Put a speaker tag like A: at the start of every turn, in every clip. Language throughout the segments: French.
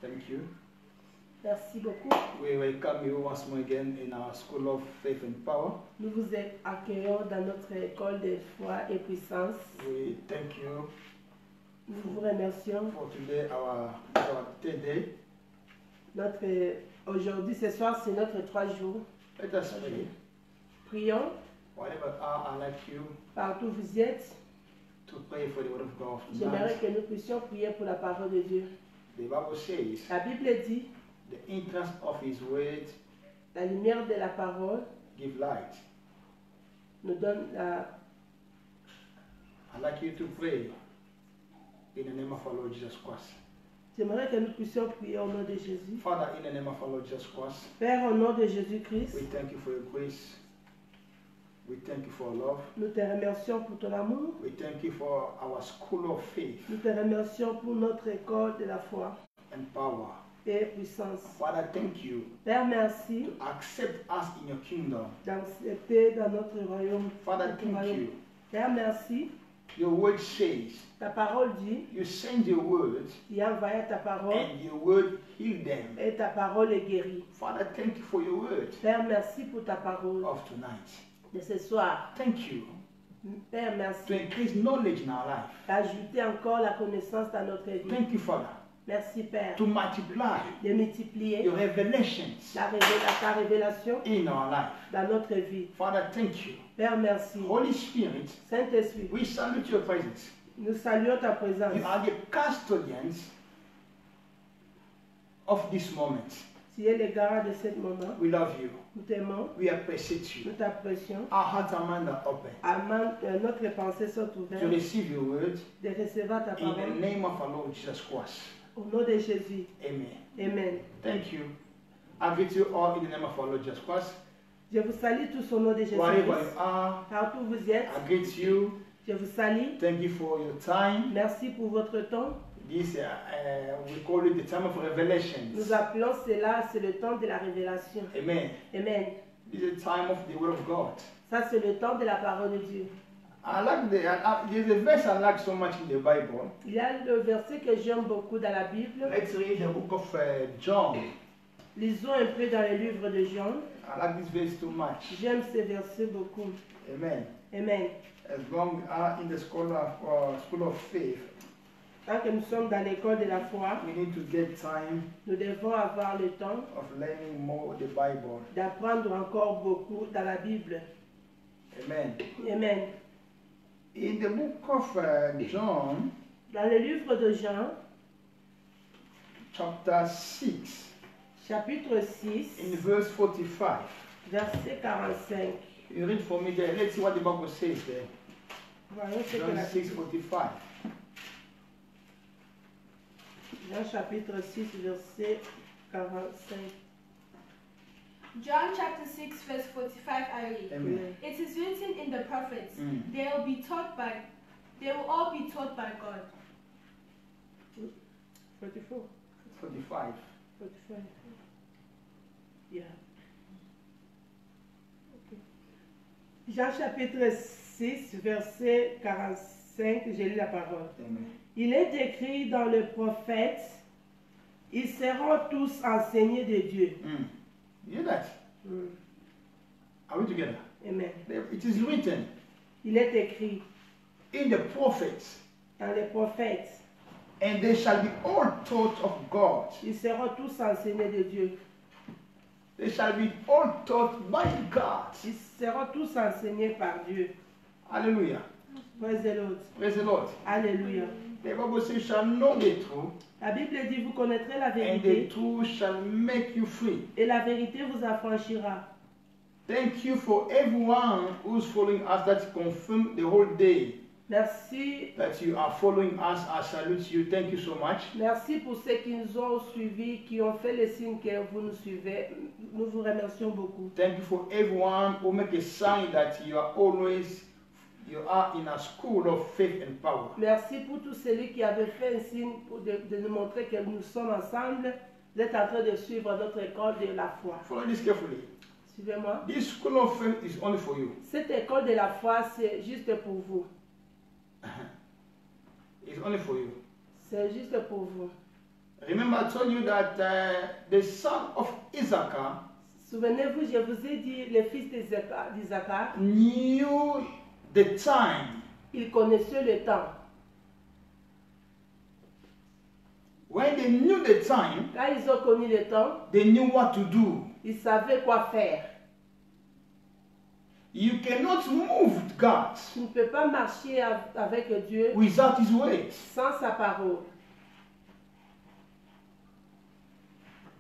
A: Thank you.
B: Merci beaucoup.
A: We welcome you once more again in our School of Faith and Power.
B: Nous vous accueillons dans notre école de foi et puissance.
A: We thank you
B: Nous vous remercions.
A: for today, our third day.
B: Aujourd'hui, ce soir, c'est notre 3 jours.
A: Let us pray.
B: Prions
A: Whatever I like you
B: partout où vous êtes.
A: to pray for the word of God.
B: J'aimerais que nous puissions prier pour la parole de Dieu.
A: The Bible says
B: La Bible dit,
A: the entrance of His word
B: la lumière de la parole
A: give light.
B: nous donne la...
A: I'd like you to pray in the name of our Lord Jesus Christ.
B: J'aimerais que nous puissions prier au nom de Jésus.
A: Father, in the name of our Lord Jesus Christ,
B: Père, au nom de Jésus-Christ,
A: we thank you for your grace. We thank you for your love.
B: nous te remercions pour ton amour.
A: We thank you for our school of faith
B: Nous te remercions pour notre école de la foi
A: and power.
B: et puissance.
A: Father, thank you
B: Père, merci
A: to accept us in your kingdom.
B: d'accepter dans notre royaume.
A: Father,
B: Notre
A: thank
B: royaume.
A: you.
B: Père, merci.
A: Your word says
B: Ta parole dit,
A: you send your word
B: tu as envoyé ta parole
A: and your word heal them.
B: et ta parole est guérie.
A: Father, thank you for your word
B: Père, merci pour ta parole
A: of tonight.
B: de ce soir.
A: Thank you
B: Père,
A: to
B: merci
A: increase knowledge in our life.
B: d'ajouter encore la connaissance dans notre vie.
A: Thank you, Father,
B: Merci, Père,
A: to multiply
B: de multiplier
A: your revelations
B: ta révélation
A: in our life.
B: dans notre vie.
A: Father, thank you.
B: Père, merci.
A: Holy Spirit,
B: Saint-Esprit,
A: we salute your presence.
B: nous saluons ta présence.
A: You are the custodians of this moment.
B: Tu es le garant de ce moment.
A: We love you.
B: Nous t'aimons,
A: We appreciate
B: nous
A: you.
B: t'apprécions.
A: Our hearts and minds are open
B: Notre pensée sont
A: to
B: ouvertes
A: receive your word
B: de recevoir ta
A: in the
B: parole.
A: name of our Lord Jesus Christ.
B: Au nom de Jésus.
A: Amen.
B: Amen.
A: Thank you. I greet you all in the name of our Lord Jesus Christ.
B: Je vous salue tous au nom de
A: Wherever you
B: Jésus.
A: are,
B: Partout où vous êtes,
A: I greet you.
B: je vous salue.
A: Thank you for your time.
B: Merci pour votre temps.
A: This we call it the time of revelations.
B: Nous appelons cela, c'est le temps de la révélation.
A: Amen.
B: Amen.
A: This is the time of the word of God.
B: Ça, c'est le temps de la parole de Dieu.
A: I like there's a verse I like so much in the Bible.
B: Il y a le verset que j'aime beaucoup dans la Bible.
A: Let's read the book of John.
B: Lisons un peu dans le livre de Jean.
A: I like this verse too much.
B: J'aime ce verset beaucoup.
A: Amen.
B: Amen.
A: As long as we are in the school of faith,
B: Tant que nous sommes dans l'école de la foi,
A: we need to get time
B: nous devons avoir le temps
A: of learning more the Bible.
B: d'apprendre encore beaucoup dans la Bible.
A: Amen.
B: Amen.
A: In the book of John,
B: Dans le livre de Jean,
A: chapter 6,
B: chapitre 6,
A: in verse 45.
B: verset 45.
A: You read for me there. Let's see what the Bible says there.
B: Voyons ce que
A: John
B: la
A: 6:45.
B: Jean chapitre 6, verset 45.
C: John chapter 6 verse 45 I read.
A: Amen.
C: It is written in the prophets,
A: Mm.
C: they will all be taught by God.
B: 44.
A: 45.
B: 45. Yeah. Ok. Jean chapitre 6, verset 45, j'ai lu la parole.
A: Amen.
B: Il est écrit dans le prophète, ils seront tous enseignés de Dieu.
A: Mm. You hear that?
B: Mm.
A: Are we together?
B: Amen.
A: It is written
B: Il est écrit
A: in the prophets,
B: dans les prophètes,
A: and they shall be all taught of God.
B: ils seront tous enseignés de Dieu.
A: They shall be all taught by God.
B: Ils seront tous enseignés par Dieu.
A: Hallelujah.
B: Praise the Lord.
A: Praise the Lord.
B: Alléluia.
A: The Bible says, you shall know the truth,
B: La Bible dit, vous connaîtrez la
A: and the
B: vérité,
A: truth shall make you free.
B: et la vérité vous affranchira.
A: Thank you for everyone who's following us that confirm the whole day
B: Merci.
A: that you are following us. I salute you. Thank you so much.
B: Merci pour ceux qui nous ont suivis, qui ont fait le signe que vous nous suivez. Nous vous remercions beaucoup.
A: Thank you for everyone who make a sign that you are in a school of faith and power.
B: Merci pour tous ceux qui avaient fait un signe de nous montrer que nous sommes ensemble. Vous êtes en train de suivre notre école de la foi.
A: Follow this carefully.
B: Suivez-moi.
A: This school of faith is only for you.
B: Cette école de la foi, c'est juste pour vous.
A: It's only for you.
B: C'est juste pour vous.
A: Remember, I told you that the son of Issachar
B: Souvenez-vous, je vous ai dit, le fils d'Isaac,
A: knew the time.
B: il connaissait le temps.
A: When they knew the time,
B: Quand ils ont connu le temps,
A: they knew what to do.
B: ils savaient quoi faire.
A: You cannot move God
B: Tu ne peux pas marcher avec Dieu
A: without His ways.
B: sans sa parole.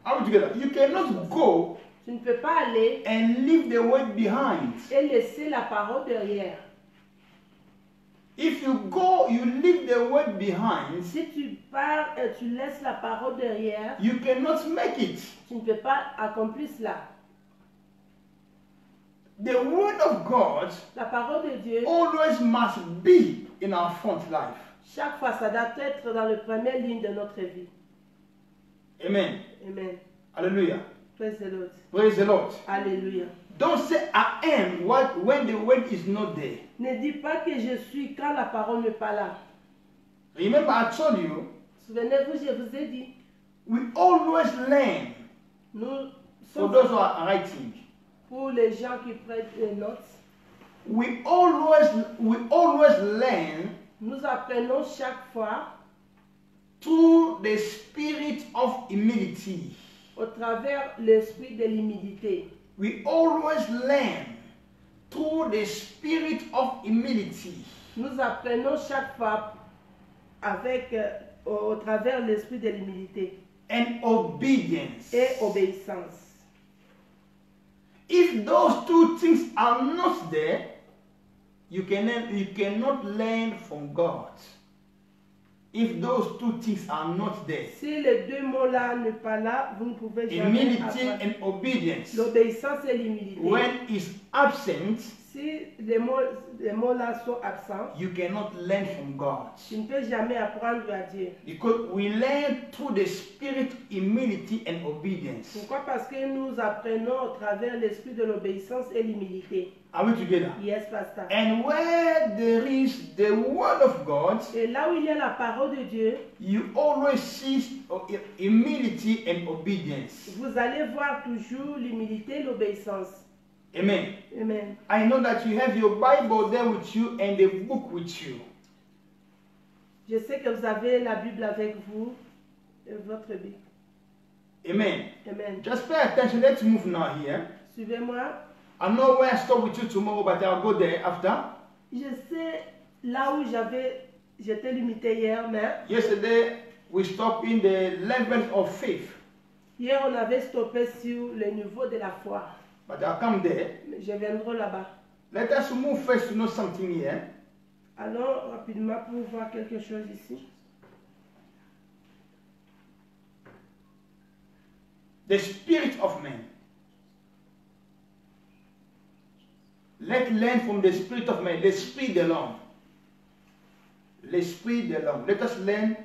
A: Are we together? You cannot go
B: Tu ne peux pas aller
A: and leave the word behind.
B: et laisser la parole derrière.
A: If you go, you leave the word behind,
B: Si tu pars et tu laisses la parole derrière,
A: you cannot make it.
B: tu ne peux pas accomplir cela.
A: The word of God
B: La parole de Dieu,
A: always must be in our front life.
B: chaque fois, ça doit être dans la première ligne de notre vie.
A: Amen.
B: Amen.
A: Hallelujah.
B: Praise the Lord.
A: Praise the Lord.
B: Alléluia.
A: Don't say I am when the word is not there.
B: Ne dis pas que je suis quand la parole n'est pas là.
A: Remember, I told you,
B: Souvenez-vous, je vous ai dit,
A: we always learn.
B: nous
A: For
B: sommes
A: those who are writing,
B: pour les gens qui prennent des notes,
A: we always learn
B: nous apprenons chaque fois
A: through the spirit of humility.
B: au travers l'esprit de l'humilité.
A: We always learn through the spirit of humility.
B: Nous apprenons chaque fois avec, au travers l'esprit de l'humilité
A: And obedience.
B: et obéissance.
A: If those two things are not there, you cannot learn from God. If those two things are not there,
B: Si les deux mots-là ne sont pas là, vous ne pouvez jamais
A: humility
B: apprendre.
A: and obedience,
B: L'obéissance et l'humilité.
A: when is absent,
B: Si les mots-là sont absents,
A: you cannot learn from God.
B: tu ne peux jamais apprendre à Dieu.
A: Because we learn through the spirit, humility, and obedience.
B: Pourquoi? Parce que nous apprenons au travers l'esprit de l'obéissance et l'humilité.
A: Are we together?
B: Yes, pasteur.
A: And where there is the word of God,
B: Et là où il y a la parole de Dieu,
A: you always see humility and obedience.
B: vous allez voir toujours l'humilité et l'obéissance.
A: Amen.
B: Amen.
A: I know that you have your Bible there with you and the book with you.
B: Je sais que vous avez la Bible avec vous, votre Bible.
A: Amen.
B: Amen.
A: Just pay attention. Let's move now here.
B: Suivez-moi.
A: I know where I stop with you tomorrow, but I'll go there after.
B: Je sais là où j'étais limité hier, mais
A: Yesterday, we stopped in the level of faith,
B: hier on avait stoppé sur le niveau de la foi.
A: but I'll come there.
B: Je viendrai là-bas.
A: Let us move first to know something here.
B: Allons rapidement pour voir quelque chose ici.
A: The spirit of man. Let's learn from the spirit of man, l'esprit de l'homme. L'esprit de l'homme. Let us learn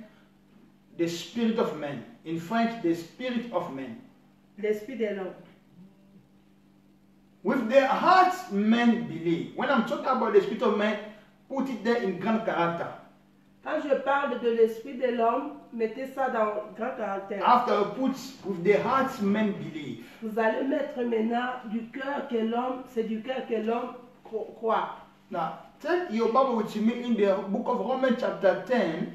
A: the spirit of man. In French, the spirit of man.
B: L'esprit de l'homme.
A: With their hearts, men believe. When I'm talking about the spirit of man, put it there in grand character.
B: Quand je parle de l'esprit de l'homme, mettez ça dans grand caractère.
A: After I put with their hearts, men believe.
B: Vous allez mettre maintenant du cœur que l'homme, c'est du cœur que l'homme croit.
A: Now, take your Bible with me in the book of Romans chapter 10.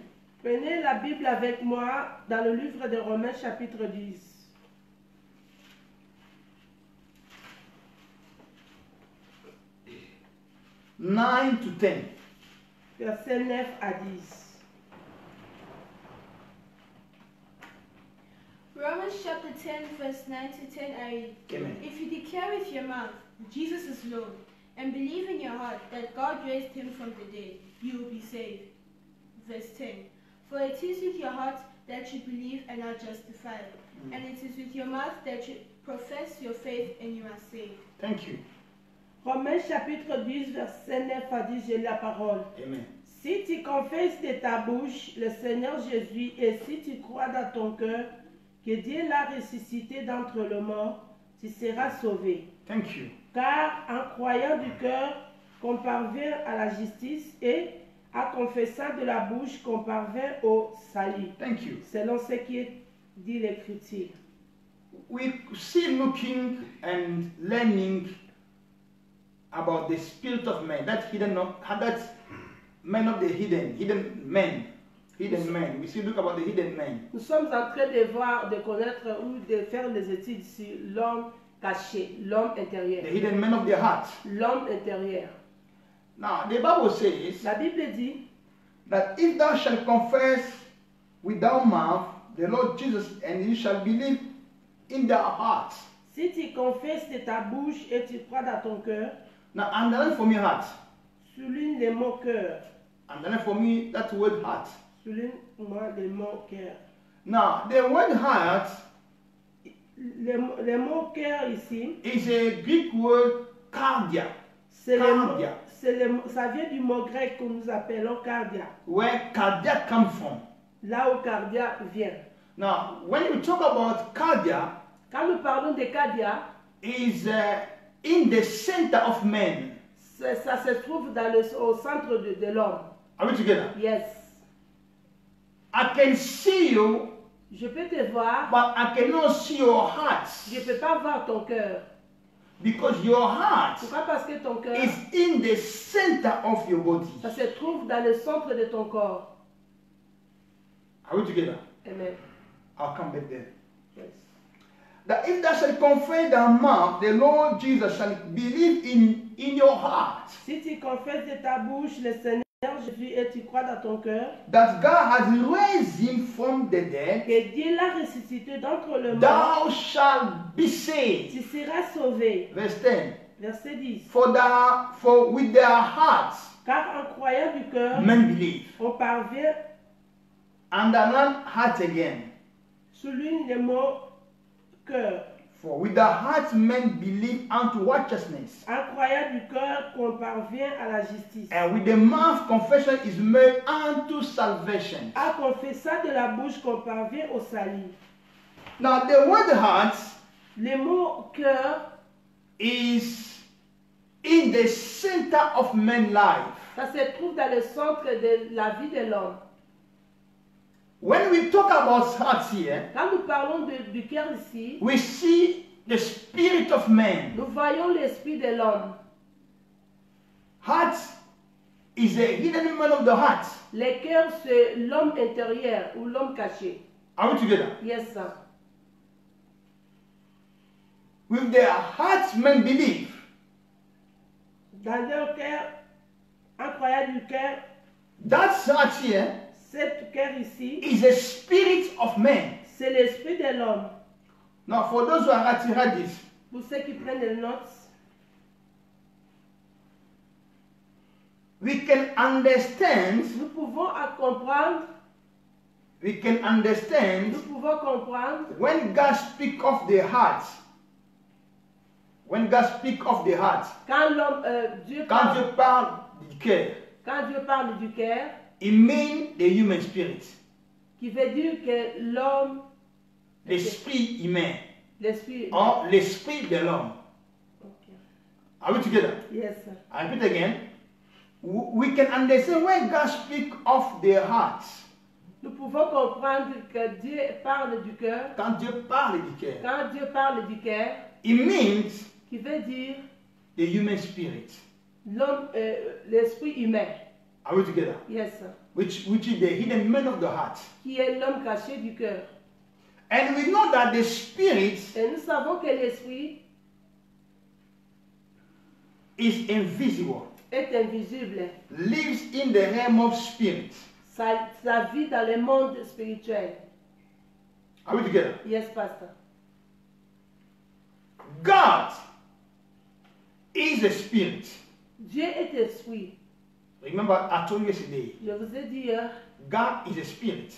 B: Prenez la Bible avec moi dans le livre de Romains chapitre 10.
A: Nine to 10.
B: Verset 9 à 10.
C: Romans chapter 10, verse 9 to 10, I read,
A: Amen.
C: If you declare with your mouth, Jesus is Lord, and believe in your heart that God raised him from the dead, you will be saved. Verse 10, For it is with your heart that you believe and are justified, and it is with your mouth that you profess your faith and you are saved.
A: Thank you.
B: Romains chapitre 10, verset 9 à 10, j'ai la parole.
A: Amen.
B: Si tu confesses de ta bouche le Seigneur Jésus et si tu crois dans ton cœur que Dieu l'a ressuscité d'entre les morts, tu seras sauvé.
A: Thank you.
B: Car en croyant du cœur qu'on parvient à la justice et en confessant de la bouche qu'on parvient au salut.
A: Thank you.
B: Selon ce qui est dit l'Écriture.
A: We see looking and learning about the spirit of man, that man of the hidden man. We see look about the hidden man.
B: Nous sommes en train de voir, de connaître ou de faire des études sur l'homme caché, l'homme intérieur.
A: The hidden man of the heart.
B: L'homme intérieur.
A: Now, the Bible says
B: La Bible dit
A: that if thou shalt confess with thy mouth the Lord Jesus, and you shall believe in thy heart.
B: si tu confesses de ta bouche et tu crois dans ton cœur,
A: Now, underline for me heart.
B: souligne le mot cœur.
A: Underline for me that word heart.
B: Souligne-moi le mot cœur.
A: Now, the word heart
B: Le mot cœur ici,
A: is a Greek word cardia,
B: c'est
A: Cardia.
B: ça vient du mot grec que nous appelons cardia.
A: where cardiac comes from.
B: Là où cardia vient.
A: Now, when we talk about cardia,
B: Quand nous parlons de cardia,
A: is in the center of man.
B: ça se trouve au centre de l'homme.
A: Are we together?
B: Yes.
A: I can see you,
B: Je peux te voir,
A: but I cannot see your heart.
B: je ne peux pas voir ton cœur.
A: Because your heart
B: Pourquoi? Parce que ton cœur,
A: is in the center of your body.
B: ça se trouve dans le centre de ton corps.
A: Are we together?
B: Amen.
A: I'll come back there.
B: Yes.
A: That if thou shalt confess thy mouth, the Lord Jesus shall believe in your heart
B: Si tu confesses de ta bouche le Seigneur Jésus et tu crois dans ton cœur
A: that God has raised him from the dead,
B: que Dieu l'a ressuscité d'entre les morts,
A: thou shalt be saved.
B: tu seras sauvé.
A: Verse 10.
B: Verset 10.
A: For with their hearts
B: Car en croyant du cœur,
A: men believe.
B: on parvient,
A: Underline heart again.
B: souligne le mot cœur.
A: For with the heart men believe unto righteousness,
B: En croyant du cœur qu'on parvient à la justice.
A: and with the mouth confession is made unto salvation.
B: En confessant de la bouche qu'on parvient au salut.
A: Now the word heart
B: Le mot cœur,
A: is in the center of man's life.
B: ça se trouve dans le centre de la vie de l'homme.
A: When we talk about heart here,
B: Quand nous parlons du cœur ici,
A: we see the spirit of man.
B: nous voyons l'esprit de l'homme.
A: Heart is a hidden man of the heart.
B: Le cœur, c'est l'homme intérieur ou l'homme caché.
A: Are we together?
B: Yes, sir.
A: With their hearts men believe.
B: Dans leur cœur, en croyant du cœur,
A: That heart here
B: cet cœur ici,
A: is a spirit of man.
B: c'est l'esprit de l'homme.
A: Now for those who are writing this,
B: Pour ceux qui prennent des notes,
A: we can understand,
B: nous pouvons comprendre, nous pouvons comprendre
A: when God speak of the heart. When God speak of the heart,
B: quand l'homme,
A: quand Dieu parle du cœur,
B: quand Dieu parle du cœur,
A: it means the human spirit,
B: qui veut dire que l'homme,
A: l'esprit humain,
B: l'esprit.
A: or l'esprit de l'homme.
B: Okay.
A: Are we together?
B: Yes, sir.
A: I repeat again. We can understand when God speak of the heart.
B: Nous pouvons comprendre que Dieu parle du cœur.
A: Quand Dieu parle du cœur,
B: Quand Dieu parle du cœur,
A: it means
B: qui veut dire
A: the human spirit.
B: l'homme, l'esprit humain.
A: Are we together?
B: Yes, sir.
A: Which is the hidden man of the heart.
B: Qui est l'homme caché du cœur.
A: And we know that the spirit
B: Et nous savons que l'esprit
A: is invisible,
B: est invisible.
A: lives in the realm of spirit.
B: Ça vit dans le monde spirituel.
A: Are we together?
B: Yes, pastor.
A: God is a spirit.
B: Dieu est esprit.
A: Remember, I told you yesterday,
B: Je vous ai dit hier,
A: God is a spirit.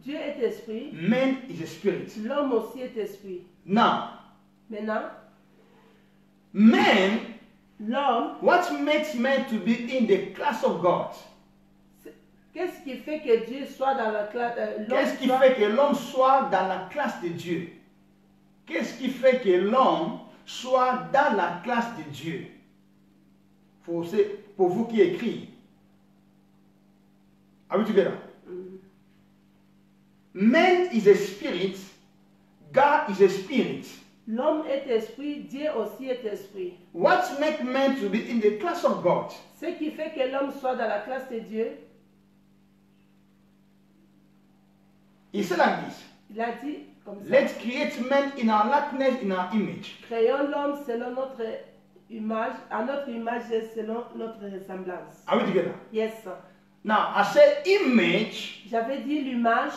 B: Dieu est esprit.
A: Man is a spirit.
B: L'homme aussi est esprit.
A: Now,
B: Maintenant,
A: man,
B: l'homme,
A: what makes man to be in the class of God?
B: qu'est-ce qui fait que Dieu soit dans la classe,
A: Qu'est-ce qui fait que l'homme soit dans la classe de Dieu? Qu'est-ce qui fait que l'homme soit dans la classe de Dieu? Pour vous qui écrivez. Are we together? Man is a spirit God is a spirit.
B: L'homme est esprit, Dieu aussi est esprit.
A: What makes man to be in the class of God?
B: Ce qui fait que l'homme soit dans la classe de Dieu,
A: He said like this.
B: il a dit comme ça.
A: Let's create man in our likeness, in our image.
B: Créons l'homme selon notre image, à notre image et selon notre ressemblance.
A: Are we together?
B: Yes.
A: Now, I say image
B: J'avais dit l'image,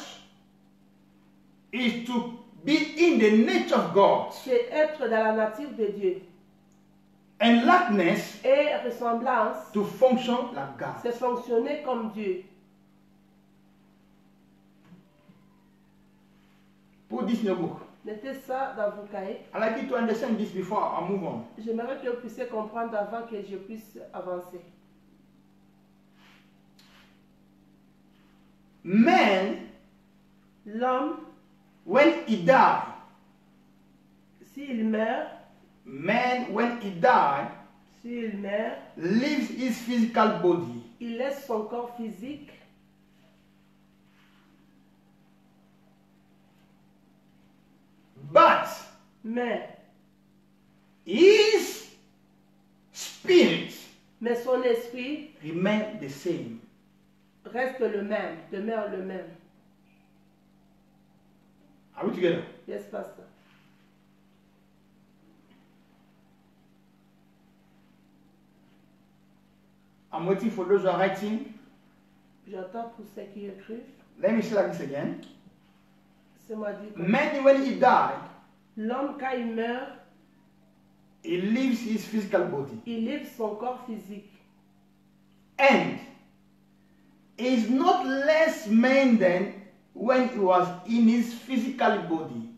A: is to be in the nature of God.
B: c'est être dans la nature de Dieu.
A: And likeness
B: Et ressemblance,
A: to function like God.
B: c'est fonctionner comme Dieu.
A: Put this in your book.
B: Mettez ça dans vos cahiers.
A: I'd like you to understand this before I move on.
B: J'aimerais que vous puissiez comprendre avant que je puisse avancer.
A: Man,
B: L'homme,
A: when he died,
B: s'il meurt,
A: when he died,
B: leaves
A: his physical body.
B: il laisse son corps physique,
A: But
B: mais
A: his spirit
B: mais son esprit
A: remained the same.
B: reste le même, demeure le même.
A: Are we together?
B: Yes, pasteur.
A: I'm waiting for those who are writing.
B: J'entends pour ceux qui écrivent.
A: Let me say like this again.
B: C'est moi dit comme
A: Man, when he died,
B: l'homme, quand il meurt,
A: he leaves his physical body.
B: il livre son corps physique.
A: And is not less man than when he was in his physical body.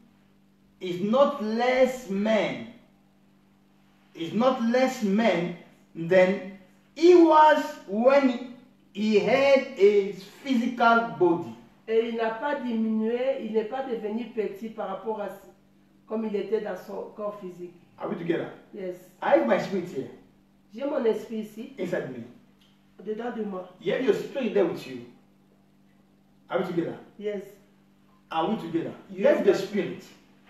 A: Is not less man. Is not less man than he was when he had his physical body.
B: Et il n'a pas diminué, il n'est pas devenu petit par rapport à comme il était dans son corps physique.
A: Are we together?
B: Yes.
A: I have my spirit here,
B: J'ai mon esprit ici,
A: inside me.
B: dedans de moi.
A: You have your spirit there with you. Are we together?
B: Yes.
A: Are we together? You have the spirit.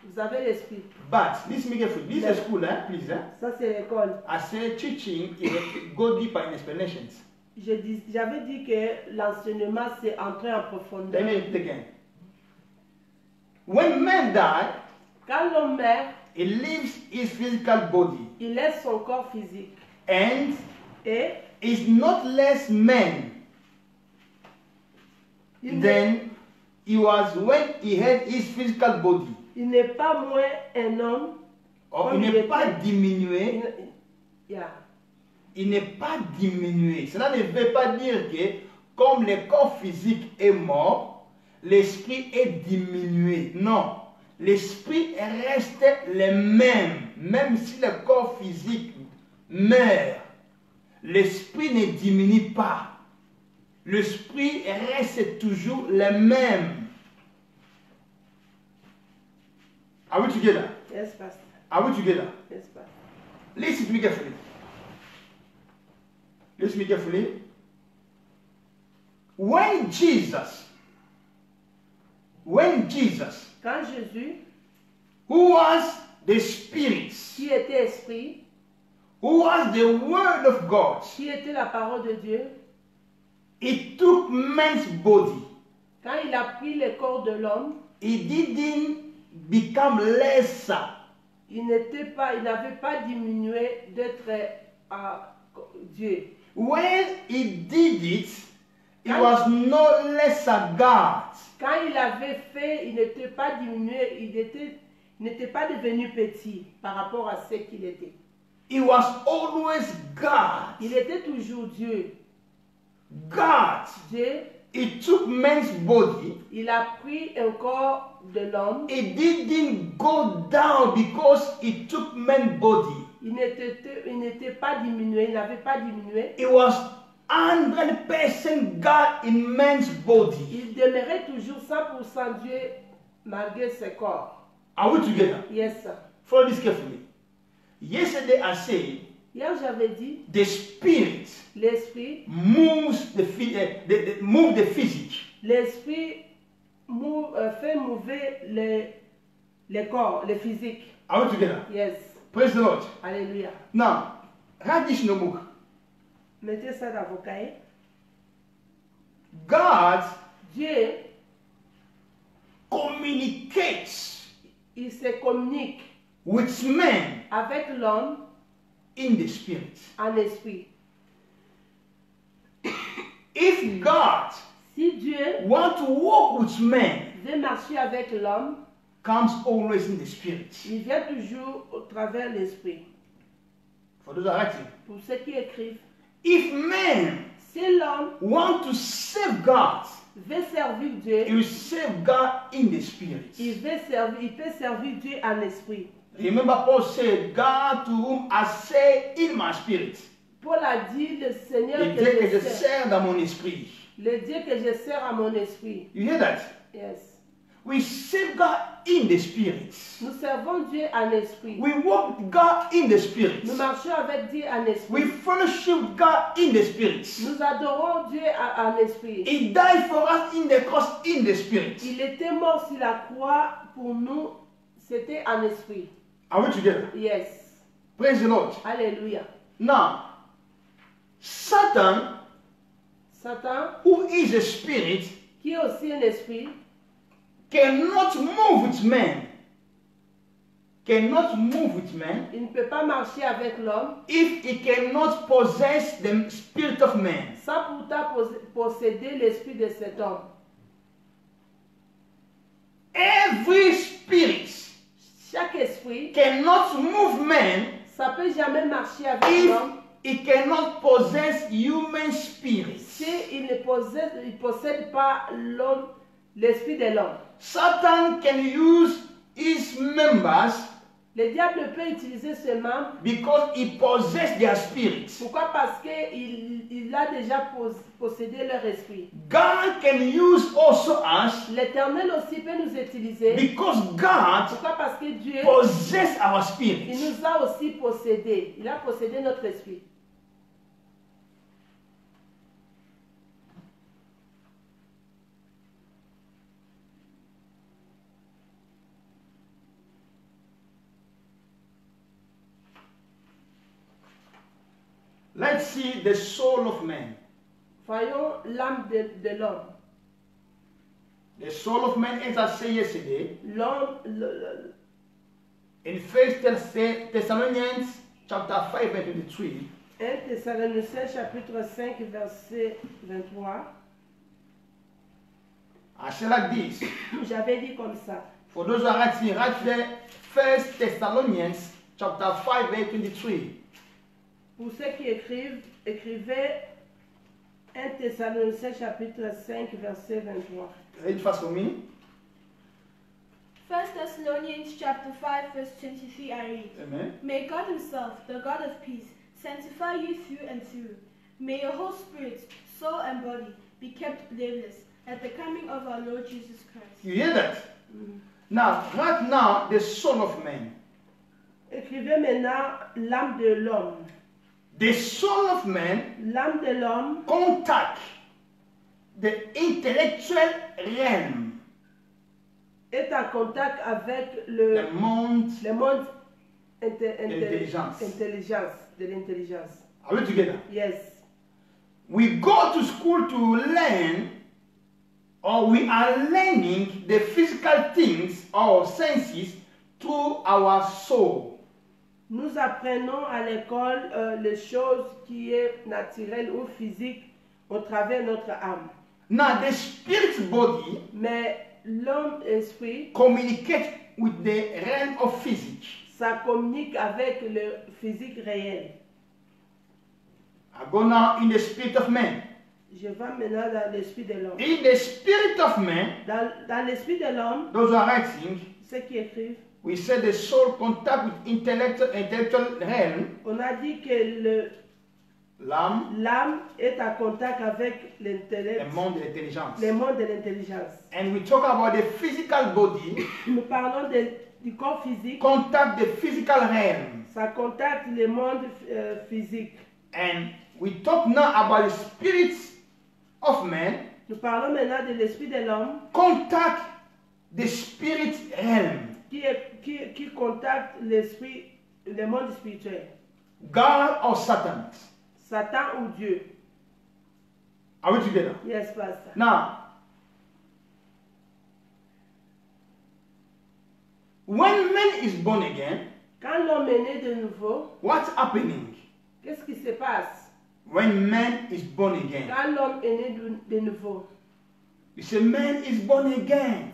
B: Vous avez l'esprit.
A: But this make it this is a school, please.
B: Ça, c'est l'école.
A: I say teaching is go deeper in explanations.
B: J'avais dit que l'enseignement, c'est entrer en
A: Let
B: profondeur.
A: me repeat again. When man died,
B: Quand l'homme meurt,
A: he leaves his physical body
B: il laisse son corps physique.
A: and
B: Et
A: is not less man
B: il
A: than he was when he had his physical body.
B: n'est pas moins un homme.
A: Or
B: Comme
A: il
B: il
A: n'est
B: était.
A: pas diminué.
B: Yeah.
A: Il n'est pas diminué. Cela ne veut pas dire que comme le corps physique est mort, l'esprit est diminué. Non. L'esprit reste le même. Même si le corps physique meurt, l'esprit ne diminue pas. L'esprit reste toujours le même. Are we together?
B: Yes, pastor.
A: Are we together?
B: Yes, pastor.
A: Listen to me carefully. Listen to me carefully. When Jesus,
B: Quand Jésus,
A: who was the Spirit,
B: qui était esprit,
A: who was the Word of God,
B: qui était la parole de Dieu,
A: he took man's body.
B: quand il a pris le corps de l'homme,
A: He didn't become lesser.
B: il n'avait pas diminué d'être à Dieu.
A: When he did it, he was no lesser God.
B: Quand il avait fait, il n'était pas diminué, il n'était pas devenu petit par rapport à ce qu'il était.
A: He was always God.
B: Il était toujours Dieu.
A: God.
B: Dieu,
A: He took man's body.
B: il a pris un corps de l'homme.
A: It didn't go down because he took man's body.
B: Il n'était pas diminué, il n'avait pas diminué.
A: It was 100% God in man's body.
B: Il demeurait toujours 100% Dieu malgré ses corps.
A: Are we together?
B: Yes, sir.
A: Follow this carefully. Yesterday I said
B: Hier, j'avais dit,
A: the spirit
B: l'esprit,
A: moves the physique.
B: l'esprit fait mouver le corps, le physique.
A: Are we together?
B: Yes.
A: Praise the Lord.
B: Alléluia.
A: Now, write this in your book.
B: Mettez ça dans vos cahiers.
A: God
B: Dieu,
A: communicates
B: il se communique
A: with men
B: avec l'homme
A: in the spirit.
B: en esprit.
A: If God
B: Si Dieu
A: wants to walk with men,
B: veut marcher avec l'homme,
A: comes always in the spirit.
B: il vient toujours au travers l'esprit.
A: For those who are writing.
B: Pour ceux qui écrivent,
A: If men
B: si l'homme
A: want to save God,
B: veut servir
A: he
B: Dieu,
A: will save God in the spirit.
B: il peut servir Dieu en esprit.
A: Remember, Paul said, God to whom I say in my spirit.
B: Paul a dit, le Seigneur
A: Le Dieu que
B: que
A: je
B: je sers,
A: sers dans mon esprit.
B: le Dieu que je sers à mon esprit.
A: You hear that?
B: Yes.
A: We save God in the spirit.
B: Nous servons Dieu en esprit.
A: We walk with God in the spirit.
B: Nous marchons avec Dieu en
A: We
B: esprit.
A: fellowship with God in the spirit.
B: Nous adorons Dieu en esprit.
A: He died for us in the cross in the spirit.
B: Il était mort sur la croix pour nous. C'était en esprit.
A: Are we together?
B: Yes.
A: Praise the Lord.
B: Alléluia.
A: Now, Satan,
B: Satan,
A: who is a spirit,
B: qui est aussi un esprit,
A: cannot move with men. Cannot move with men
B: il ne peut pas marcher avec l'homme
A: if he cannot possess the spirit of man.
B: sans pourtant posséder l'esprit de cet homme.
A: Every spirit
B: Chaque esprit,
A: cannot move man
B: ça peut jamais marcher avec
A: if
B: l'homme
A: he cannot possess human spirit.
B: s'il ne possède pas l'homme, l'esprit de l'homme.
A: Satan can use his members
B: Le diable peut utiliser ses membres.
A: because he possesses their spirit.
B: Pourquoi? Parce qu'il a déjà possédé leur esprit.
A: God can use also us
B: L'Éternel aussi peut nous utiliser.
A: because God
B: Pourquoi? Parce que Dieu,
A: possesses our
B: il
A: spirit.
B: nous a aussi possédé. Il a possédé notre esprit.
A: Let's see the soul of man.
B: Voyons l'âme de l'homme.
A: The soul of man, as I said yesterday,
B: L'homme,
A: in 1 Thessalonians chapter 5 and 23,
B: 1 Thessaloniciens chapitre 5 verset 23.
A: I say like this.
B: J'avais dit comme ça.
A: For those who are writing, right there, 1 Thessalonians chapter 5 and 23.
B: Pour ceux qui écrivent, écrivez 1 Thessaloniciens chapitre 5 verset 23.
A: Read fast for me.
C: 1 Thessalonians chapter 5 verse 23 I read.
A: Amen.
C: May God himself, the God of peace, sanctify you through and through. May your whole spirit, soul and body be kept blameless at the coming of our Lord Jesus Christ.
A: You hear that? Now, right now, the soul of man.
B: Écrivez maintenant l'âme de l'homme.
A: The soul of man
B: L'âme de l'homme
A: contact the intellectual realm,
B: est en contact avec
A: the monde.
B: le monde
A: Intelligence.
B: de l'intelligence.
A: Are we together?
B: Yes.
A: We go to school to learn, or we are learning the physical things or senses through our soul.
B: Nous apprenons à l'école les choses qui est naturelles ou physiques au travers de notre âme.
A: Now, the spirit body
B: Mais l'homme esprit,
A: communicates with the realm of physics.
B: ça communique avec le physique réel.
A: I go now in the spirit of man.
B: Je vais maintenant dans l'esprit de l'homme.
A: In the spirit of man,
B: Dans l'esprit de l'homme,
A: those who are writing,
B: ceux qui écrivent,
A: we said the soul contact with intellectual realm,
B: on a dit que
A: l'âme,
B: l'âme est en contact avec l'intellect,
A: le monde de l'intelligence.
B: le monde de l'intelligence.
A: And we talk about the physical body,
B: Nous parlons du corps physique,
A: contact the physical realm.
B: ça contacte le monde physique.
A: And we talk now about the spirit of man,
B: Nous parlons maintenant de l'esprit de l'homme
A: contact the spirit realm.
B: qui est contacte l'esprit, le monde spirituel,
A: God or Satan?
B: Satan ou Dieu.
A: Are we together?
B: Yes, Pastor.
A: Now, when man is born again,
B: Quand l'homme est né de nouveau,
A: what's happening?
B: qu'est-ce qui se passe?
A: When man is born again,
B: Quand l'homme est né de nouveau,
A: you say man is born again.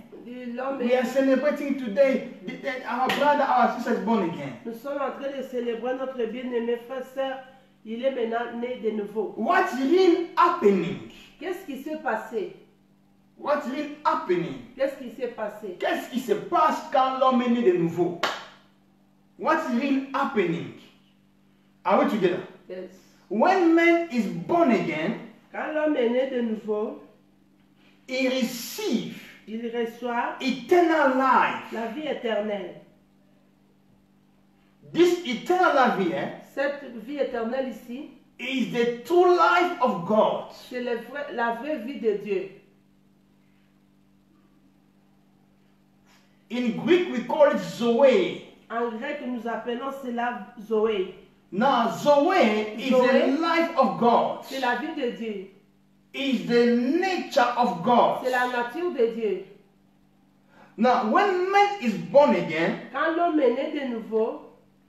B: l'homme
A: We are
B: est...
A: celebrating today that our brother, our sister is born again.
B: Nous sommes en train de célébrer notre bien-aimé frère, sœur. Il est maintenant né de nouveau.
A: What's really happening?
B: Qu'est-ce qui s'est passé?
A: What's really happening?
B: Qu'est-ce qui s'est passé?
A: Qu'est-ce qui se passe quand l'homme est né de nouveau? What's really happening? Are we together?
B: Yes.
A: When man is born again,
B: Quand l'homme est né de nouveau,
A: he receives
B: il reçoit
A: eternal life.
B: la vie éternelle.
A: This eternal life here
B: Cette vie éternelle ici,
A: is the true life of God.
B: c'est la vraie vie de Dieu.
A: In Greek, we call it Zoe.
B: En grec, nous appelons cela Zoé.
A: Now, Zoe is
B: Zoe.
A: the life of God.
B: C'est la vie de Dieu.
A: Is the nature of God.
B: C'est la nature de Dieu.
A: Now, when man is born again,
B: Quand l'homme est né de nouveau,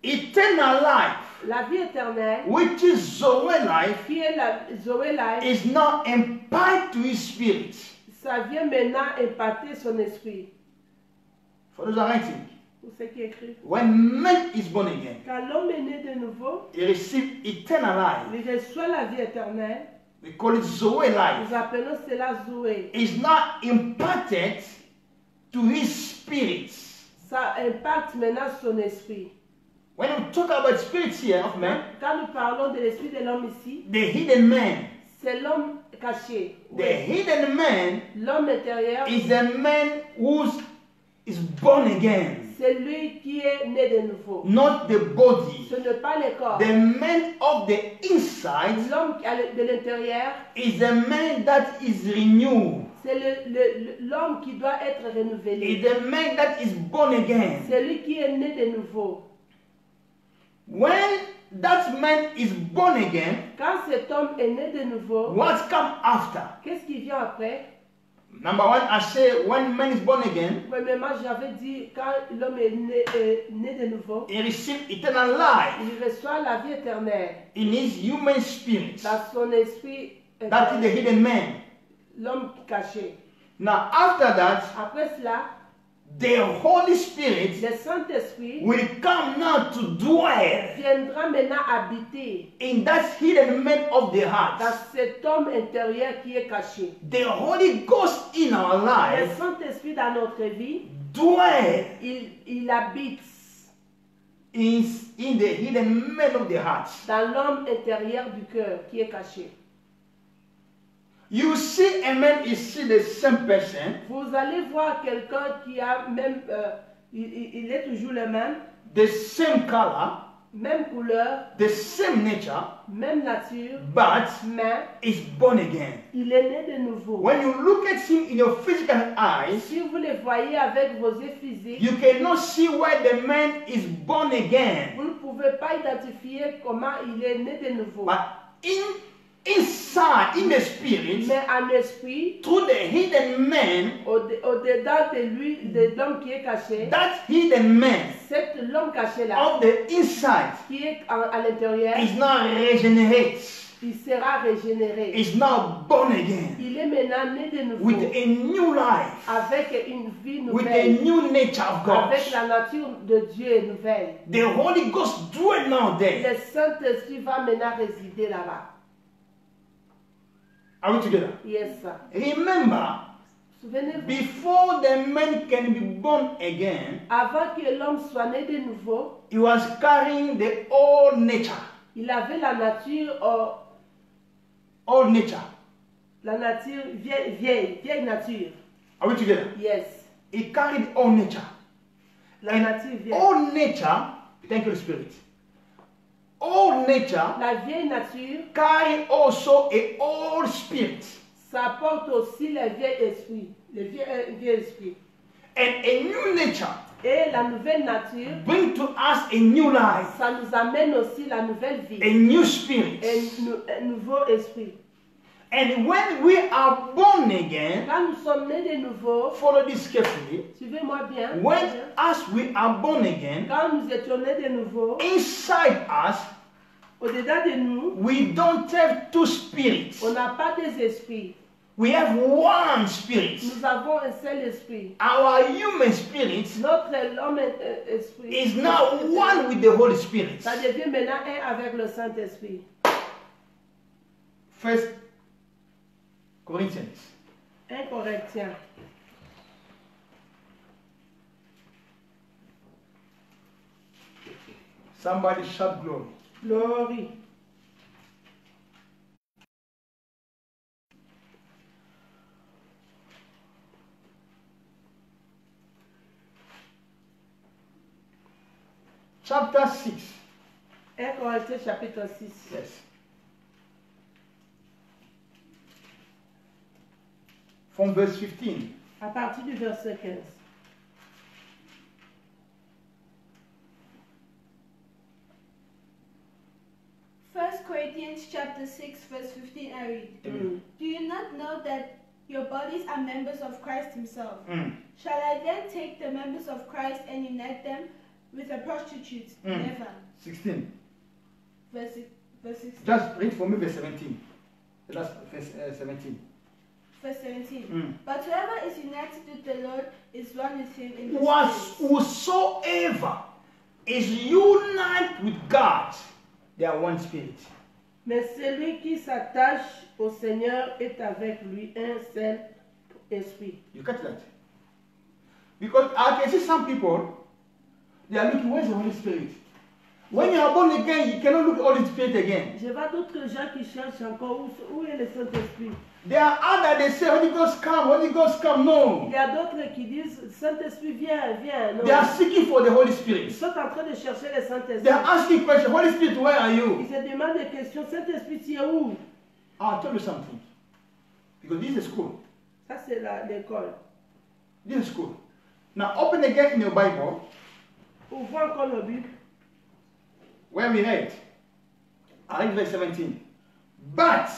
A: eternal life,
B: la vie éternelle,
A: which is Zoe life,
B: qui est la Zoé life,
A: is now imparted to his spirit.
B: ça vient maintenant impacter son esprit.
A: For those who are writing,
B: Pour ceux qui écrivent.
A: when man is born again,
B: Quand l'homme est né de nouveau,
A: he receives eternal life.
B: il reçoit la vie éternelle.
A: We call it Zoe life.
B: Nous appelons cela Zoé.
A: Is not imparted to his spirit.
B: Ça impacte maintenant son esprit.
A: When we talk about spirit here of man,
B: Quand nous parlons de l'esprit de l'homme ici,
A: the hidden man,
B: c'est l'homme caché.
A: the hidden man
B: L'homme intérieur,
A: is the man who is born again,
B: c'est lui qui est né de nouveau.
A: not the body.
B: Ce n'est pas le corps.
A: The man of the inside
B: L'homme de l'intérieur,
A: is the man that is renewed.
B: c'est l'homme qui doit être
A: Is
B: renouvelé.
A: the man that is born again.
B: C'est lui qui est né de nouveau.
A: When that man is born again,
B: Quand cet homme est né de nouveau,
A: what comes after?
B: qu'est-ce qui vient après?
A: Number one, I say when man is born again,
B: Premièrement, j'avais dit, quand l'homme est né de nouveau,
A: he receives eternal life
B: il reçoit la vie éternelle
A: in his human spirit.
B: dans son esprit,
A: That is the hidden man.
B: l'homme caché.
A: Now, after that,
B: Après cela,
A: the Holy Spirit
B: le Saint-Esprit
A: will come now to dwell
B: viendra maintenant habiter
A: in that hidden man of the
B: dans
A: heart.
B: cet homme intérieur qui est caché.
A: The Holy Ghost in our
B: Le
A: life
B: Saint-Esprit dans notre vie,
A: dwell
B: il habite
A: in the hidden man of the heart.
B: dans l'homme intérieur du cœur qui est caché.
A: You see a man is still the same person,
B: Vous allez voir quelqu'un qui a même, il est toujours le même,
A: the same color,
B: même couleur,
A: the same nature,
B: même nature,
A: but
B: mais
A: is born again.
B: il est né de nouveau.
A: When you look at him in your physical eyes,
B: Si vous le voyez avec vos yeux physiques,
A: you cannot see where the man is born again.
B: vous ne pouvez pas identifier comment il est né de nouveau.
A: But inside, in the spirit,
B: Mais en esprit,
A: through the hidden man,
B: au-dedans de lui, de l'homme qui est caché,
A: that hidden man
B: l'homme caché là,
A: of the inside
B: qui est à l'intérieur,
A: is now regenerate,
B: il sera régénéré.
A: is now born again
B: Il est maintenant né de nouveau,
A: with a new life,
B: avec une vie
A: with a
B: nouvelle,
A: new nature of God.
B: avec la nature de Dieu nouvelle.
A: The Holy Ghost dwell now there.
B: Le Saint-Esprit va maintenant résider là-bas.
A: Are we together?
B: Yes, sir.
A: Remember,
B: Souvenez-vous,
A: before the man can be born again,
B: avant que l'homme soit né de nouveau,
A: he was carrying the old nature.
B: il avait la nature,
A: Old nature.
B: vieille nature.
A: Are we together?
B: Yes,
A: He carried old nature.
B: la
A: And
B: nature vieille.
A: old nature, thank you, Spirit. Old nature
B: La vieille nature,
A: carry also a old spirit.
B: ça porte aussi le vieil esprit. Le vieil esprit.
A: And a new nature
B: Et la nouvelle nature,
A: brings to us a new life,
B: ça nous amène aussi la nouvelle vie,
A: a new spirit.
B: un nouveau esprit.
A: And when we are born again,
B: Quand nous sommes nés de nouveau,
A: follow this carefully.
B: suivez-moi bien,
A: When as we are born again,
B: quand nous étions nés de nouveau,
A: inside us,
B: au-dedans de nous,
A: we don't have two spirits.
B: on n'a pas deux esprits.
A: We have one spirit.
B: Nous avons un seul esprit.
A: Our human spirit
B: Notre homme esprit
A: is now one with the Holy Spirit.
B: ça devient maintenant un avec le Saint-Esprit.
A: First Corinthians.
B: 1 Corinthiens.
A: Somebody shout glory.
B: Glory.
A: Chapter 6.
B: 1 Corinthiens chapitre 6.
A: Yes. From verse 15.
B: À partir du verset 15.
C: First Corinthians chapter 6 verse 15 I read.
A: Amen.
C: Do you not know that your bodies are members of Christ himself?
A: Mm.
C: Shall I then take the members of Christ and unite them with a prostitute? Never.
A: 16.
C: Verse 16.
A: Just read for me verse 17. The last verse 17.
C: Verse 17.
A: Mm.
C: But whoever is united with the Lord is one with him in the spirit.
A: Whosoever is united with God, they are one spirit.
B: Mais celui qui s'attache au Seigneur est avec lui un seul esprit.
A: You catch that? Because I can see some people, they are looking, where's the Holy Spirit? When you are born again, you cannot look at Holy Spirit again.
B: Je vois d'autres gens qui cherchent encore où est le Saint-Esprit.
A: There are others, they say, Holy Ghost come, Holy Ghost come.
B: Il
A: No.
B: y a d'autres qui disent Saint-Esprit viens, viens. Non.
A: They are seeking for the Holy
B: Ils
A: Spirit.
B: sont en train de chercher le
A: They
B: Saint-Esprit.
A: are asking questions, Holy Spirit, where are
B: Ils
A: you?
B: se demandent des questions. Saint-Esprit, tu es où?
A: I'll tell you something. Because this is school.
B: Ça, c'est l'école.
A: This is school. Now open again in your Bible,
B: Ouvrons encore la Bible.
A: where we read. I read verse 17. But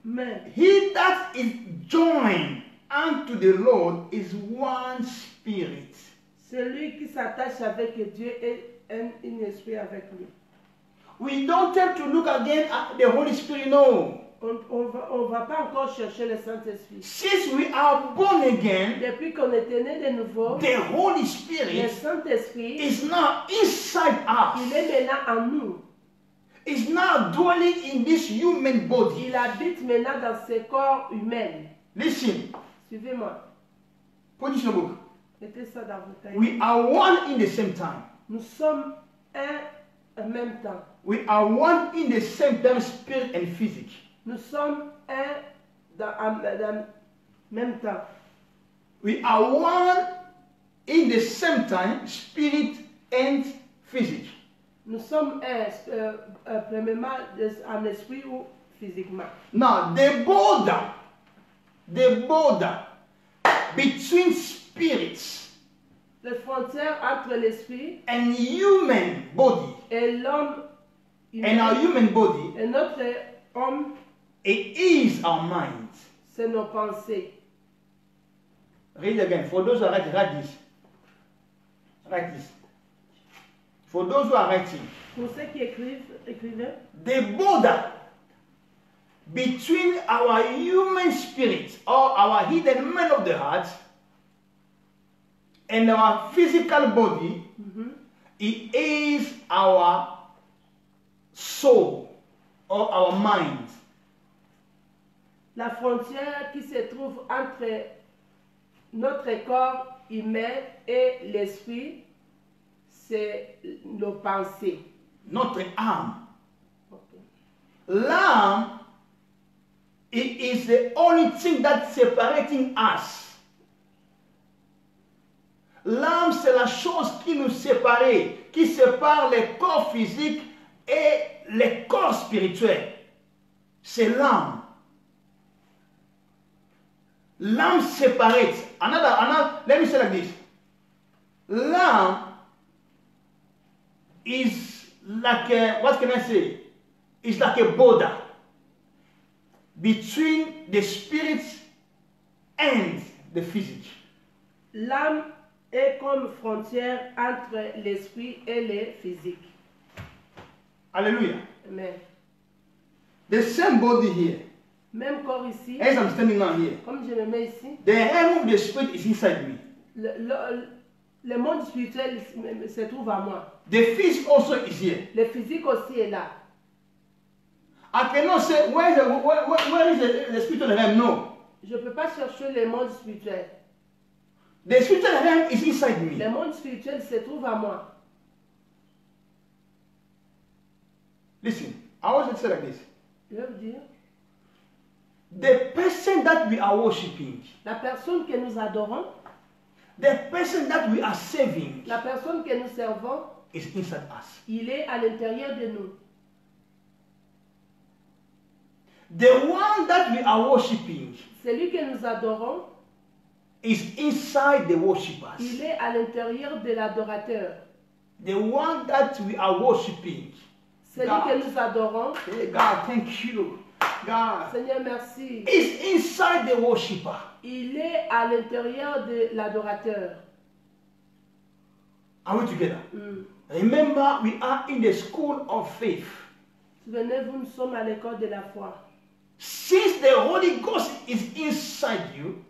B: Mais
A: he that is joined unto the Lord is one spirit.
B: celui qui s'attache avec Dieu est un esprit avec lui.
A: We don't have to look again at the Holy Spirit, no.
B: On va pas encore chercher le Saint-Esprit.
A: Since we are born again,
B: Depuis qu'on était né de nouveau,
A: the Holy
B: le
A: Spirit
B: Saint-Esprit,
A: is now inside
B: il
A: us.
B: est maintenant en nous.
A: Is now dwelling in this human body.
B: Il habite maintenant dans ce corps humain.
A: Listen,
B: Suivez-moi.
A: put this in your book.
B: Mettez ça dans vos cahiers.
A: We are one in the same time.
B: Nous sommes un en même temps.
A: We are one in the same time, spirit and physique.
B: Nous sommes un dans même temps.
A: We are one in the same time, spirit and physique.
B: Nous sommes premièrement en esprit ou physiquement.
A: Now, the border between spirits
B: Les frontières entre l'esprit
A: and human body
B: et l'homme
A: and our
B: humain
A: human body,
B: et notre homme,
A: it is our mind.
B: c'est nos pensées.
A: Read again. For those who are writing, write this. Write this. For those who are writing,
B: Pour ceux qui écrivez,
A: the border between our human spirit or our hidden man of the heart and our physical body, it is our soul or our mind.
B: la frontière qui se trouve entre notre corps humain et l'esprit, c'est nos pensées.
A: Notre âme.
B: Ok.
A: L'âme, it is the only thing that's separating us. L'âme, c'est la chose qui nous sépare, qui sépare le corps physique et le corps spirituel. C'est l'âme. L'âme separates. Let me say like this. Lamb is like a, what can I say? It's like a border between the spirit and the physique.
B: L'âme est comme frontière entre l'esprit et le physique.
A: Hallelujah.
B: Amen.
A: The same body here,
B: Même corps ici,
A: as I'm standing now here,
B: comme je me mets ici,
A: the realm of the spirit is inside me.
B: le monde spirituel se trouve à moi.
A: The physique also is here.
B: Le physique aussi est là.
A: I cannot say where is the spiritual realm. No.
B: Je ne peux pas chercher le monde spirituel.
A: The spiritual realm is inside me.
B: Le monde spirituel se trouve à moi.
A: Listen, I want to say like this.
B: Je veux dire,
A: The person that we are worshiping,
B: la personne que nous adorons,
A: the person that we are serving
B: la personne que nous servons,
A: is inside us.
B: il est à l'intérieur de nous.
A: The one that we are worshiping
B: Celui que nous adorons,
A: is inside the worshippers.
B: il est à l'intérieur de l'adorateur.
A: The one that we are worshiping.
B: Celui
A: God.
B: que nous adorons,
A: Hey, God, thank you. God
B: Seigneur merci,
A: is inside the worshipper.
B: il est à l'intérieur de l'adorateur.
A: Are we together?
B: Hmm.
A: Remember, we are in the school of faith.
B: Souvenez-vous, nous sommes à l'école de la foi.
A: Since the Holy Ghost is inside you,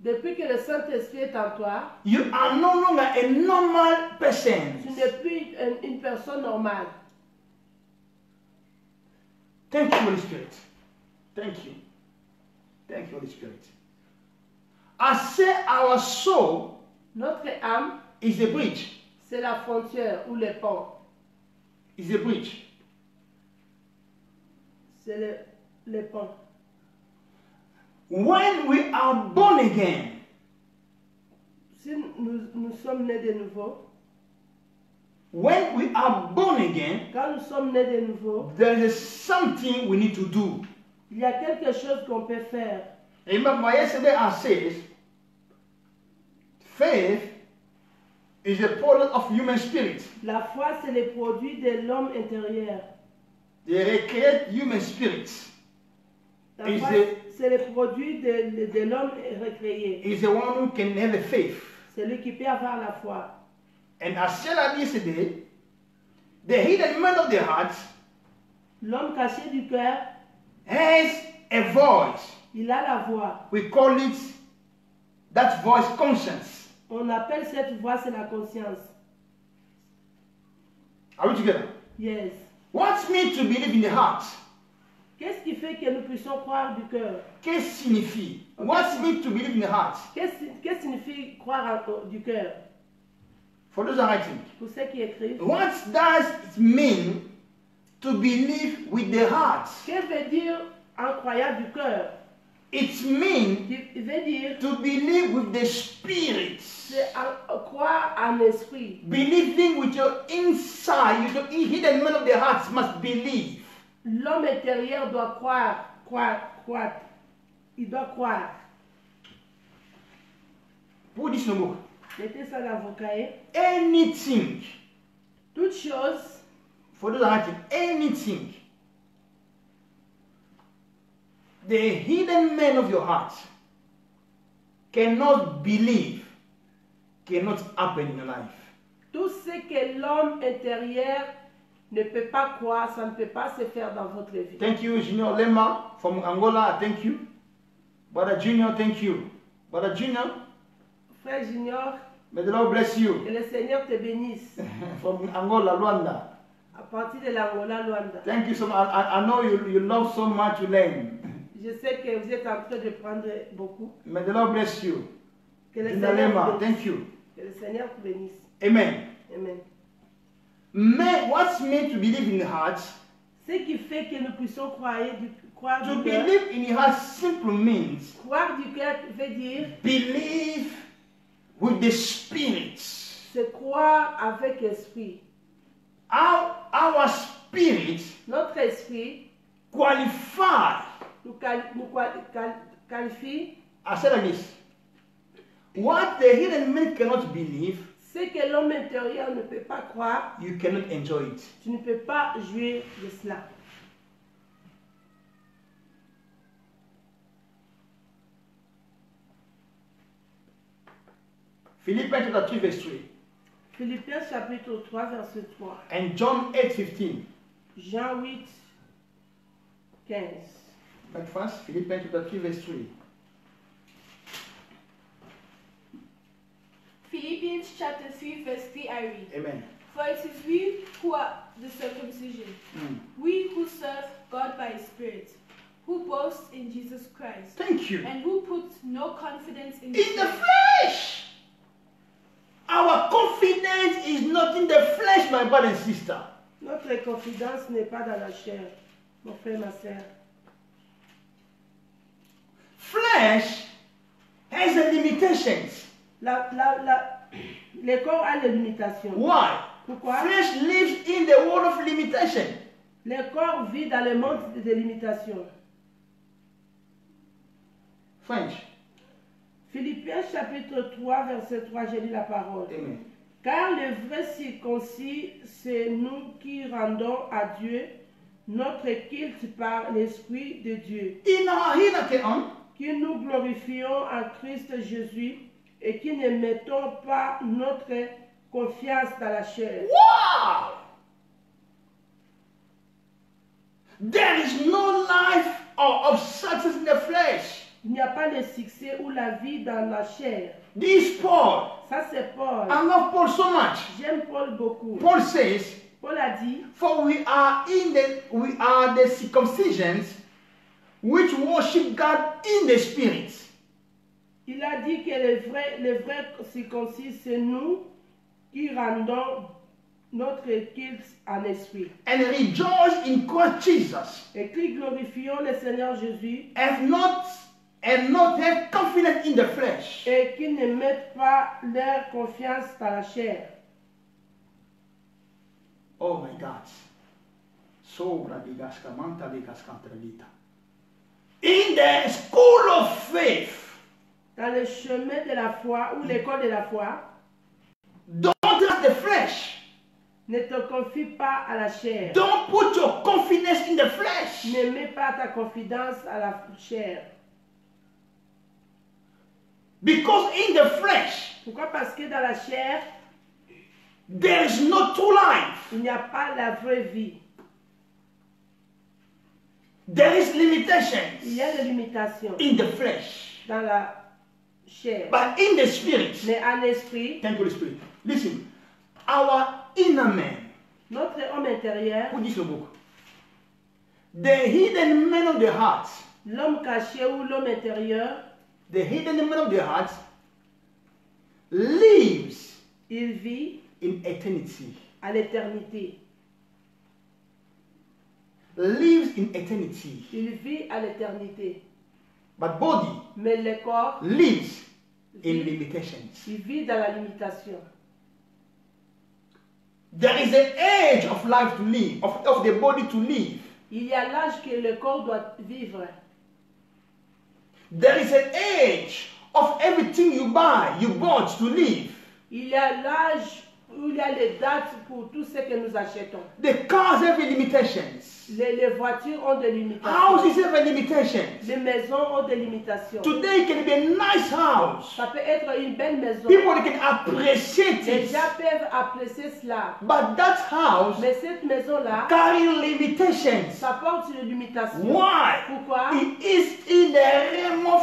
B: Depuis que le Saint-Esprit est en toi,
A: you are no longer a normal person.
B: tu n'es plus une personne normale.
A: Thank you, Holy Spirit. Thank you. Thank you, Holy Spirit. I say our soul
B: Notre âme,
A: is a bridge.
B: c'est la frontière ou le pont.
A: Is a bridge.
B: C'est le pont.
A: When we are born again,
B: Si nous sommes nés de nouveau,
A: when we are born again,
B: quand nous sommes nés de nouveau,
A: there is something we need to do.
B: il y a quelque chose qu'on peut faire.
A: Remember, yesterday I said, faith is a product of human spirit.
B: La foi, c'est le produit de l'homme intérieur.
A: They recreate human spirits.
B: La
A: Is
B: foi,
A: the-
B: c'est le produit de l'homme recréé.
A: Is the one who can have a faith.
B: C'est lui qui peut avoir la foi.
A: And as said yesterday, the hidden man of the heart
B: L'homme caché du cœur,
A: has a voice.
B: il a la voix.
A: We call it that voice conscience.
B: On appelle cette voix, c'est la conscience.
A: Are we together?
B: Yes.
A: What's meant to believe in the heart?
B: Qu'est-ce qui fait que nous puissions croire du cœur?
A: Qu'est-ce signifie? What's meant to believe in the heart?
B: Qu'est-ce signifie croire du cœur?
A: For those who are writing.
B: Pour ceux qui écrivent.
A: What does it mean to believe with the heart?
B: Que veut dire en croyant du cœur?
A: It means
B: Il veut dire
A: to believe with the spirit.
B: c'est croire en esprit.
A: Believing with your inside, your hidden man of the heart must believe.
B: L'homme intérieur doit croire. Il doit croire.
A: Put this in the book.
B: Mettez ça dans vos cahiers.
A: Anything,
B: Toute chose,
A: for those who are writing, anything, the hidden man of your heart cannot believe, cannot happen in your life.
B: tout ce que l'homme intérieur ne peut pas croire, ça ne peut pas se faire dans votre vie.
A: Thank you, Junior Lema from Angola. Thank you. Brother Junior, thank you. Brother Junior,
B: Frère Junior,
A: may the Lord bless you.
B: que le Seigneur te bénisse.
A: From Angola, Luanda.
B: À partir de l'Angola, Luanda.
A: Thank you so much. I know you love so much to learn.
B: Je sais que vous êtes en train de prendre beaucoup.
A: May the Lord bless you.
B: Que le
A: Junior
B: Seigneur
A: Lema,
B: vous bénisse.
A: thank you.
B: Que le Seigneur vous bénisse.
A: Amen.
B: Amen.
A: What's meant to believe in the heart?
B: Ce qui fait que nous puissions croire
A: To
B: du cœur.
A: believe in the heart simply means
B: Croire du cœur veut dire
A: believe with the spirit.
B: c'est croire avec esprit.
A: Our spirit
B: Notre esprit
A: qualify.
B: nous qualifie
A: I said like this. What the hidden man cannot believe,
B: Ce que l'homme intérieur ne peut pas croire,
A: you cannot enjoy it.
B: tu ne peux pas jouir de cela.
A: Philippians chapter 3 verse 3
B: Philippiens chapitre 3 verset 3.
A: and John 8:15.
B: Jean 8, 15.
A: But first, Philippians chapter 3 verse 3.
C: Philippians chapter 3 verse 3 I read.
A: Amen.
C: For it is we who are the circumcision, we who serve God by His Spirit, who boast in Jesus Christ,
A: Thank you.
C: and who put no confidence in
A: In the
C: flesh.
A: flesh. Our confidence is not in the flesh, my brother and sister.
B: Notre confidence n'est pas dans la chair, mon frère, ma soeur.
A: Flesh has a limitations.
B: Le corps a des limitations.
A: Why?
B: Pourquoi?
A: Flesh lives in the world of limitation.
B: Le corps vit dans le monde des limitations.
A: French.
B: Philippiens chapitre 3 verset 3, j'ai lu la parole.
A: Amen.
B: Car le vrai circoncis, c'est nous qui rendons à Dieu notre culte par l'Esprit de Dieu,
A: In our hinakeon,
B: qui nous glorifions en Christ Jésus et qui ne mettons pas notre confiance dans la chair.
A: wow! There is no life of success in the flesh.
B: Il n'y a pas de succès ou la vie dans la chair.
A: This Paul.
B: Ça c'est Paul.
A: I love Paul so much.
B: J'aime Paul beaucoup.
A: Paul says,
B: Paul a dit,
A: for we are the circumcisions which worship God in the spirit.
B: il a dit que le vrai circoncis, c'est nous qui rendons notre culte en esprit.
A: And rejoice in Christ Jesus.
B: Et qui glorifions le Seigneur Jésus
A: And not have confidence in the flesh.
B: et qui ne mettent pas leur confiance dans la chair.
A: Oh my God. Sobra di gascamanta di cascantrevita. In the school of faith,
B: Dans le chemin de la foi ou l'école de la foi,
A: don't trust the flesh.
B: ne te confie pas à la chair.
A: Don't put your confidence in the flesh.
B: Ne mets pas ta confidence à la chair.
A: Because in the flesh,
B: Pourquoi? Parce que dans la chair,
A: there is no true life.
B: il n'y a pas la vraie vie.
A: There is
B: Il y
A: limitations
B: a des limitations
A: in the flesh.
B: dans la chair.
A: But in the spirit,
B: Mais en esprit,
A: thank you, Holy Spirit. Listen, our inner man,
B: notre homme intérieur,
A: put this in the book. The hidden man of the heart,
B: l'homme caché ou l'homme intérieur,
A: the hidden man of the heart lives
B: il vit
A: in eternity.
B: à l'éternité.
A: Lives in eternity.
B: Il vit à l'éternité.
A: But body
B: Mais le corps,
A: lives in
B: vit,
A: limitations.
B: il vit dans la limitation.
A: There is an age of life to live, of the body to live.
B: Il y a l'âge que le corps doit vivre.
A: There is an age of everything you buy, you bought to live.
B: Il y a l'âge où il y a les dates pour tout ce que nous achetons.
A: The cars have limitations.
B: Les voitures ont des limitations.
A: Houses have limitations.
B: Les maisons ont des limitations.
A: Today it can be a nice house.
B: Ça peut être une belle maison.
A: People can appreciate
B: Les
A: it.
B: gens peuvent apprécier cela.
A: But that house
B: Mais cette maison-là,
A: carry limitations.
B: ça porte une limitation.
A: Why?
B: Pourquoi?
A: It is in the realm of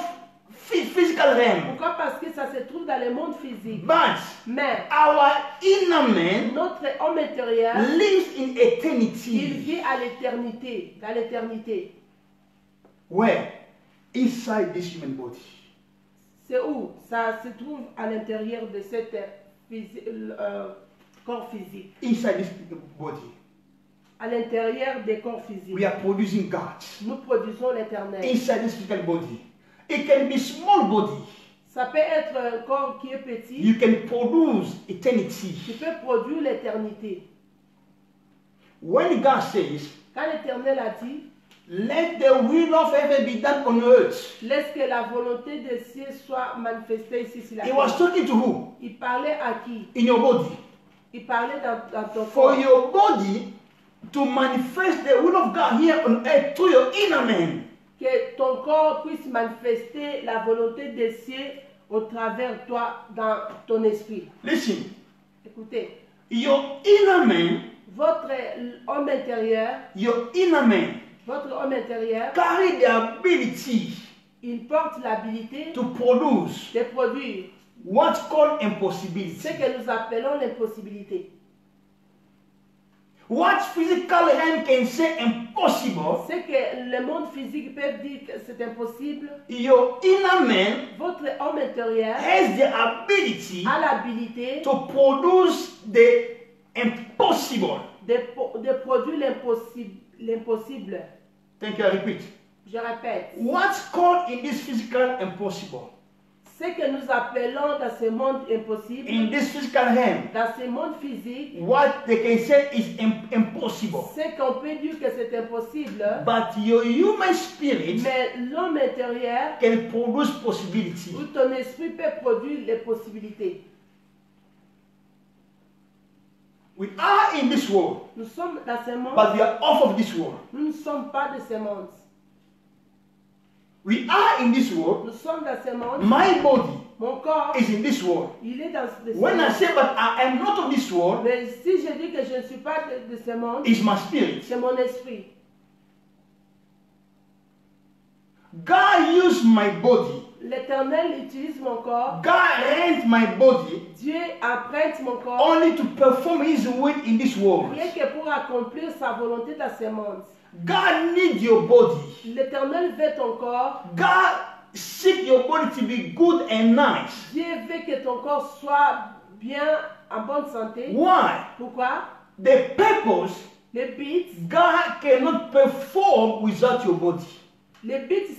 A: physical realm.
B: Pourquoi? Parce que ça se trouve dans le monde physique.
A: But
B: Mais
A: our inner man
B: notre homme intérieur,
A: lives in
B: il
A: eternity.
B: vit à l'éternité, dans l'éternité.
A: Where? Inside this human body.
B: C'est où? Ça se trouve à l'intérieur de cet corps physique.
A: Inside this body.
B: À l'intérieur des corps physiques.
A: We are producing God.
B: Nous produisons l'éternel.
A: Inside this physical body. It can be small body.
B: Ça peut être un corps qui est petit.
A: You can produce eternity.
B: Tu peux produire l'éternité.
A: When God says,
B: Quand l'Éternel a dit,
A: Let the will of heaven be done on earth.
B: Laisse que la volonté des cieux soit manifestée ici sur la
A: He was
B: terre.
A: talking to who?
B: Il parlait à qui?
A: In your body.
B: Il parlait dans ton
A: For
B: corps.
A: your body to manifest the will of God here on earth through your inner man.
B: Que ton corps puisse manifester la volonté des cieux au travers de toi, dans ton esprit.
A: Listen,
B: Écoutez,
A: your inner man,
B: votre homme intérieur,
A: votre homme intérieur carry the ability
B: il porte l'habilité
A: to produce
B: de produire
A: what's called
B: ce
A: impossibility.
B: que nous appelons l'impossibilité.
A: What physical hand can say impossible,
B: Ce que le monde physique peut dire que c'est impossible,
A: your inner man
B: votre homme intérieur
A: has the ability
B: a l'habilité
A: to produce the impossible.
B: de produire l'impossible.
A: Thank you, I repeat.
B: Je répète,
A: What's called in this physical impossible,
B: ce que nous appelons dans ce monde impossible,
A: in this physical hand,
B: dans ce monde physique,
A: what they can say is impossible.
B: ce qu'on peut dire que c'est impossible,
A: But your human spirit
B: mais l'homme intérieur
A: can produce possibility.
B: ou ton esprit peut produire les possibilités.
A: We are in this world,
B: Nous sommes dans ce monde,
A: but we are off of this world.
B: nous ne sommes pas de ce monde.
A: We are in this world.
B: Nous sommes dans ce monde,
A: My body
B: mon corps,
A: is in this world.
B: il est dans ce
A: When I
B: monde.
A: say, but I am not of this world,
B: Mais si je dis que je ne suis pas de ce monde,
A: is my spirit.
B: c'est mon esprit.
A: God used my body.
B: L'Éternel utilise mon corps.
A: God rent my body
B: Dieu emprunte mon corps
A: only to perform His will in this world.
B: rien que pour accomplir sa volonté dans ce monde.
A: God needs your body.
B: L'Éternel veut ton corps.
A: God seek your body to be good and nice.
B: Dieu veut que ton corps soit bien, en bonne santé.
A: Why?
B: Pourquoi?
A: The purpose,
B: Le but,
A: God cannot perform without your body.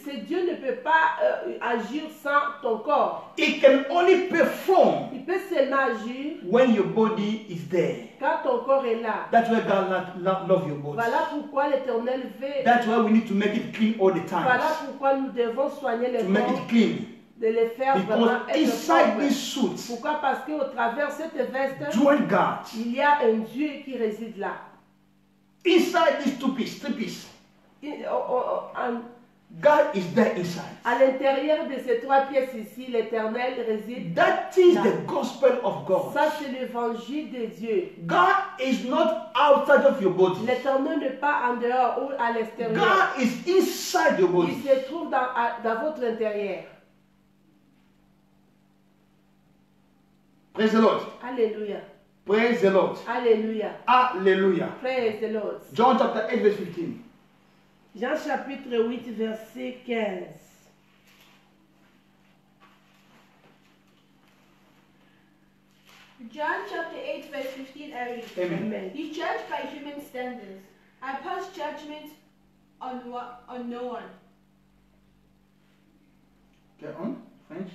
B: c'est Dieu ne peut pas agir sans ton corps.
A: It can only perform
B: Il peut seulement agir
A: when your body is there.
B: quand ton corps est là.
A: That's why God love your body.
B: Voilà pourquoi l'Éternel veut.
A: That's why we need to make it clean all the
B: Voilà
A: time.
B: pourquoi nous devons soigner les
A: To make
B: corps,
A: it clean.
B: de les faire vraiment
A: Because
B: être
A: inside
B: propres.
A: this suit,
B: Pourquoi? Parce qu'au travers cette veste,
A: dwell God.
B: il y a un Dieu qui réside là.
A: Inside these three pieces, God is there inside.
B: À l'intérieur de ces trois pièces ici, l'Éternel réside.
A: That is
B: là.
A: the gospel of God.
B: Ça, c'est l'évangile de Dieu.
A: God is not outside of your body.
B: L'Éternel n'est pas en dehors ou à l'extérieur.
A: God is inside your
B: Il
A: body.
B: se trouve dans votre intérieur.
A: Praise the Lord.
B: Alléluia.
A: Praise the Lord.
B: Alléluia.
A: Hallelujah.
B: Praise the Lord.
A: John chapter 8 verse 15.
B: Jean chapitre 8, verset 15.
C: John chapter 8 verse 15 I read.
A: Amen.
B: Amen.
C: You judge by human standards. I pass judgment on no one.
A: Okay, on French.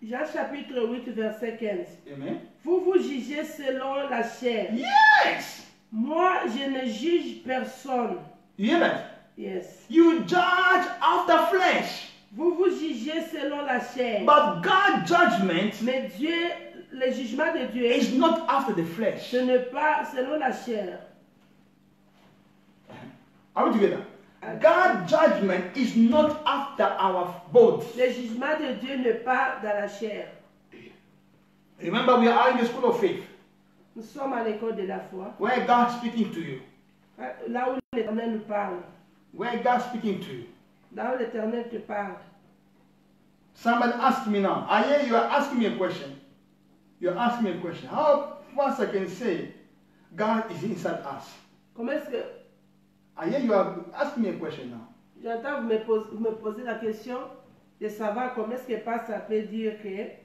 B: Jean chapitre 8, verset 15.
A: Amen.
B: Vous vous jugez selon la chair.
A: Yes.
B: Moi, je ne juge personne.
A: You hear that?
B: Yes.
A: You judge after flesh.
B: Vous vous jugez selon la chair.
A: But God's judgment
B: Mais Dieu, le jugement de Dieu,
A: is not after the flesh.
B: ce n'est pas selon la chair.
A: Are we together? God's judgment is not after our body.
B: Le jugement de Dieu n'est pas dans la chair.
A: Remember, we are in the school of faith,
B: Nous sommes à l'école de la foi,
A: where God speaking to you.
B: là où l'Éternel nous parle,
A: Where God speaking to you.
B: là où l'Éternel te parle.
A: Somebody ask me now. I hear you are asking me a question. You're asking me a question. How fast I can say God is inside us?
B: Comment est-ce que,
A: I hear you are asking me a question now.
B: j'entends vous me poser la question de savoir comment est-ce que ça peut dire que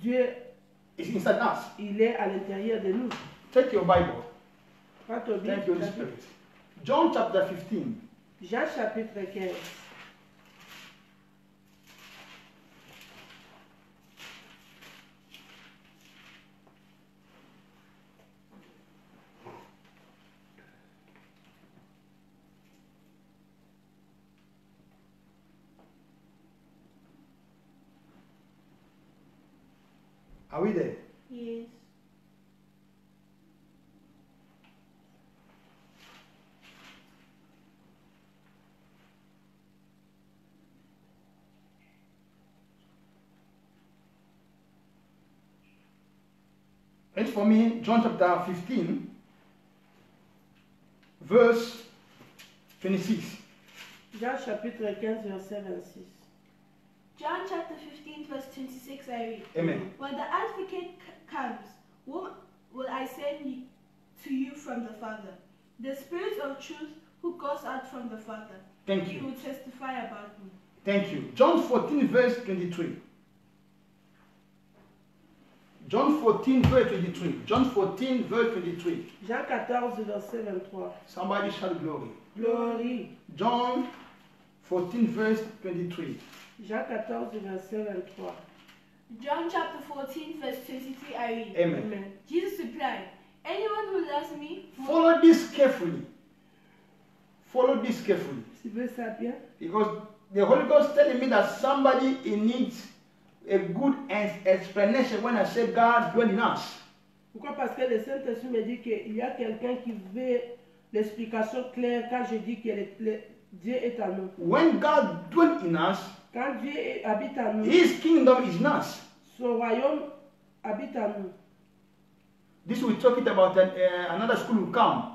B: Dieu,
A: It's inside us.
B: il est à l'intérieur de nous.
A: Take your Bible.
B: Prends ton
A: Thank you,
B: Bible,
A: Holy Spirit. John chapter 15.
B: Jean chapitre 15.
A: Are we there?
C: Yes.
A: Read for me John chapter 15, verse 26.
B: Jean chapitre 15, verset 26.
C: John chapter 15, verse 26, I read.
A: Amen.
C: When the advocate comes, will I send to you from the Father? The Spirit of truth who goes out from the Father.
A: Thank
C: He
A: you.
C: will testify about me.
A: Thank you. John 14, verse 23. John 14, verse 23. John 14, verse 23.
B: Jean 14, verset 23.
A: Somebody shout glory.
B: Glory.
A: John 14, verse 23.
B: Jean 14, verset 23.
C: John chapter 14, verse 23, I read.
A: Amen.
B: Amen.
C: Jesus replied, anyone who loves me will...
A: Follow this carefully. Follow this carefully.
B: Suivez ça bien.
A: Because the Holy Ghost telling me that somebody needs a good explanation when I say God dwells in us.
B: Pourquoi? Parce que le Saint-Esprit me dit qu'il y a quelqu'un qui veut l'explication claire quand je dis que Dieu est en nous.
A: When God dwells in us,
B: Quand Dieu habite en nous,
A: His kingdom is in us.
B: son royaume habite en nous.
A: This we're talking about another school will come.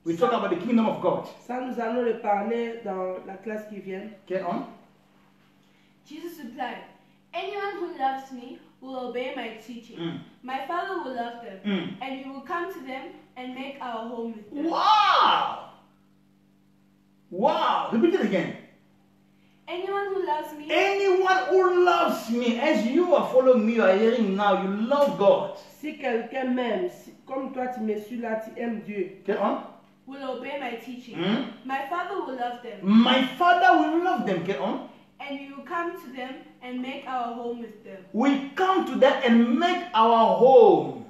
A: We talk about the kingdom of God.
B: Ça, nous allons le parler dans la classe qui vient.
A: Get on?
C: Jesus replied, anyone who loves me will obey my teaching. My Father will love them, and we will come to them and make our home with them.
A: Wow! Wow! Repeat it again.
C: Anyone who loves me
A: Anyone who loves me, as you are following me, you are hearing now, you love God.
B: Si quelqu'un m'aime, comme toi tu me suis là, tu aimes Dieu.
A: Get on?
C: will obey my teaching. My Father will love them,
A: My Father will love them. Get on?
C: and we will come to them and make our home with them.
A: We come to them and make our home.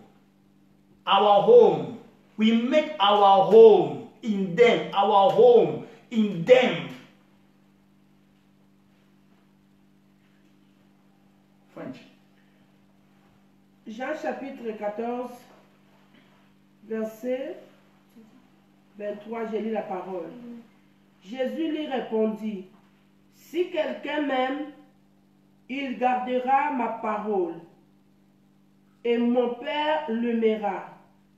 A: Our home. We make our home in them. Our home in them. French.
B: Jean chapitre 14, verset 23, j'ai lu la parole. Jésus lui répondit, si quelqu'un m'aime, il gardera ma parole, et mon Père l'aimera.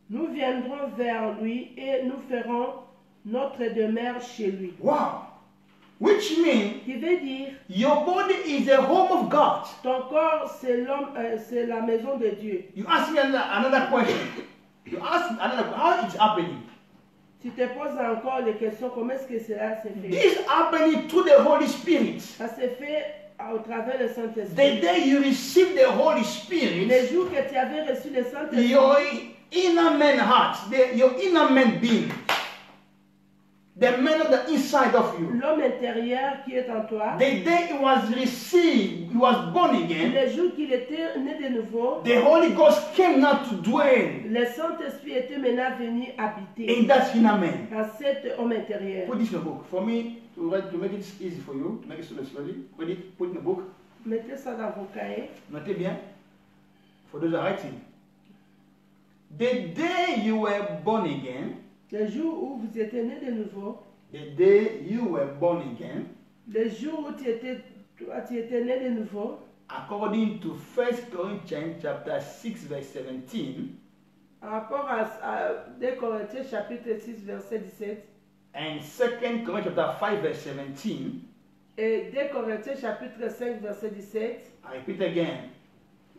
B: Nous viendrons vers lui et nous ferons notre demeure chez lui.
A: Wow. Which means
B: Qui veut dire,
A: your body is the home of God.
B: ton corps c'est la maison de Dieu.
A: You ask me another question. You ask another how it's happening.
B: Tu te poses encore les questions, comment est-ce que cela s'est fait?
A: This happening through the Holy Spirit.
B: Ça s'est fait au travers du
A: The
B: Saint-Esprit.
A: day you receive the Holy Spirit,
B: Le jour que tu avais reçu le Saint-Esprit,
A: your inner man heart, your inner man being, the man of the inside of you,
B: l'homme intérieur qui est en toi,
A: the day he was received, he was born again,
B: le jour qu'il était né de nouveau,
A: the Holy Ghost came now to dwell
B: le Saint-Esprit était maintenant venu habiter
A: in that inner man.
B: dans cet homme intérieur.
A: Put this in a book. For me, to make it easy for you, to make it slowly, put it in a book.
B: Mettez ça dans vos cahiers.
A: Notez bien. For those who are writing. The day you were born again,
B: Le jour où vous étiez né de nouveau,
A: the day you were born again,
B: le jour où tu étais né de nouveau,
A: according to 1 Corinthians chapter 6 verse 17
B: en rapport à 2 Corinthiens chapitre 6 verset 17
A: and 2 Corinthians chapter 5 verse 17,
B: et 2 Corinthiens chapitre 5 verset 17,
A: I repeat again.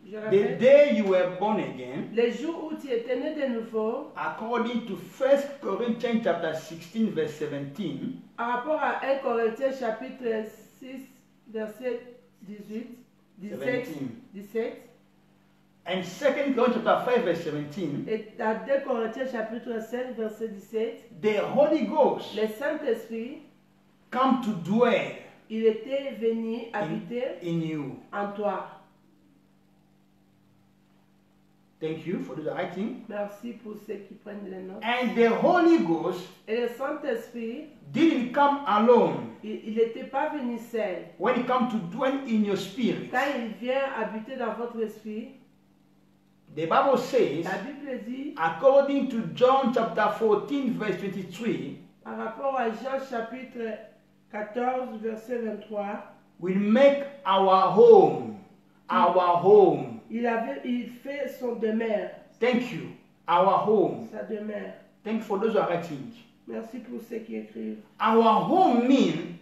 B: je
A: The
B: répète,
A: day you were born again,
B: le jour où tu étais né de nouveau,
A: according to 1 Corinthians chapter 16 verse 17,
B: en rapport à 1 Corinthiens chapitre 6 verset 17, 17
A: and 2 Corinthians chapter 5 verse 17,
B: et à 2 Corinthiens chapitre 5 verset 17,
A: the Holy Ghost
B: le Saint-Esprit,
A: come to dwell
B: il était venu habiter
A: in you.
B: en toi.
A: Thank you for the writing.
B: Merci pour ceux qui prennent les notes.
A: And the Holy Ghost
B: Et le Saint-Esprit,
A: didn't come alone
B: il n'était pas venu seul.
A: when he come to dwell in your spirit.
B: Quand il vient habiter dans votre esprit,
A: The Bible says,
B: La Bible dit,
A: according to John chapter 14, verse 23,
B: par rapport à Jean chapitre 14, verset 23,
A: will make our home. Our home.
B: il fait son demeure,
A: Thank you. Our home.
B: sa demeure.
A: Thank you for those who are writing.
B: Merci pour ceux qui écrivent.
A: Our home means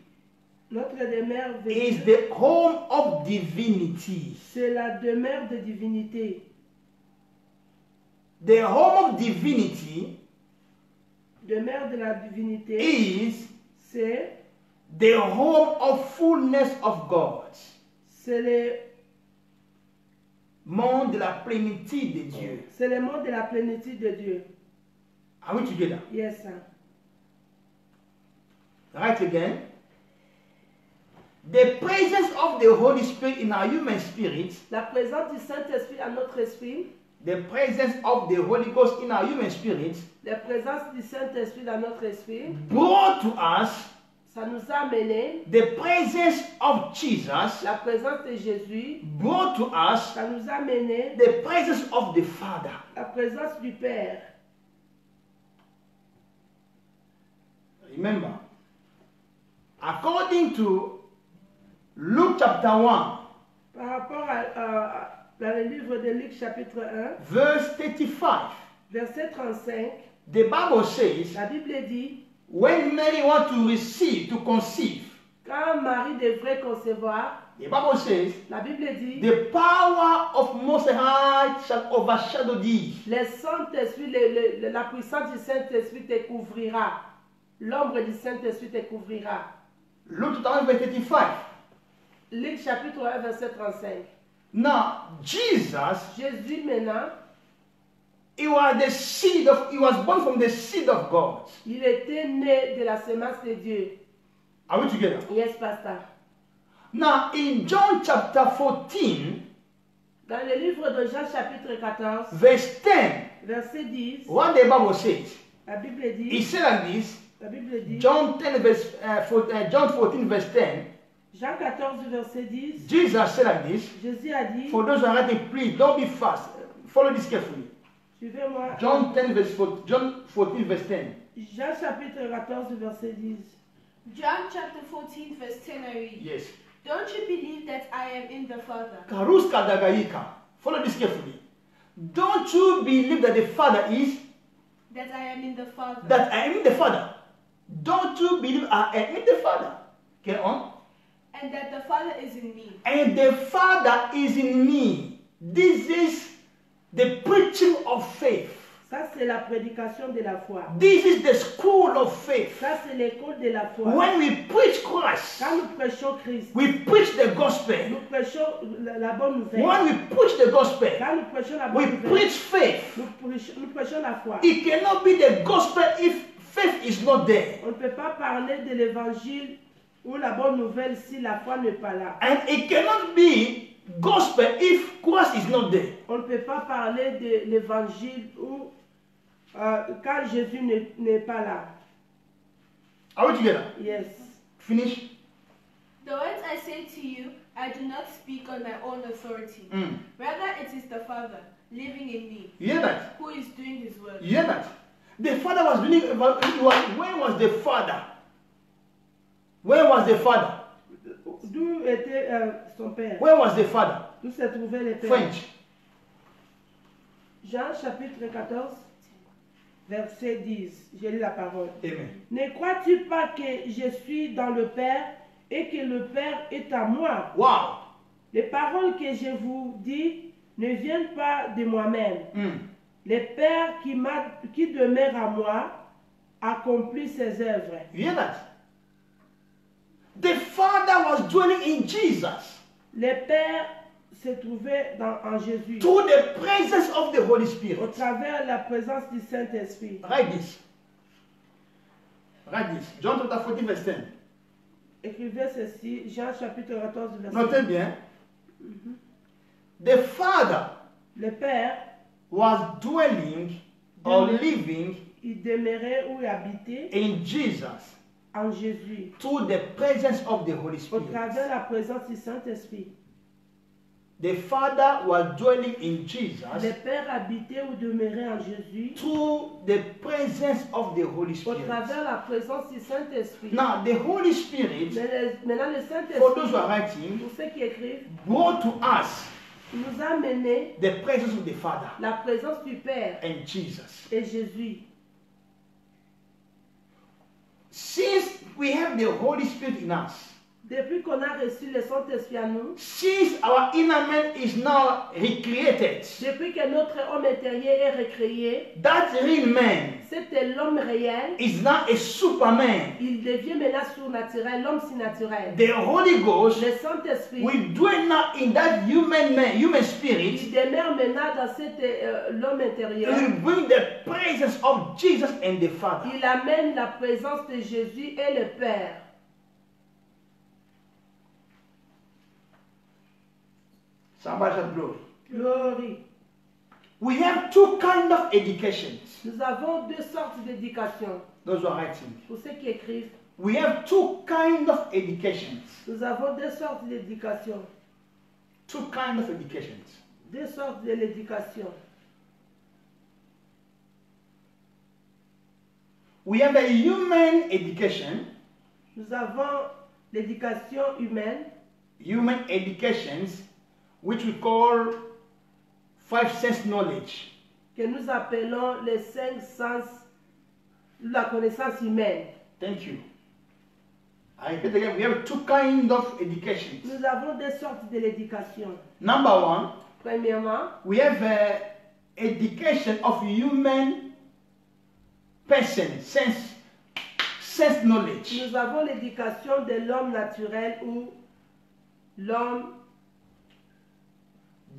B: Notre demeure veut
A: is
B: dire,
A: the home of divinity.
B: c'est la demeure de divinité.
A: The home of divinity
B: Demeure de la divinité,
A: is
B: c'est
A: the home of fullness of God.
B: le
A: Monde de la plénitude de Dieu.
B: c'est le monde de la plénitude de Dieu.
A: Are we together?
B: Yes, sir.
A: Right again. The presence of the Holy Spirit in our human spirit,
B: La présence du Saint-Esprit à notre esprit,
A: the presence of the Holy Ghost in our human spirit,
B: la présence du Saint-Esprit dans notre esprit,
A: brought to us
B: ça nous a amené,
A: the presence of Jesus,
B: la présence de Jésus,
A: brought to us
B: ça nous a amené
A: the presence of the Father.
B: la présence du Père.
A: Remember, according to Luke chapter 1,
B: Par rapport dans le livre de Luc chapitre 1,
A: verse 35,
B: verset 35,
A: the Bible says,
B: la Bible dit,
A: when Mary wants to receive, to conceive,
B: quand Marie devrait concevoir,
A: the Bible says,
B: la Bible dit,
A: the power of Most High shall overshadow thee.
B: le Saint-Esprit, la puissance du Saint-Esprit te couvrira. L'ombre du Saint-Esprit te couvrira.
A: Luke chapter 1, verse 35.
B: Luc chapitre 1, verset 35.
A: Now, Jesus,
B: Jésus maintenant,
A: he was born from the seed of God.
B: il était né de la semence de Dieu.
A: Are we together?
B: Yes, pasteur.
A: Now, in John chapter 14,
B: Dans le livre de Jean chapitre 14,
A: verse 10,
B: verset 10,
A: what the Bible says,
B: la Bible
A: he
B: dit,
A: said like this,
B: la Bible dit,
A: John 14, verse 10,
B: Jean 14, verset 10,
A: Jesus said like this,
B: Jésus a dit,
A: for those who are writing, please don't be fast, follow this carefully.
B: suivez-moi,
A: John 14, verse 10.
B: Jean chapitre 14, verset 10.
C: John chapter 14, verse 10 I read.
A: Yes.
C: Don't you believe that I am in the Father?
A: Karuska dagayika. Follow this carefully. Don't you believe that the Father is,
C: That I am in the Father.
A: that I am in the Father? Don't you believe I am in the Father? Get on.
C: And that the Father is in me.
A: And the Father is in me. This is the preaching of faith.
B: Ça, c'est la prédication de la foi.
A: This is the school of faith.
B: Ça, c'est l'école de la foi.
A: When we preach Christ,
B: Quand nous prêchons Christ,
A: we preach the gospel.
B: nous prêchons la bonne nouvelle.
A: When we preach the gospel,
B: Quand nous prêchons la
A: we
B: bonne nouvelle,
A: preach faith.
B: nous prêchons la foi.
A: It cannot be the gospel if faith is not there.
B: On ne peut pas parler de l'évangile ou la bonne nouvelle si la foi n'est pas là.
A: And it cannot be gospel if Christ is not there.
B: On ne peut pas parler de l'évangile ou quand Jésus n'est pas là.
A: Are we together?
B: Yes.
A: Finish.
C: The words I say to you, I do not speak on my own authority.
A: Mm.
C: Rather, it is the Father living in me,
A: You hear that?
C: who is doing his work.
A: You hear that? The Father was doing. Where was the Father? Where was the Father?
B: D'où était son père?
A: Where was the Father?
B: D'où se trouvait le père?
A: French.
B: Jean chapitre 14, verset 10. J'ai lu la parole.
A: Amen.
B: Ne crois-tu pas que je suis dans le Père et que le Père est à moi?
A: Wow.
B: Les paroles que je vous dis ne viennent pas de moi-même.
A: Mm.
B: Le Père qui demeure à moi accomplit ses œuvres.
A: You hear that? The Father was dwelling in Jesus
B: Le Père se trouvait en Jésus
A: through the presence of the Holy
B: au
A: Spirit.
B: travers de la présence du Saint-Esprit.
A: Write this. Write this. John chapter 14, verse 10.
B: Écrivez ceci, Jean chapitre 14, verset
A: Notez
B: 10.
A: bien. The Father
B: Le Père,
A: was dwelling or living
B: il demeurait ou habitait
A: in Jesus
B: en Jésus,
A: through the presence of the Holy
B: au
A: Spirit.
B: travers de la présence du Saint-Esprit.
A: the Father was dwelling in
B: Le
A: Jesus
B: Père habitait ou demeurait en Jésus
A: through the presence of the Holy
B: au
A: Spirit.
B: travers la présence du Saint-Esprit.
A: Now, the Holy Spirit,
B: Maintenant, le
A: for those who are
B: Saint-Esprit,
A: writing,
B: pour ceux qui écrivent,
A: brought to us
B: nous a mené
A: the presence of the Father
B: la présence du Père
A: and Jesus.
B: et Jésus.
A: Since we have the Holy Spirit in us,
B: Depuis qu'on a reçu le Saint-Esprit en nous,
A: since our inner man is now recreated,
B: depuis que notre homme intérieur est recréé,
A: that real man
B: c'était l'homme réel,
A: is now a superman.
B: il devient maintenant surnaturel, l'homme surnaturel.
A: The Holy Ghost
B: Le Saint-Esprit,
A: will dwell now in that human man, human
B: il
A: spirit.
B: demeure maintenant dans l'homme
A: It
B: intérieur.
A: will bring the presence of Jesus and the Father.
B: Il amène la présence de Jésus et le Père.
A: Somebody shout glory.
B: Glory.
A: We have two kinds of educations.
B: Nous avons deux sortes d'éducation.
A: Those who are writing.
B: Pour ceux qui écrivent,
A: We have two kinds of educations.
B: nous avons deux sortes d'éducation.
A: Two kinds of educations.
B: Deux sortes de l'éducation.
A: We have a human education,
B: Nous avons l'éducation humaine,
A: human educations, which we call five sense knowledge.
B: que nous appelons les cinq sens de la connaissance humaine.
A: Thank you. I repeat again, we have two kinds of educations.
B: Nous avons deux sortes de l'éducation.
A: Number one,
B: Premièrement,
A: we have education of human person, sense knowledge.
B: nous avons l'éducation de l'homme naturel ou l'homme.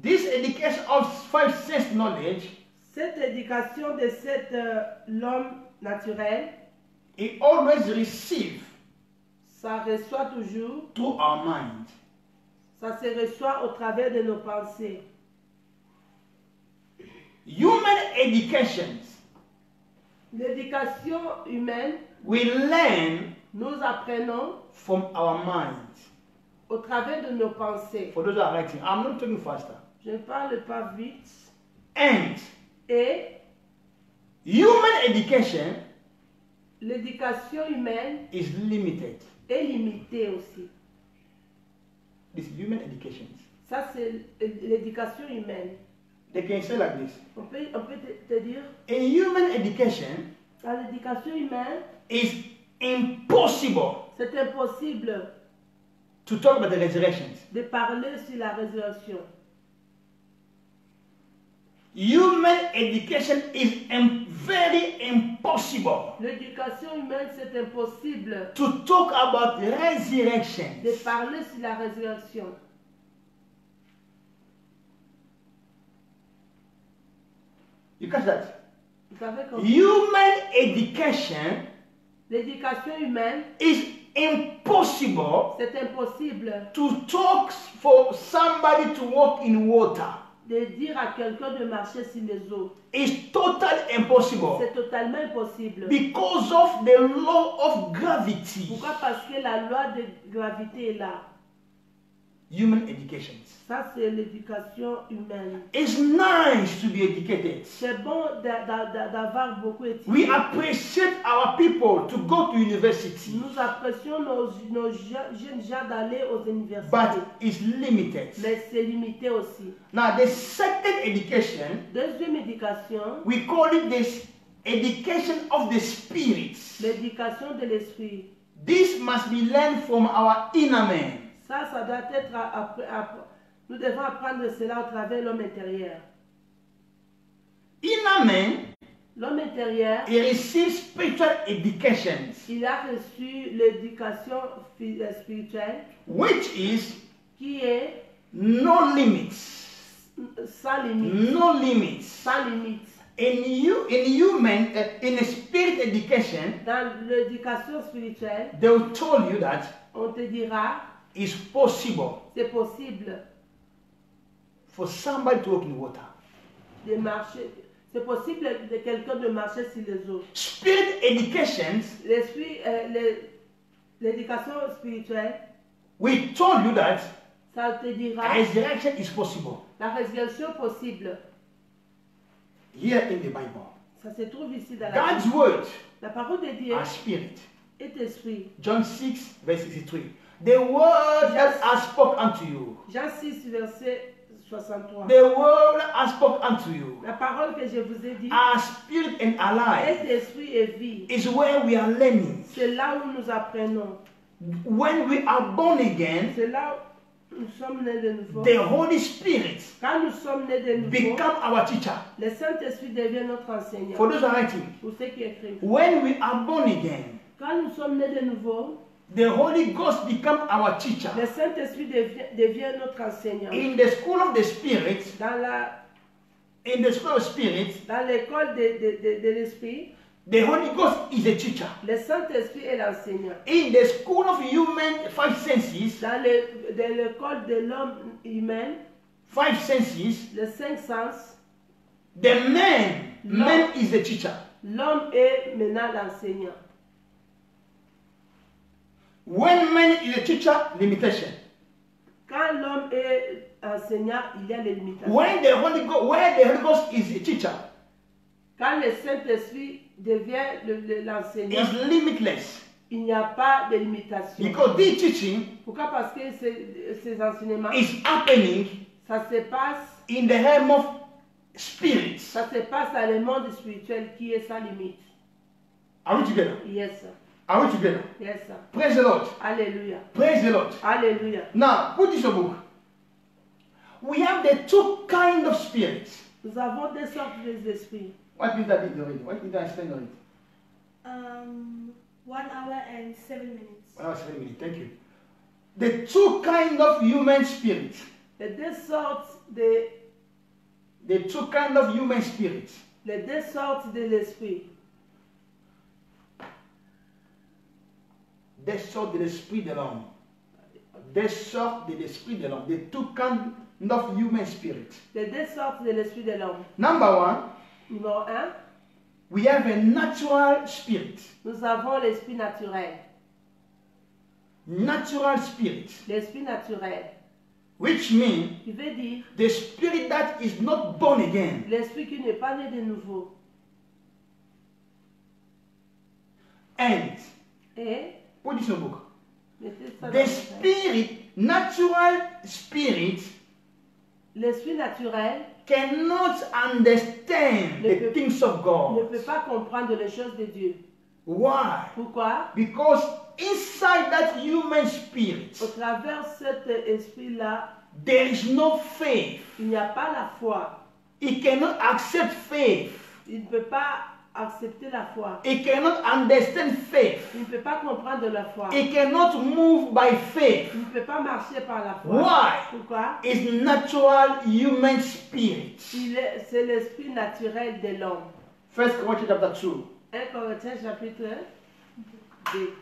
A: This education of five sense knowledge,
B: Cette éducation de l'homme naturel,
A: it always receive
B: ça reçoit toujours,
A: through our mind.
B: ça se reçoit au travers de nos pensées.
A: Human educations,
B: L'éducation humaine,
A: we learn
B: nous apprenons
A: from our mind.
B: au travers de nos pensées.
A: For those who are writing, I'm not talking faster.
B: Je ne parle pas vite.
A: And
B: Et
A: human education
B: l'éducation humaine
A: is limited.
B: est limitée aussi.
A: This human educations.
B: Ça, c'est l'éducation humaine.
A: They can say like this.
B: On peut te dire,
A: A human education
B: dans l'éducation humaine,
A: is impossible
B: c'est impossible
A: to talk about the resurrections.
B: de parler sur la résurrection.
A: Human education is very impossible
B: L'éducation humaine, c'est impossible
A: to talk about
B: de
A: resurrections.
B: parler sur la résurrection.
A: You catch that?
B: Vous savez comment
A: Human education
B: l'éducation humaine,
A: is impossible
B: c'est impossible
A: to talk for somebody to walk in water.
B: de dire à quelqu'un de marcher sur les eaux.
A: It's totally impossible
B: C'est totalement impossible.
A: because of the law of gravity.
B: Pourquoi? Parce que la loi de gravité est là.
A: Human educations.
B: Ça, c'est l'éducation humaine.
A: It's nice to be educated.
B: C'est bon d'avoir beaucoup étudié.
A: We appreciate our people to go to university,
B: Nous apprécions nos jeunes gens d'aller aux universités.
A: but it's limited.
B: Mais c'est limité aussi.
A: Now, the second education,
B: Deuxième éducation,
A: we call it this education of the spirit.
B: l'éducation de l'esprit.
A: This must be learned from our inner man.
B: Ça doit être nous devons apprendre cela au travers de l'homme intérieur.
A: Inner man,
B: L'homme intérieur,
A: he receives spiritual educations,
B: il a reçu l'éducation spirituelle
A: which is
B: qui est
A: no limits.
B: sans limite.
A: No limits.
B: Sans limite.
A: In a spirit education,
B: Dans l'éducation spirituelle,
A: they will tell you that
B: on te dira,
A: it's possible
B: c'est possible
A: for somebody to walk in water.
B: de marcher. C'est possible de quelqu'un de marcher sur les eaux.
A: Spirit educations,
B: L'éducation spirituelle,
A: we told you that
B: Ça te dira
A: resurrection is possible.
B: la résurrection possible.
A: Here in the Bible.
B: Ça se trouve ici dans la
A: God's
B: Bible.
A: word
B: La parole de Dieu
A: are spirit.
B: est esprit.
A: John 6, verse 63. The word that I spoke unto you.
B: Jean 6, verset 63.
A: The word I spoke unto you.
B: La parole que je vous ai dit
A: Are spirit and
B: est
A: alive.
B: esprit et vie.
A: Is where we are learning.
B: C'est là où nous apprenons.
A: When we are born again,
B: C'est là où nous sommes nés de nouveau.
A: the Holy Spirit
B: Quand nous sommes nés de nouveau,
A: become our teacher.
B: le Saint-Esprit devient notre enseignant.
A: For those who are writing,
B: Pour ceux qui écrivent.
A: when we are born again,
B: Quand nous sommes nés de nouveau,
A: the Holy Ghost become our teacher.
B: le Saint-Esprit devient notre enseignant.
A: In the school of the Spirit, in the school of Spirit,
B: Dans l'école de l'Esprit,
A: the Holy Ghost is a teacher.
B: le Saint-Esprit est l'enseignant.
A: In the school of human five senses,
B: Dans l'école de l'homme humain,
A: five senses,
B: les cinq sens,
A: the man is the teacher.
B: l'homme est maintenant l'enseignant.
A: When man is a teacher, limitation.
B: Quand l'homme est enseignant, il y a des limitations.
A: When the Holy Ghost, where the Holy Ghost is a teacher,
B: Quand le Saint-Esprit devient l'enseignant,
A: is limitless.
B: il n'y a pas de limitation.
A: Because this teaching
B: Pourquoi? Parce que ces enseignements,
A: is happening
B: ça se passe,
A: in the realm of spirits.
B: ça se passe dans le monde spirituel qui est sans limite.
A: Are we together?
B: Yes, sir.
A: Are we together?
B: Yes, sir.
A: Praise the Lord.
B: Alléluia.
A: Praise the Lord.
B: Alléluia.
A: Now, put this in your book. We have the two kind of spirits.
B: Nous avons deux sortes d'esprits.
A: What did I do already? What did I explain already?
C: 1 hour and 7 minutes.
A: 1 hour 7 minutes. Thank you. The two kind of human spirits.
B: Les deux sortes
A: The two kind of human spirits.
B: les deux sortes de l'esprit.
A: Des sortes de l'esprit de l'homme. Des sortes de l'esprit de l'homme. The two kind of human spirit.
B: Les deux sortes de l'esprit de l'homme.
A: Number one,
B: Numéro 1,
A: we have a natural spirit.
B: nous avons l'esprit naturel.
A: Natural spirit.
B: L'esprit naturel,
A: Which means
B: qui veut dire
A: the spirit that is not born again.
B: l'esprit qui n'est pas né de nouveau.
A: And,
B: Et,
A: put this in your book.
B: mettez ça dans
A: The
B: le
A: spirit, natural spirit,
B: l'esprit naturel
A: cannot understand the things of
B: ne
A: God.
B: peut pas comprendre les choses de Dieu.
A: Why?
B: Pourquoi?
A: Because inside that human spirit,
B: Au travers cet esprit-là,
A: there is no faith.
B: il n'y a pas la foi.
A: He cannot accept faith.
B: Il ne peut pas accepter la foi.
A: He cannot understand faith.
B: Il ne peut pas comprendre la foi.
A: He cannot move by faith.
B: Il ne peut pas marcher par la foi.
A: Why?
B: Pourquoi?
A: It's natural human spirit.
B: C'est l'esprit naturel de l'homme.
A: 1 Corinthians chapter 2.
B: 1 Corinthiens chapitre 2.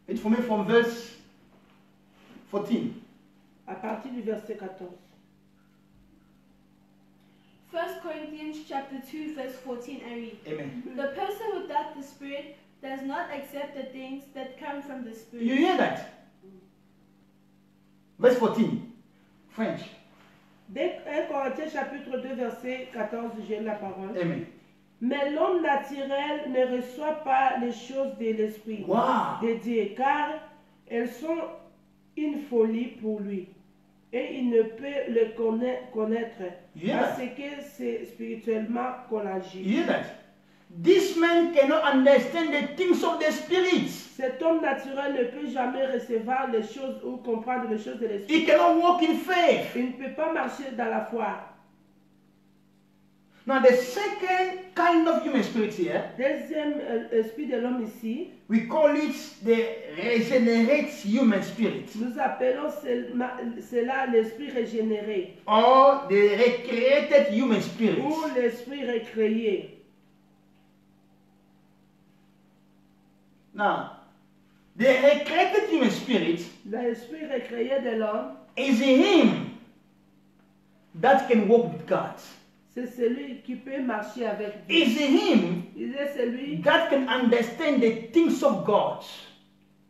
A: Read for me from verse 14.
B: À partir du verset 14.
C: 1 Corinthians chapter 2 verse 14 I read.
A: Amen.
C: The person without the Spirit does not accept the things that come from the Spirit.
A: You hear that? Verse 14. French.
B: 1 Corinthiens chapitre 2 verset 14, j'ai la parole.
A: Amen.
B: Mais l'homme naturel ne reçoit pas les choses de l'esprit
A: Wow.
B: de Dieu, car elles sont une folie pour lui. Et il ne peut le connaître
A: Yeah.
B: parce que c'est spirituellement qu'on
A: You
B: agit.
A: hear that? This man cannot understand the things of the spirit.
B: Cet homme naturel ne peut jamais recevoir les choses ou comprendre les choses de l'esprit.
A: He cannot walk in faith.
B: Il ne peut pas marcher dans la foi.
A: Now, the second kind of human spirit here,
B: Deuxième esprit de l'homme ici,
A: we call it the regenerate human spirit
B: nous appelons cela l'esprit régénéré
A: or the recreated human spirit.
B: ou l'esprit recréé.
A: Now, the recreated human spirit
B: L'esprit recréé de l'homme
A: is him that can walk with God.
B: C'est celui qui peut marcher avec Dieu.
A: Is him
B: Il est celui
A: that can understand the things of God.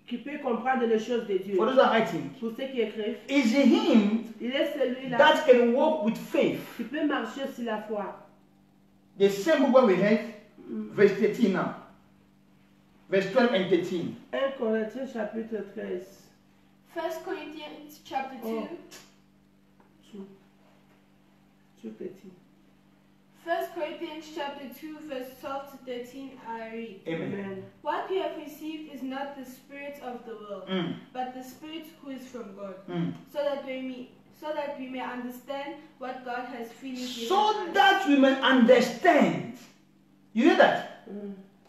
B: qui peut comprendre les choses de Dieu.
A: For those who are writing,
B: Pour ceux qui écrivent,
A: is him
B: il est celui-là
A: that can walk with faith.
B: qui peut marcher sur la foi.
A: The same book when we read, verse 13 now. Verse 12 and 13.
B: 1 Corinthiens chapitre 13.
C: 1 Corinthians chapter 2.
B: Oh. Tout petit.
C: 1 Corinthians chapter 2 verse 12 to 13 I read.
A: Amen.
B: Amen.
C: What we have received is not the spirit of the world, but the Spirit who is from God, so that we may understand what God has freely given
A: So
C: us.
A: that we may understand. You hear that?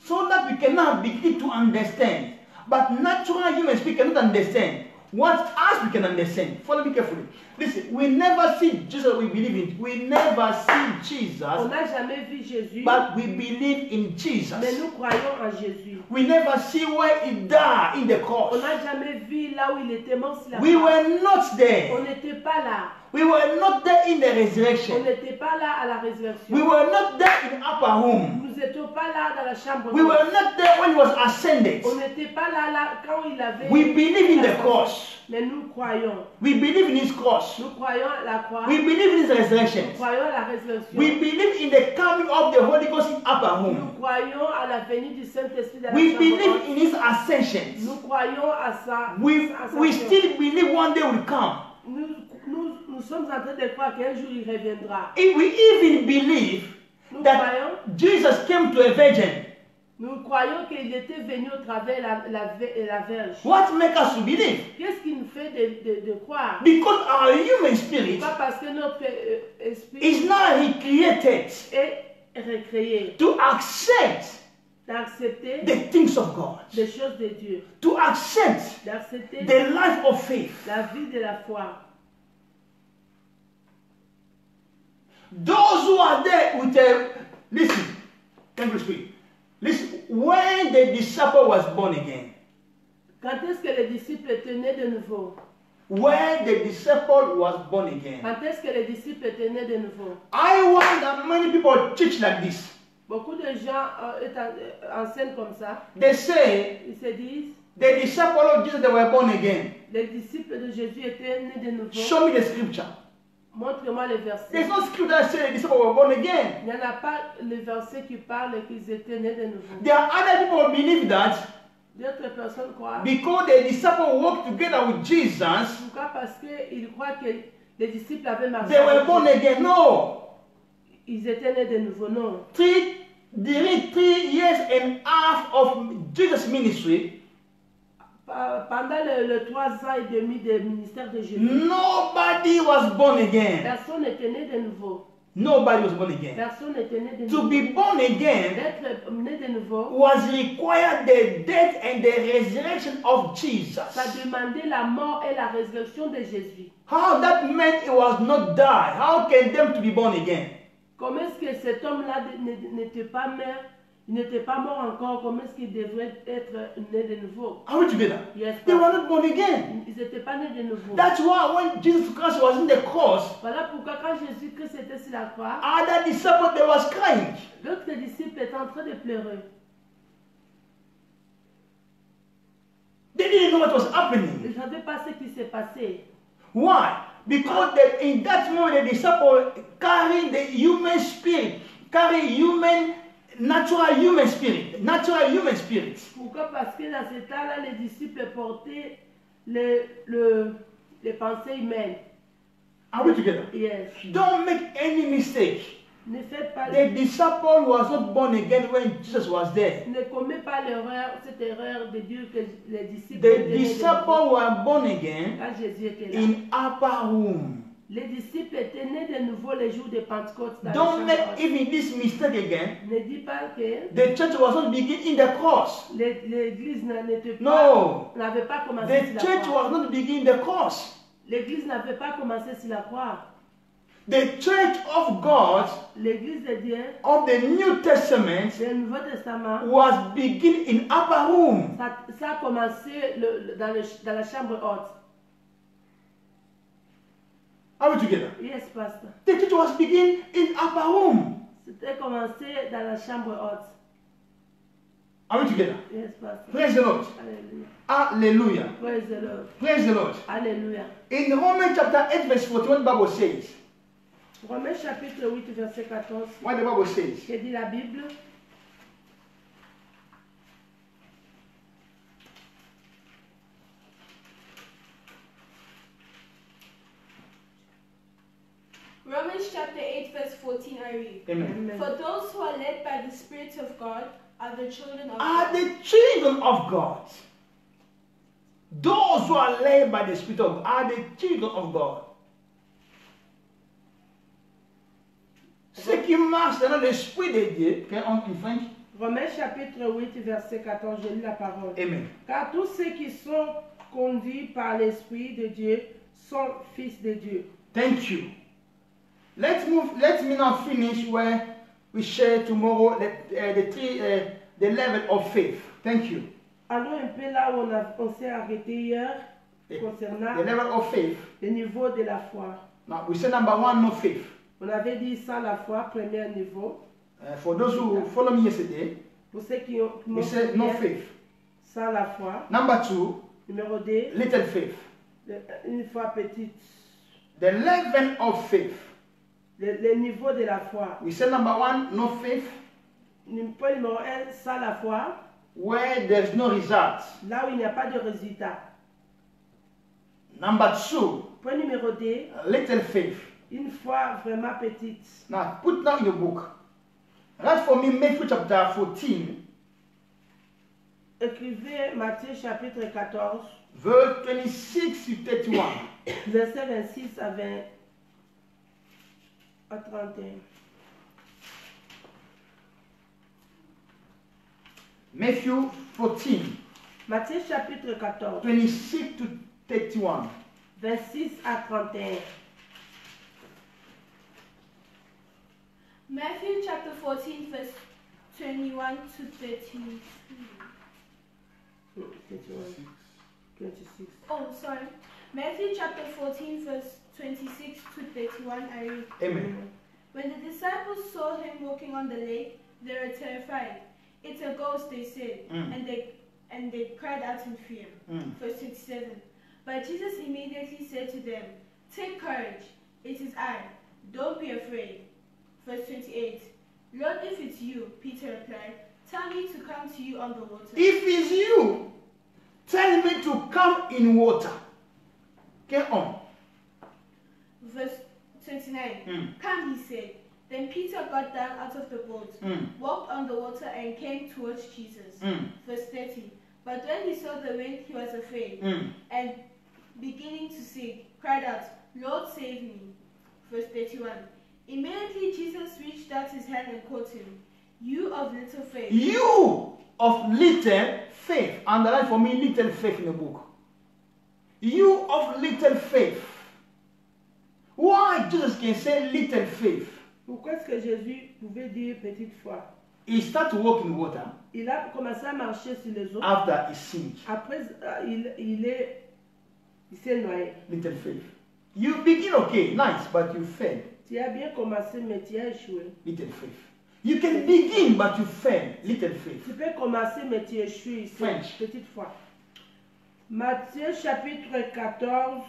A: So that we cannot begin to understand. But natural human speak cannot understand. What else we can understand? Follow me carefully. Listen, we never see Jesus we believe in. We never see
B: On
A: Jesus,
B: n'a jamais vu Jésus,
A: but we believe in
B: mais
A: Jesus.
B: nous croyons en Jésus.
A: We never see where he died in the
B: On
A: cross.
B: n'a jamais vu là où il était mort sur la
A: We
B: croix.
A: were not
B: On
A: there.
B: n'était pas là.
A: We were not there in the
B: On
A: resurrection.
B: n'était pas là à la résurrection.
A: We were not there in upper room.
B: Nous n'étions pas là dans la chambre.
A: We were not there when he was ascended.
B: On n'était pas là quand il avait.
A: We believe in the cross.
B: Mais nous croyons.
A: We believe in his cross.
B: Nous croyons à la croix.
A: We believe in his resurrection.
B: Nous croyons à la résurrection.
A: We believe in the coming of the Holy Ghost in upper
B: Nous
A: room.
B: croyons à la venue du Saint-Esprit dans la
A: We
B: chambre
A: believe
B: haute.
A: in his ascension.
B: Nous croyons à sa
A: We
B: ascension.
A: still believe one day will come.
B: Nous sommes en train de croire qu'un jour il reviendra.
A: If we even believe
B: Nous
A: that
B: croyons,
A: Jesus came to a virgin,
B: nous croyons qu'il était venu au travers la Vierge.
A: what makes us to believe?
B: Qu'est-ce qui nous fait de croire?
A: Because our human spirit
B: Pas parce que notre esprit
A: is now recreated
B: est recréé,
A: to accept
B: d'accepter
A: the things of God,
B: les choses de Dieu,
A: to accept
B: d'accepter
A: the life of faith.
B: la vie de la foi.
A: Those who are there with a listen, thank you, speak. Listen, when the disciple was born again,
B: Quand est-ce que les disciples étaient nés de nouveau?
A: when the disciple was born again,
B: Quand est-ce que les disciples étaient nés de nouveau?
A: I wonder many people teach like this.
B: Beaucoup de gens enseignent comme ça.
A: They say
B: Ils se disent,
A: the disciple of Jesus they were born again.
B: les disciples de Jésus étaient nés de nouveau.
A: Show me the scripture.
B: Montre-moi les versets.
A: There's no scripture that says the disciples were born again.
B: Il n'y en a pas le verset qui parle qu'ils étaient nés de nouveau.
A: There are other people who believe that
B: D'autres personnes croient.
A: because the disciples walked together with Jesus,
B: Pourquoi? Parce qu'ils croient que les disciples avaient marché.
A: they were
B: avec
A: born
B: Jésus.
A: again. No.
B: Ils étaient nés de nouveau, non.
A: During 3 years and a half of Jesus' ministry,
B: Pendant le 3 ans et demi du ministère de Jésus,
A: nobody was born again.
B: personne n'était né de nouveau.
A: Nobody was born again.
B: Personne n'était né de
A: To
B: nouveau.
A: be born again
B: D'être né de nouveau,
A: was required the death and the resurrection of Jesus.
B: ça demandait la mort et la résurrection de Jésus.
A: How that meant he was not die. How can them to be born again?
B: Comment est-ce que cet homme-là n'était pas mort? Il n'était pas mort encore. Comment est-ce qu'il devrait être né de nouveau?
A: Are we together?
B: Yes,
A: They were not born again.
B: ils n'étaient pas nés de nouveau.
A: That's why when Jesus Christ was in the cross,
B: Voilà pourquoi quand Jésus-Christ était sur la croix,
A: other disciples they was crying.
B: l'autre disciple était en train de pleurer.
A: They didn't know what was
B: Ils
A: happening.
B: ne savaient pas ce qui s'est passé.
A: Why? Because in that moment the disciple carry the human spirit, carry natural human spirit.
B: Pourquoi? Parce que dans ce temps-là, les disciples portaient les pensées humaines.
A: Are we together?
B: Yes.
A: Don't make any mistake.
B: Ne faites pas,
A: The disciple was not born again when Jesus was there.
B: ne commets pas cette erreur de dire que les disciples
A: The
B: étaient nés de nouveau
A: disciples were born again
B: quand Jésus était là.
A: in upper room.
B: Les disciples étaient nés de nouveau les jours de Pentecôte. Dans
A: Don't
B: les
A: make
B: chambres hautes.
A: even this mistake again.
B: Ne dis pas que
A: The church was not begin in the cross.
B: l'église n'était
A: No.
B: pas, n'avait pas commencé
A: The
B: sur la
A: church
B: croix.
A: was not begin the cross.
B: L'église n'avait pas commencé sur la croix.
A: The church of God
B: L'église de Dieu,
A: of the New Testament
B: le Nouveau Testament,
A: was begin in upper room.
B: ça a commencé dans la chambre haute.
A: Are we together?
B: Yes, pastor.
A: The church was begin in upper room.
B: C'était commencé dans la chambre haute.
A: Are we together?
B: Yes, pastor.
A: Praise the Lord.
B: Hallelujah.
A: Hallelujah.
B: Praise the Lord.
A: Praise the Lord.
B: Alléluia.
A: In Romans chapter 8 verse 14, what the Bible says?
B: Romains chapitre 8, verset 14.
A: What the Bible says?
B: Que dit la Bible?
C: Romans chapter 8 verse 14 I read.
A: Amen.
B: Amen.
C: For those who are led by the Spirit of God are the children of
A: Are
C: God.
A: the children of God. Those who are led by the Spirit of God are the children of God. Ceux qui marchent dans l'esprit de Dieu, in French,
B: Romains chapitre 8, verset 14, je lis la parole.
A: Amen.
B: Car tous ceux qui sont conduits par l'Esprit de Dieu sont fils de Dieu.
A: Thank you. Let me now finish where we share tomorrow the level of faith. Thank you.
B: Allons un peu là où on s'est arrêté hier concernant
A: The level of faith.
B: le niveau de la foi.
A: Now we say number one, no faith.
B: On avait dit sans la foi, premier niveau.
A: For those who follow me yesterday,
B: Pour ceux qui ont
A: we said no faith.
B: sans la foi.
A: Number two,
B: Numéro 2,
A: little faith.
B: une foi petite.
A: The level of faith.
B: Le niveau de la foi.
A: We say number one, no faith,
B: Point numéro 1, sans la foi,
A: where there is no result.
B: là où il n'y a pas de résultat.
A: Number two,
B: Point numéro 2,
A: little faith.
B: une foi vraiment petite.
A: Now put down in your book. Write for me Matthew chapter 14,
B: Écrivez Matthieu chapitre 14,
A: verse 26 to 31.
B: verset 26 à 20 à 31.
A: Matthew 14,
B: Matthieu chapitre 14,
A: 26 to 31.
B: 26 à 31.
C: Matthew chapter 14 verse 21 to 32.
B: 26.
C: Oh, sorry. Matthew chapter 14 verse 26 to 31 I read.
A: Amen.
C: When the disciples saw him walking on the lake, they were terrified. It's a ghost, they said, and they cried out in fear. Verse 27. But Jesus immediately said to them, "Take courage, it is I. Don't be afraid." Verse 28. "Lord, if it's you," Peter replied, "tell me to come to you on the water."
A: If it's you, tell me to come in water. Get on.
C: Verse 29. "Come," he said. Then Peter got down out of the boat, walked on the water, and came towards Jesus. Verse 30. But when he saw the wind, he was afraid, and beginning to sink, cried out, "Lord, save me." Verse 31. Immediately Jesus reached out his hand and caught him. "You of little faith."
A: You of little faith. Underline for me little faith in the book. You of little faith. Why Jesus can say little faith?
B: Pourquoi est-ce que Jésus pouvait dire petite foi?
A: He started to walk in water
B: Il a commencé à marcher sur les eaux.
A: after he sinned.
B: Après, il s'est noyé.
A: Little faith. You begin okay, nice, but you fail.
B: Tu as bien commencé, mais tu as échoué.
A: Little faith. You can begin, but you fail. Little faith.
B: Tu peux commencer, mais tu échoues.
A: French.
B: Petite foi. Matthieu chapitre 14,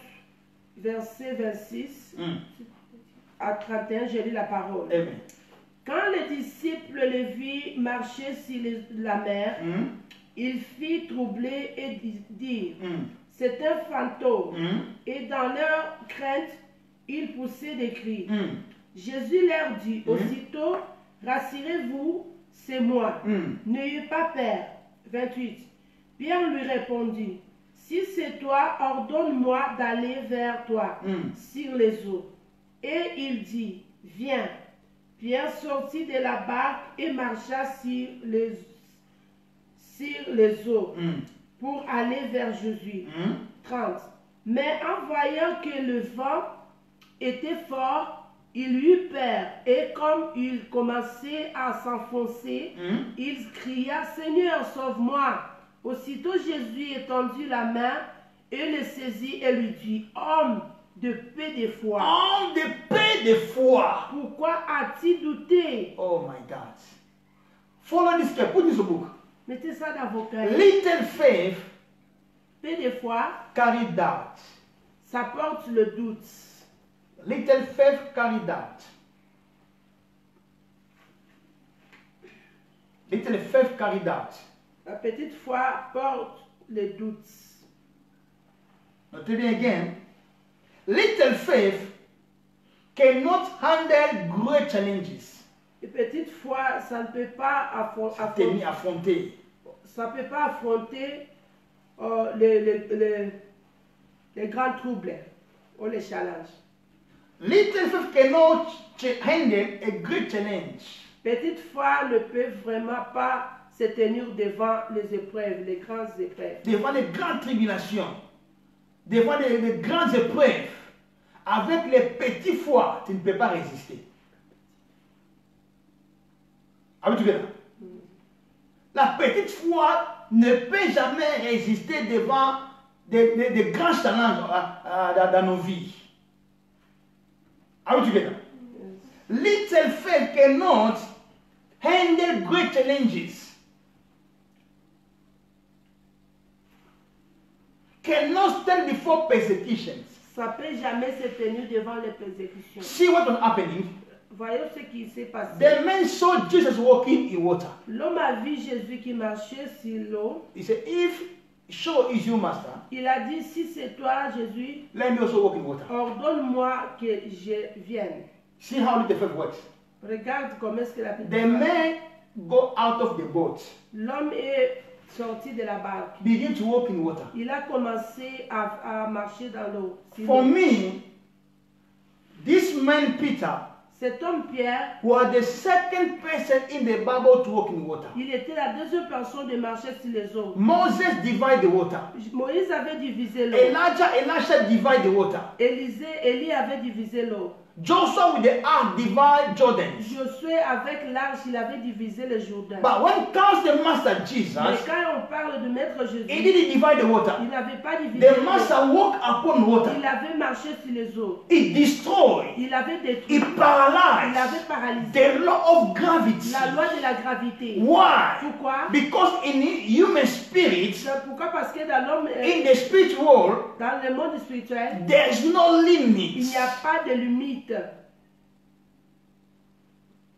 B: verset 26 à 31, je lis la parole.
A: Amen.
B: Quand les disciples le virent marcher sur la mer, ils firent troubler et dire, c'est un fantôme. Et dans leur crainte, ils poussaient des cris. Jésus leur dit aussitôt, rassurez-vous, c'est moi. N'ayez pas peur. 28. Pierre lui répondit, si c'est toi, ordonne-moi d'aller vers toi sur les eaux. Et il dit, viens. Pierre sortit de la barque et marcha sur les eaux pour aller vers Jésus. 30. Mais en voyant que le vent était fort, il eut peur et comme il commençait à s'enfoncer, il cria, Seigneur, sauve-moi. Aussitôt Jésus étendit la main et le saisit et lui dit, homme de peu de foi.
A: Homme de peu de foi.
B: Pourquoi as-tu douté?
A: Oh my God. Follow this step. Put this book.
B: Mettez ça dans vos cahiers.
A: Little faith
B: Peu de foi,
A: carry doubt.
B: ça porte le doute.
A: Little faith carry doubt. Little faith carry doubt.
B: La petite foi porte le doute.
A: Notez bien again. Little faith cannot handle great challenges.
B: La petite foi, ça ne peut pas
A: Affronter.
B: ça peut pas affronter les grands troubles ou les challenges.
A: Little faith cannot handle a great challenge.
B: Petite foi ne peut vraiment pas se tenir devant les épreuves, les grandes épreuves.
A: Devant les grandes tribulations, devant les grandes épreuves, avec les petites foi, tu ne peux pas résister. Avez-vous vu là? La petite foi ne peut jamais résister devant des grands challenges dans nos vies. Avez-vous vu là? Little faith cannot handle great challenges. Cannot stand before persecutions.
B: Ça ne peut jamais se tenir devant les persécutions.
A: See what was happening?
B: Voyez ce qui s'est passé.
A: The man saw Jesus walking in water.
B: L'homme a vu Jésus qui marchait sur l'eau.
A: He said, if sure is you, master,
B: Il a dit, si c'est toi, Jésus,
A: let me also walk in water.
B: ordonne-moi que je vienne.
A: See how little faith works.
B: Regarde comment est-ce que la petite
A: The man go out of the boat,
B: L'homme est sorti de la barque.
A: begin to walk in water.
B: Il a commencé à marcher dans l'eau.
A: For me, this man Peter
B: Cet homme Pierre,
A: was the second person in the Bible to walk in water.
B: il était la deuxième personne de marcher sur les eaux.
A: Moses divided the water.
B: Moïse avait divisé l'eau.
A: Elisha divided the water.
B: Élie avait divisé l'eau.
A: Joshua with the ark divided Jordan.
B: Josué avec l'arche, il avait divisé le Jourdain.
A: But when comes the master
B: Mais
A: Jesus,
B: quand on parle de maître
A: he
B: Jésus,
A: didn't divide the water.
B: il n'avait pas divisé
A: The
B: l'eau.
A: master walked upon water.
B: Il avait marché sur les eaux.
A: He destroyed.
B: Il avait
A: He
B: détruit. Il avait
A: paralyzed
B: paralysé
A: the law of gravity.
B: la loi de la gravité.
A: Why?
B: Pourquoi?
A: Because in human spirit,
B: Pourquoi? Parce que dans l'homme,
A: in the spirit world,
B: dans le monde spirituel,
A: there is no
B: il
A: limit.
B: n'y a pas de limite.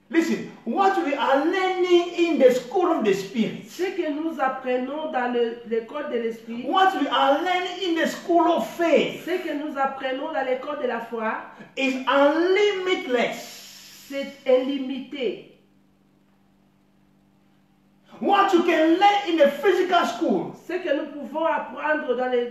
A: Listen, what we are learning in the school of the spirit,
B: Ce que nous apprenons dans l'école de l'esprit,
A: what we are learning in the school of faith,
B: ce que nous apprenons dans l'école de la foi,
A: is unlimitless.
B: c'est illimité.
A: What you can learn in the physical school
B: Ce que nous pouvons apprendre dans les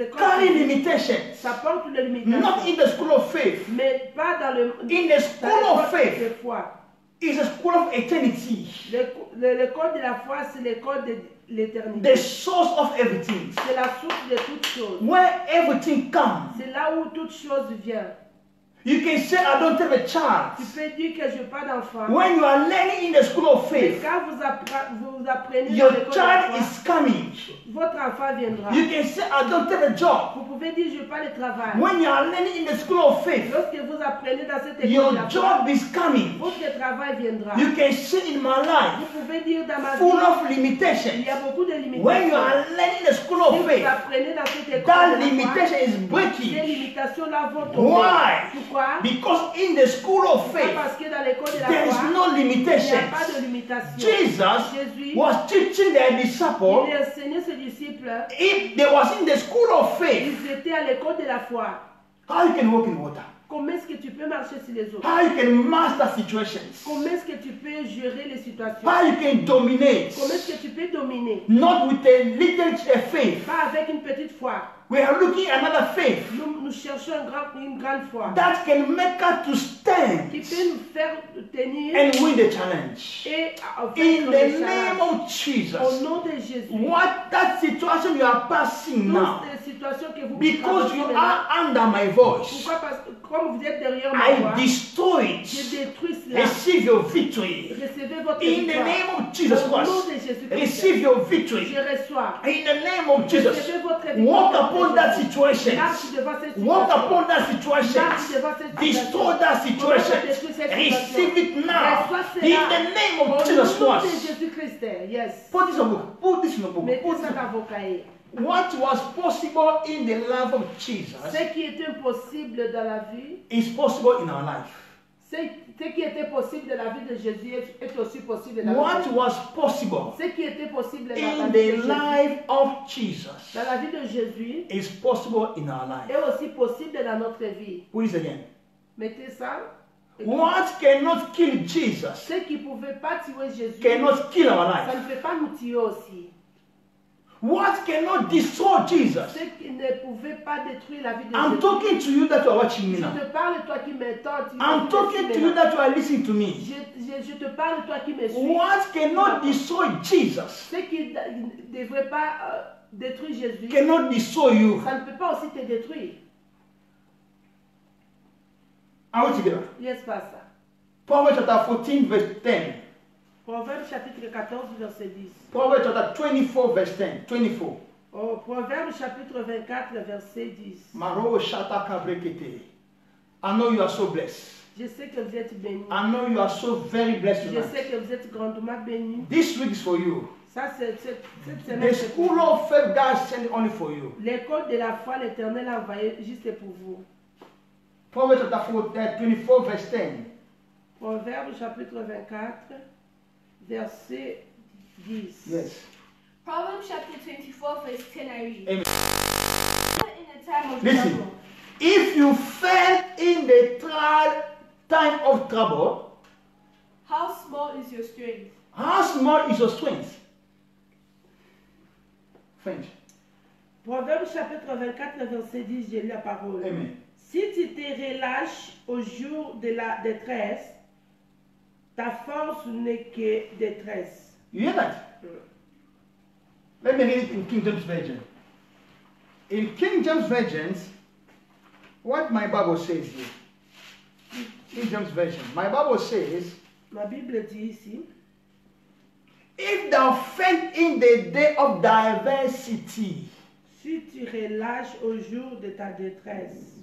B: écoles,
A: carry limitations.
B: ça porte les
A: Not
B: limitations.
A: in the school of faith.
B: Mais pas dans le
A: In the school of
B: l'école
A: faith
B: de foi.
A: is a school of eternity.
B: L'école de la foi, c'est l'école de
A: The
B: l'éternité.
A: source of everything.
B: C'est la source de toutes choses.
A: Where everything comes.
B: C'est là où toute chose vient.
A: You can say, I don't have a
B: Tu
A: child.
B: peux dire que je n'ai pas d'enfant.
A: When you are learning in the school of
B: Mais
A: faith,
B: quand vous apprenez dans
A: your
B: l'école de la
A: child
B: foi,
A: is coming.
B: votre enfant viendra.
A: You can say, I don't have a job.
B: Vous pouvez dire je n'ai pas de travail.
A: When you are learning in the school of faith,
B: Lorsque vous apprenez dans cette école de
A: your
B: la foi,
A: job is coming.
B: votre travail viendra.
A: You can say in my
B: Vous
A: life,
B: pouvez dire dans ma
A: full
B: vie,
A: of
B: il
A: limitations.
B: y a beaucoup de
A: When you
B: limitations.
A: are learning the school
B: Si
A: of
B: vous
A: faith,
B: apprenez dans cette école
A: that
B: de la foi,
A: limitation is
B: ces
A: breaking.
B: limitations-là vont tomber.
A: Why?
B: Pourquoi?
A: Because in the school of
B: Pourquoi?
A: faith,
B: Parce que dans l'école de la
A: there is
B: foi,
A: no
B: il n'y a pas
A: limitations.
B: de limitation.
A: Jesus
B: Jésus,
A: was teaching their
B: il
A: disciples,
B: enseignait ses disciples,
A: if they was in the school of faith,
B: ils étaient à l'école de la foi.
A: how you can walk in water,
B: Comment est-ce que tu peux marcher sur les eaux?
A: how you can master situations,
B: Comment est-ce que tu peux gérer les situations?
A: how you can dominate,
B: Comment est-ce que tu peux dominer?
A: not with a little faith.
B: Pas avec une petite foi.
A: We are looking at another faith
B: Nous cherchons une grande foi
A: that can make us to stand
B: qui peut nous faire tenir
A: and win the challenge.
B: et
A: In
B: vaincre
A: the
B: les
A: name
B: challenges.
A: of of Jesus,
B: Au nom de Jésus.
A: what that situation you are passing now,
B: Toutes les situations que vous
A: because you
B: traversez
A: are under my voice,
B: pourquoi? Parce que comme vous êtes derrière ma voix,
A: I destroy
B: je
A: it.
B: détruis cela.
A: Receive your victory.
B: Recevez votre
A: In the
B: victoire.
A: name of Jesus
B: Au nom
A: Christ,
B: de Jésus-Christ.
A: receive your victory.
B: Je reçois.
A: In the name of Jesus,
B: Recevez votre victoire.
A: walk upon that
B: Jésus.
A: situation.
B: Marche devant cette
A: Walk
B: situation.
A: upon that situation.
B: Marche devant cette
A: Destroy
B: situation.
A: that situation.
B: Commence à détruire cette
A: Receive it
B: situation.
A: now.
B: Reçois cela.
A: In the name
B: Au
A: of Jesus
B: nom de
A: Christ.
B: Jésus-Christ. Yes.
A: Put this in a book. Put this in a book.
B: Mettez
A: Put
B: ça
A: this-
B: dans vos cahiers.
A: What was possible in the life of Jesus
B: Ce qui est impossible dans la vie,
A: is possible in our life.
B: ce qui était possible dans la vie de Jésus est aussi possible dans la
A: What
B: vie.
A: was possible
B: Ce qui était possible dans la
A: in
B: vie de
A: the
B: Jésus,
A: life of Jesus
B: dans la vie de Jésus,
A: is possible in our life.
B: est aussi possible dans notre vie.
A: Put this again.
B: Mettez ça.
A: What cannot kill Jesus
B: Ce qui ne pouvait pas tuer Jésus,
A: cannot kill our
B: ça
A: life.
B: ne peut pas nous tuer aussi.
A: What cannot destroy Jesus?
B: Ce qui ne pouvait pas détruire la vie de
A: I'm
B: Jésus.
A: talking to you that you are watching me
B: Je
A: now.
B: te parle, toi qui m'entends.
A: I'm talking to you that you are listening to me.
B: Je te parle, toi qui me suis.
A: What cannot destroy Jesus
B: Ce qui ne devrait pas détruire Jésus,
A: cannot destroy you.
B: ça ne peut pas aussi te détruire.
A: Are we together?
B: Yes, pas ça.
A: Proverbs chapter 14, verse 10.
B: Proverbe chapitre 14, verset 10.
A: Proverbs chapter 24, verse 10. 24.
B: Oh, Proverbe chapitre 24, verset 10.
A: Maro shata kabrekete. I know you are so blessed.
B: Je sais que vous êtes bénis.
A: I know you are so very blessed
B: Je
A: tonight.
B: sais que vous êtes grandement bénis.
A: This week is for you.
B: Ça, cette semaine,
A: The
B: c'est pour
A: school
B: vous.
A: of faith God sent it only for you.
B: L'école de la foi, l'Éternel a envoyé juste pour vous.
A: Proverbs chapter 24, verse 10.
B: Proverbe chapitre 24, verset 10.
A: Yes.
C: Proverbs chapter 24, verse 10, I read.
A: Amen.
C: In a time of
A: Listen.
C: trouble,
A: If you fell in the time of trouble,
C: how small is your strength?
A: how small is your strength? French.
B: Proverbe chapitre 24, verset 10, j'ai lu la parole.
A: Amen.
B: Si tu te relâches au jour de la détresse, ta force n'est que détresse.
A: You hear that? Let me read it in King James Version. In King James Version, what my Bible says here. King James Version. My Bible says,
B: Ma Bible dit ici,
A: if thou fell in the day of diversity,
B: si tu relâches au jour de ta détresse,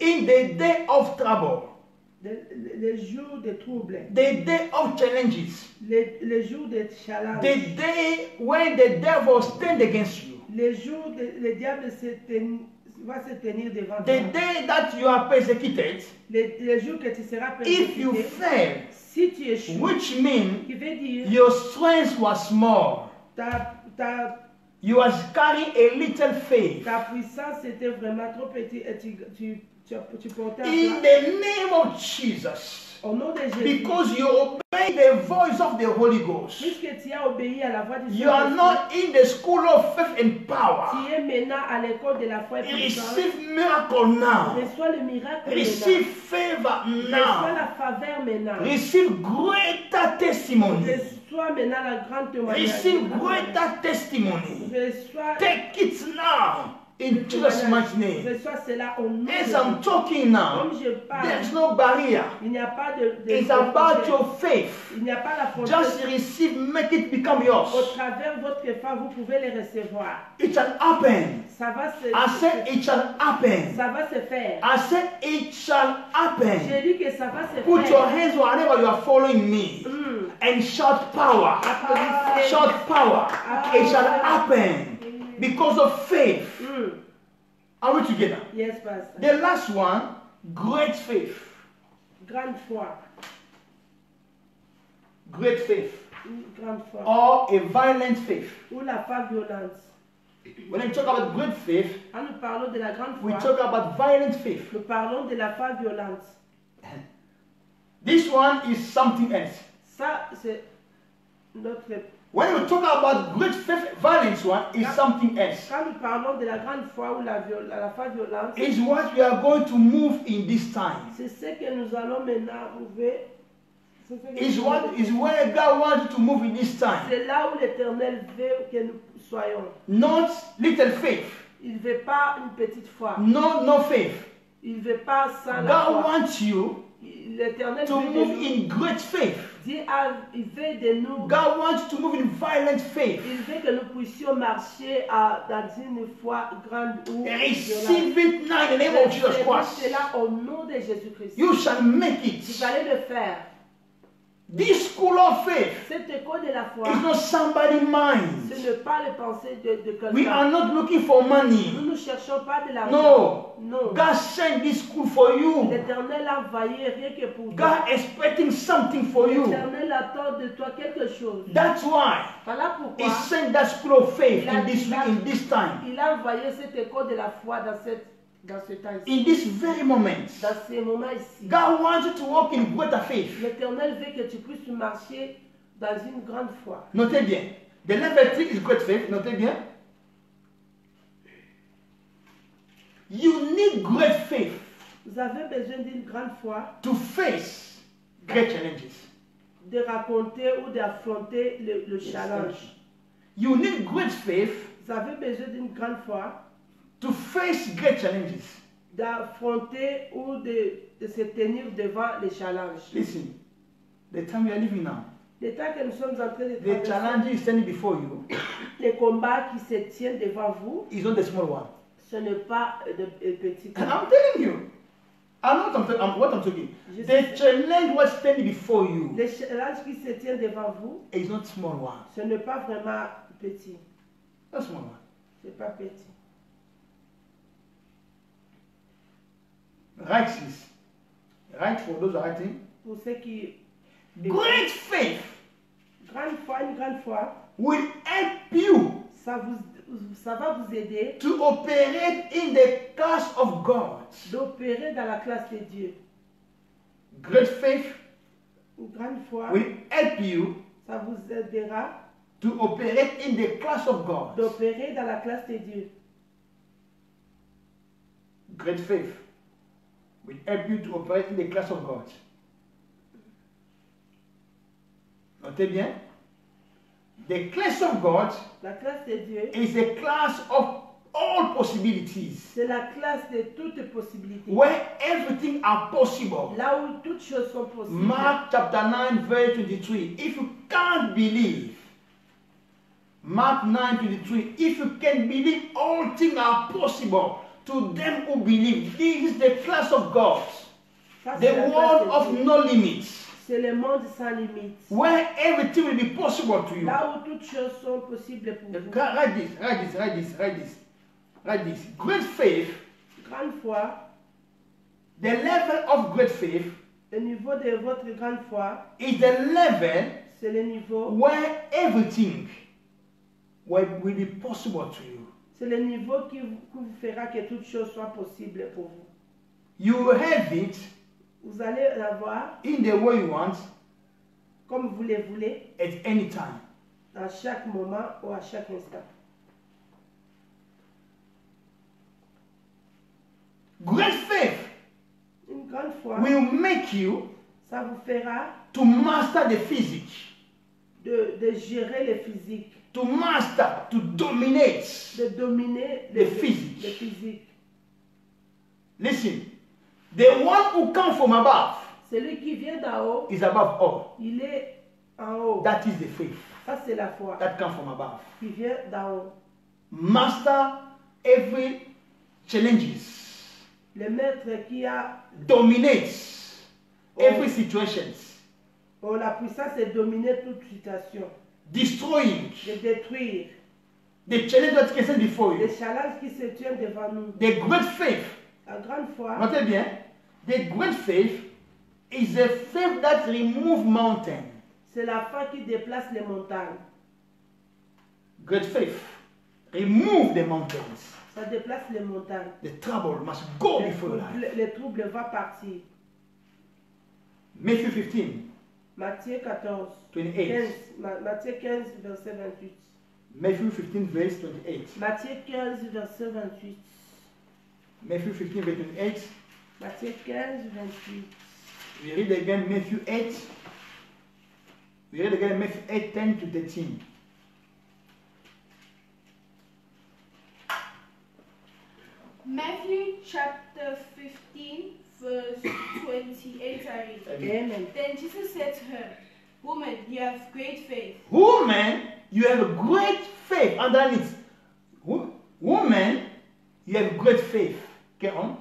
A: in the day of trouble,
B: les jours de trouble,
A: the day of challenges,
B: les jours de challenge,
A: the day when the devil stand against you,
B: les jours où le diable va se tenir devant
A: the
B: toi,
A: day that you are persecuted,
B: les jours que tu seras
A: if you
B: persécuté,
A: fail,
B: si tu échoues,
A: which means
B: qui veut dire
A: your strength was small,
B: ta
A: you was carrying a little faith.
B: ta puissance était vraiment trop petite et tu portais à
A: In
B: toi.
A: the name of Jesus,
B: Au nom de Jésus,
A: because you obey the voice of the Holy Ghost,
B: puisque tu as obéi à la voix du
A: you are
B: Saint-Esprit,
A: not in the school of faith and power.
B: tu es maintenant à l'école de la foi et puissance.
A: Receive miracle now.
B: Reçois le miracle
A: Receive
B: maintenant.
A: favor
B: Reçois
A: now.
B: la faveur maintenant.
A: Receive greater testimony.
B: Reçois maintenant la grande témoignage.
A: Receive greater testimony.
B: Reçois
A: Take it now in Jesus' mighty name.
B: Reçois cela au nom de
A: As
B: Jésus.
A: I'm talking now,
B: Comme je parle,
A: there's no barrier.
B: il n'y a pas de
A: It's
B: de
A: about
B: frontière.
A: your faith.
B: Il n'y a pas la frontière.
A: Just receive, make it become
B: Au
A: yours.
B: travers de votre foi, vous pouvez les recevoir.
A: It shall happen.
B: Ça va se,
A: I said it shall happen.
B: ça va se faire.
A: I said it shall happen.
B: J'ai dit que ça va se
A: Put your
B: faire.
A: hands wherever you are following me and shout power.
B: Applaudissez.
A: Shout power. It shall happen because of faith. Are we together?
B: Yes, Pastor.
A: The last one, great faith.
B: Grande foi.
A: Great faith.
B: Une grande foi.
A: Or a violent faith.
B: Ou la foi violente.
A: When we talk about great faith,
B: Quand nous parlons de la grande
A: we
B: foi,
A: talk about violent faith.
B: nous parlons de la foi violente.
A: This one is something else.
B: Ça, c'est notre...
A: When we talk about great faith, violence one is something else.
B: Quand nous parlons de la grande foi ou la foi violente,
A: It's what we are going to move in this time.
B: c'est ce que nous allons maintenant trouver.
A: is where God wants to move in this time.
B: C'est là où l'Éternel veut que nous soyons.
A: Not little faith.
B: Il ne veut pas une petite foi.
A: No faith.
B: Il ne veut pas sans la
A: God
B: foi.
A: wants you
B: L'Éternel
A: to
B: veut de
A: move
B: nous.
A: in great faith.
B: Il veut de nous.
A: God wants you to move in violent faith.
B: Il veut que nous puissions marcher dans une foi grande ou
A: Receive it now in the name of Jesus Christ.
B: cela au nom de Jésus-Christ.
A: You shall make
B: Vous
A: it.
B: allez le faire.
A: This school of faith
B: Cette école de la foi,
A: is not somebody's
B: ce
A: mind.
B: n'est pas les pensées de
A: We are
B: quelqu'un.
A: not looking for
B: Nous
A: money.
B: ne cherchons pas de l'argent.
A: No.
B: Non.
A: God sent this school for you.
B: L'Éternel a envoyé rien que pour toi.
A: God expecting something for you.
B: L'Éternel attend de toi quelque chose.
A: That's why
B: Voilà pourquoi
A: He sent that school of faith in this time.
B: il a envoyé cette école de la foi dans ce temps-ci.
A: In this very moment.
B: Dans ces moments ici.
A: God wants you to walk in greater faith.
B: L'Éternel veut que tu puisses marcher dans une grande foi.
A: Notez bien. The level 3 is great faith. Notez bien. You need great faith
B: Vous avez besoin d'une grande foi
A: to face great challenges.
B: de raconter ou d'affronter le challenge.
A: You need great faith
B: Vous avez besoin d'une grande foi
A: to face great challenges.
B: d'affronter ou de se tenir devant les challenges.
A: Listen, the time we are living now,
B: Le temps que nous sommes en train de
A: the
B: traverser,
A: challenge is standing before you
B: les combats qui se tiennent devant vous,
A: is not the small one.
B: ce n'est pas de petits
A: And
B: combats.
A: I'm telling you, I know what I'm talking. The challenge was standing before you
B: Les challenges qui se tiennent devant vous,
A: is not small one.
B: ce n'est pas vraiment petit.
A: Not small one.
B: C'est pas petit.
A: Write this. Write for those writing.
B: Pour ceux qui...
A: Great faith
B: Grande foi, une grande foi,
A: will help you
B: ça va vous aider
A: to operate in the class of God.
B: d'opérer dans la classe de Dieu.
A: Great faith
B: Une grande foi,
A: will help you
B: ça vous aidera
A: to operate in the class of God.
B: d'opérer dans la classe de Dieu.
A: Great faith will help you to operate in the class of God. Notez bien. The class of God
B: La classe de Dieu,
A: is a class of all possibilities,
B: c'est la classe de toutes possibilités.
A: where everything are possible.
B: Là où toutes choses sont possibles.
A: Mark chapter 9 verse 23. If you can't believe, Mark 9:23. If you can believe, all things are possible to them who believe. This is the class of God,
B: Ça, c'est
A: the
B: la classe
A: world
B: de
A: of
B: Dieu.
A: no limits,
B: C'est le monde sans limite.
A: where everything will be possible to you.
B: Là où toutes choses sont possibles pour vous.
A: Write this, write this, write this, write this, write this. Great faith,
B: Grande foi,
A: the level of great faith
B: le niveau de votre grande foi,
A: is the level
B: c'est le niveau,
A: where everything will be possible to you.
B: c'est le niveau qui vous fera que toutes choses soient possibles pour vous.
A: You will have it
B: Vous allez l'avoir
A: in the way you want
B: comme vous le voulez,
A: at any time.
B: dans chaque moment ou à chaque instant.
A: Great faith
B: Une grande foi,
A: will make you
B: ça vous fera
A: to master the physics,
B: de gérer le physique,
A: to master, to dominate.
B: de dominer
A: Le physique.
B: le physique.
A: Listen, the one who comes from above
B: Celui qui vient d'en haut,
A: is above all.
B: il est en haut.
A: That is the faith
B: Ça, c'est la foi
A: that comes from above.
B: qui vient d'en haut.
A: Master every challenges,
B: Le maître qui a
A: dominates every situation,
B: la puissance de dominer toute situation,
A: destroying
B: de détruire
A: the challenge that is before you.
B: les challenges qui se tiennent devant nous.
A: The great faith,
B: La grande foi,
A: notez bien, the great faith is a faith that removes mountains.
B: c'est la foi qui déplace les montagnes.
A: Great faith remove the mountains.
B: Ça déplace les montagnes.
A: The trouble must go before your life.
B: Les troubles vont partir.
A: Matthew 15,
B: Matthieu 14,
A: 28.
B: 15, Matthieu 15, verset 28.
A: Matthew 15, verse 28.
B: Matthieu 15, verset 28.
A: Matthew 15, verse 28.
B: Matthieu 15, 28.
A: We read again Matthew 8, We read again Matthew 8, 10 to 13.
C: Matthew chapter 15, verse 28, I read.
B: Amen.
C: Then Jesus said to her, Woman, you have great faith.
A: Woman, you have a great faith. Underneath. Woman, you have great faith. Get on.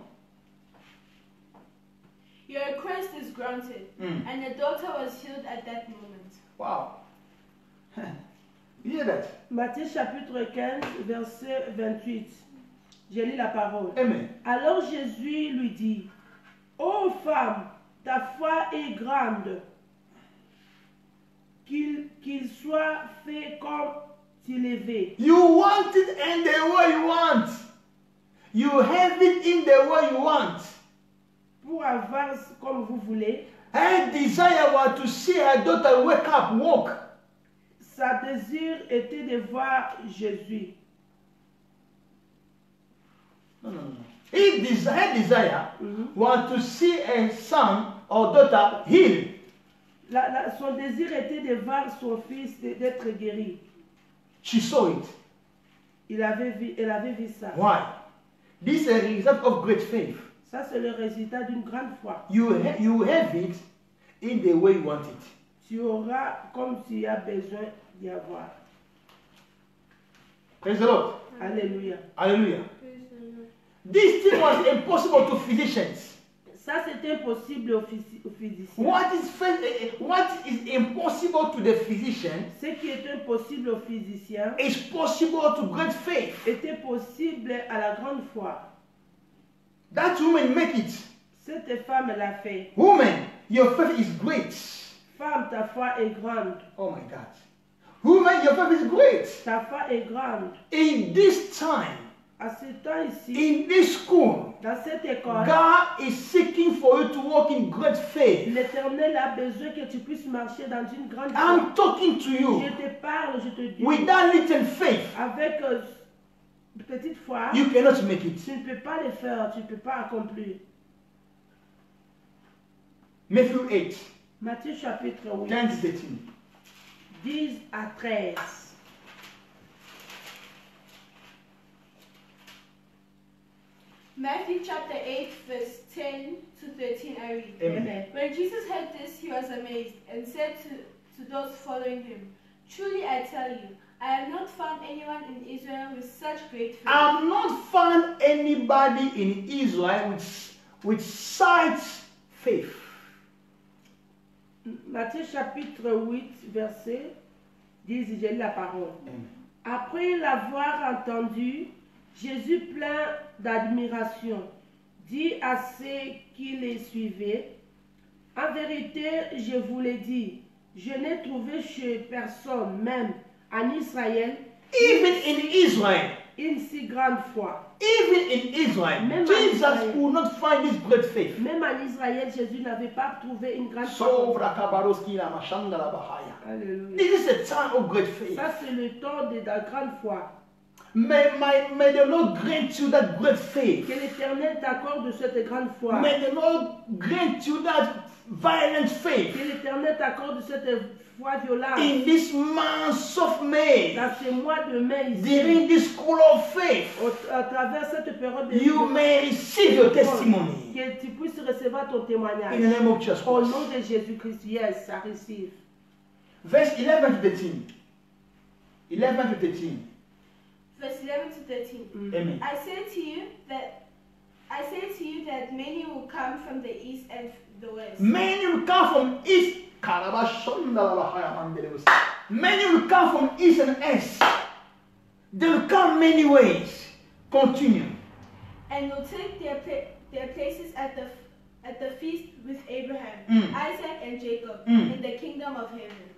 C: Your request is granted. And the daughter was healed at that moment.
A: Wow. You hear that?
B: Matthieu chapitre 15, verset 28. J'ai lu la parole.
A: Amen.
B: Alors Jésus lui dit, ô femme, ta foi est grande, qu'il soit fait comme tu le veux.
A: You want it in the way you want. You have it in the way you want.
B: Pour avoir comme vous voulez.
A: Her desire was to see her daughter wake up, walk.
B: Sa désir était de voir Jésus.
A: No. Her desire was to see her son or daughter healed.
B: Son désir était de voir son fils d'être guéri.
A: She saw it.
B: Elle avait vu ça.
A: Why? This is a result of great faith.
B: Ça, c'est le résultat d'une grande foi.
A: You have it in the way you want it.
B: Tu auras comme tu as besoin d'y avoir.
A: Praise the Lord.
B: Alléluia.
A: Hallelujah. This thing was impossible to physicians.
B: Ça, c'est impossible aux physiciens.
A: What is impossible to the physician
B: Ce qui est impossible aux physiciens
A: is possible to great faith.
B: était possible à la grande foi.
A: That woman make it.
B: Cette femme l'a fait.
A: Woman, your faith is great.
B: Femme, ta foi est grande.
A: Oh my God. Woman, your faith is great.
B: Ta foi est grande.
A: In this time,
B: À ce temps ici,
A: in this school,
B: dans cette école,
A: God is seeking for you to walk in great faith.
B: l'Éternel a besoin que tu puisses marcher dans une grande foi.
A: I'm talking to you.
B: Je te parle, je te dis,
A: With that little faith,
B: avec petite foi,
A: you cannot make it.
B: tu ne peux pas le faire, tu ne peux pas accomplir.
A: Matthew 8,
B: Matthieu chapitre 8,
A: 10 to 13.
B: 10 à 13.
C: Matthew chapter 8, verse 10 to 13, I read.
A: Amen.
C: When Jesus heard this, he was amazed and said to those following him, Truly I tell you, I have not found anyone in Israel with such great faith.
A: I've not found anybody in Israel with such faith.
B: Matthieu chapitre 8, verset 10, j'ai lu la parole.
A: Amen.
B: Après l'avoir entendu, Jésus, plein d'admiration, dit à ceux qui les suivaient, en vérité, je vous l'ai dit, je n'ai trouvé chez personne, même en Israël,
A: Even in Israel,
B: une si grande foi.
A: even in Israel,
B: Même en
A: Jesus
B: Israël.
A: could not find this great faith.
B: Même en Israël, Jésus n'avait pas trouvé une grande foi.
A: So, Vrakabaroski la mashanda la bahaya.
B: Alléluia.
A: This is a time of great faith.
B: Ça, c'est le temps de la grande foi.
A: May the Lord grant you that great faith.
B: Que l'Éternel t'accorde cette grande foi.
A: May the Lord grant you that violent faith.
B: Que l'Éternel t'accorde cette foi violente.
A: In this month of May,
B: Dans ce mois de mai ici,
A: during this school of faith,
B: à travers cette période de
A: you may receive your testimony.
B: que tu puisses recevoir ton
A: In
B: témoignage.
A: the name of Jesus
B: Au
A: Christ.
B: nom de Jésus-Christ, yes, ça receive.
A: Verse 11 to 13. 11 to 13.
C: Verse 11 to 13.
A: Amen.
C: I say to you that many will come from the east and the west.
A: Many will come from east. Many will come from east and west. They will come many ways. Continue.
C: And will take their places at the feast with Abraham, Isaac, and Jacob in the kingdom of heaven.